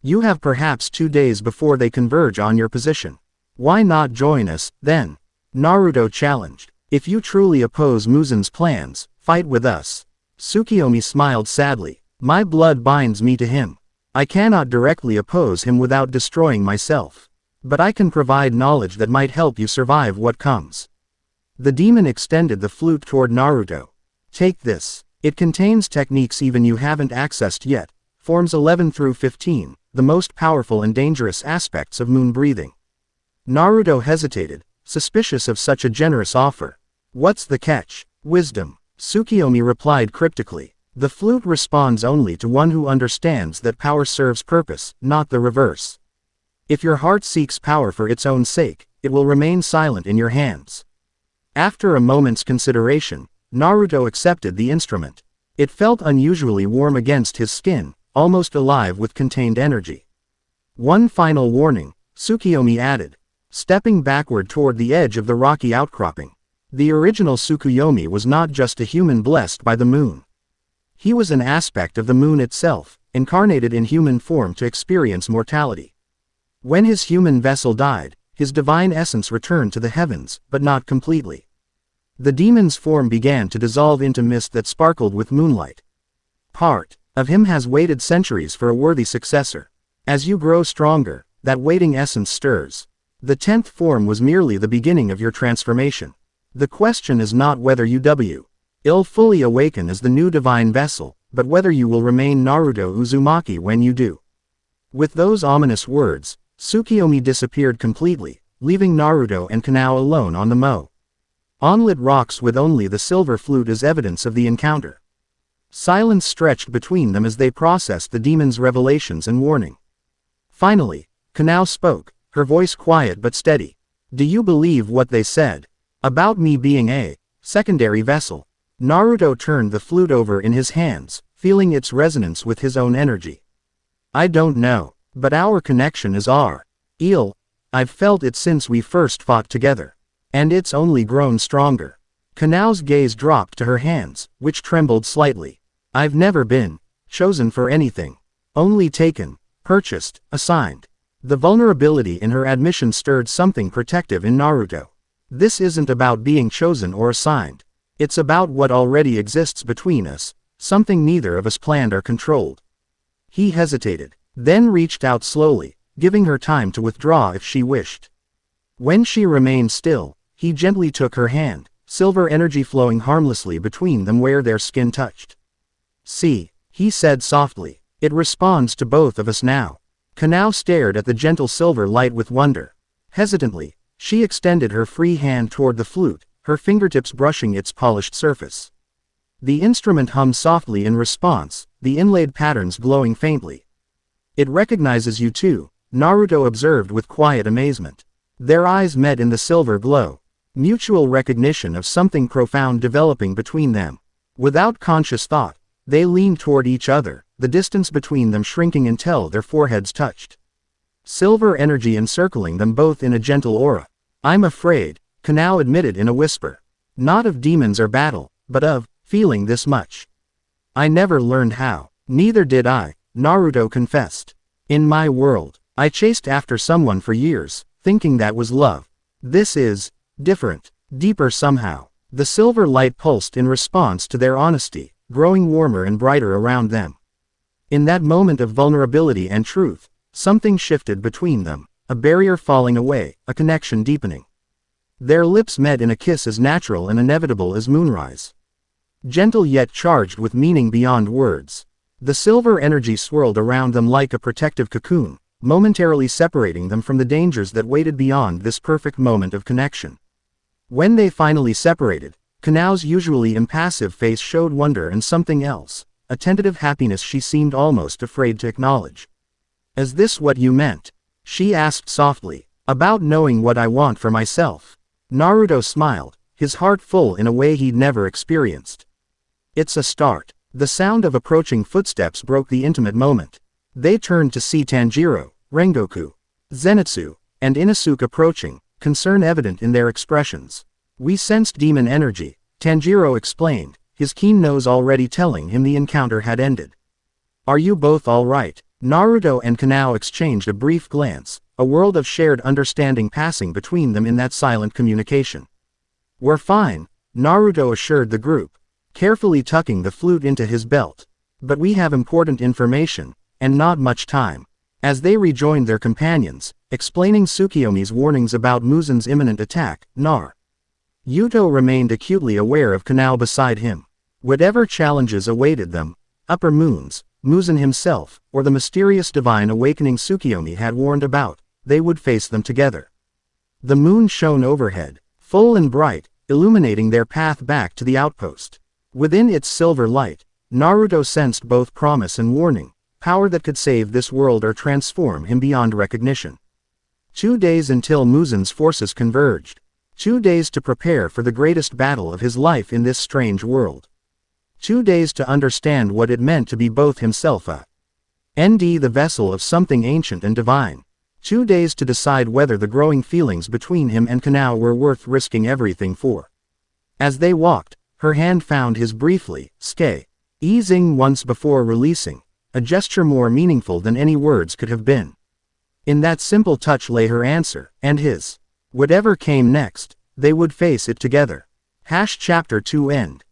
You have perhaps 2 days before they converge on your position. Why not join us, then? Naruto challenged. If you truly oppose Muzan's plans, fight with us. Tsukiyomi smiled sadly. My blood binds me to him. I cannot directly oppose him without destroying myself. But I can provide knowledge that might help you survive what comes. The demon extended the flute toward Naruto. Take this. It contains techniques even you haven't accessed yet. Forms 11 through 15, the most powerful and dangerous aspects of moon breathing. Naruto hesitated, suspicious of such a generous offer. What's the catch? Wisdom. Tsukiyomi replied cryptically. The flute responds only to one who understands that power serves purpose, not the reverse. If your heart seeks power for its own sake, it will remain silent in your hands. After a moment's consideration, Naruto accepted the instrument. It felt unusually warm against his skin, almost alive with contained energy. One final warning, Tsukiyomi added, stepping backward toward the edge of the rocky outcropping. The original Tsukuyomi was not just a human blessed by the moon. He was an aspect of the moon itself, incarnated in human form to experience mortality. When his human vessel died, his divine essence returned to the heavens, but not completely. The demon's form began to dissolve into mist that sparkled with moonlight. Part of him has waited centuries for a worthy successor. As you grow stronger, that waiting essence stirs. The 10th form was merely the beginning of your transformation. The question is not whether you will fully awaken as the new divine vessel, but whether you will remain Naruto Uzumaki when you do. With those ominous words, Tsukiyomi disappeared completely, leaving Naruto and Kanao alone on the onlit rocks with only the silver flute as evidence of the encounter. Silence stretched between them as they processed the demon's revelations and warning. Finally, Kanao spoke, her voice quiet but steady. Do you believe what they said? About me being a secondary vessel. Naruto turned the flute over in his hands, feeling its resonance with his own energy. I don't know, but our connection is real. I've felt it since we first fought together. And it's only grown stronger. Kanao's gaze dropped to her hands, which trembled slightly. I've never been chosen for anything. Only taken, purchased, assigned. The vulnerability in her admission stirred something protective in Naruto. This isn't about being chosen or assigned. It's about what already exists between us, something neither of us planned or controlled. He hesitated, then reached out slowly, giving her time to withdraw if she wished. When she remained still, he gently took her hand, silver energy flowing harmlessly between them where their skin touched. See, he said softly, it responds to both of us now. Kanao stared at the gentle silver light with wonder. Hesitantly, she extended her free hand toward the flute, her fingertips brushing its polished surface. The instrument hummed softly in response, the inlaid patterns glowing faintly. It recognizes you too, Naruto observed with quiet amazement. Their eyes met in the silver glow. Mutual recognition of something profound developing between them. Without conscious thought, they leaned toward each other, the distance between them shrinking until their foreheads touched. Silver energy encircling them both in a gentle aura. I'm afraid, Kanao admitted in a whisper. Not of demons or battle, but of feeling this much. I never learned how. Neither did I, Naruto confessed. In my world, I chased after someone for years, thinking that was love. This is different, deeper somehow. The silver light pulsed in response to their honesty, growing warmer and brighter around them. In that moment of vulnerability and truth, something shifted between them, a barrier falling away, a connection deepening. Their lips met in a kiss as natural and inevitable as moonrise. Gentle yet charged with meaning beyond words. The silver energy swirled around them like a protective cocoon, momentarily separating them from the dangers that waited beyond this perfect moment of connection. When they finally separated, Kanao's usually impassive face showed wonder and something else, a tentative happiness she seemed almost afraid to acknowledge. Is this what you meant? She asked softly. About knowing what I want for myself. Naruto smiled, his heart full in a way he'd never experienced. It's a start. The sound of approaching footsteps broke the intimate moment. They turned to see Tanjiro, Rengoku, Zenitsu, and Inosuke approaching, concern evident in their expressions. We sensed demon energy, Tanjiro explained, his keen nose already telling him the encounter had ended. Are you both all right? Naruto and Kanao exchanged a brief glance, a world of shared understanding passing between them in that silent communication. We're fine, Naruto assured the group, carefully tucking the flute into his belt. But we have important information, and not much time. As they rejoined their companions, explaining Tsukiyomi's warnings about Muzen's imminent attack, Yuto remained acutely aware of Kanao beside him. Whatever challenges awaited them, upper moons, Muzen himself, or the mysterious divine awakening Tsukiyomi had warned about, they would face them together. The moon shone overhead, full and bright, illuminating their path back to the outpost. Within its silver light, Naruto sensed both promise and warning, power that could save this world or transform him beyond recognition. 2 days until Muzen's forces converged. 2 days to prepare for the greatest battle of his life in this strange world. 2 days to understand what it meant to be both himself the vessel of something ancient and divine. 2 days to decide whether the growing feelings between him and Kanao were worth risking everything for. As they walked, her hand found his briefly, easing once before releasing, a gesture more meaningful than any words could have been. In that simple touch lay her answer, and his. Whatever came next, they would face it together. Chapter 2 End.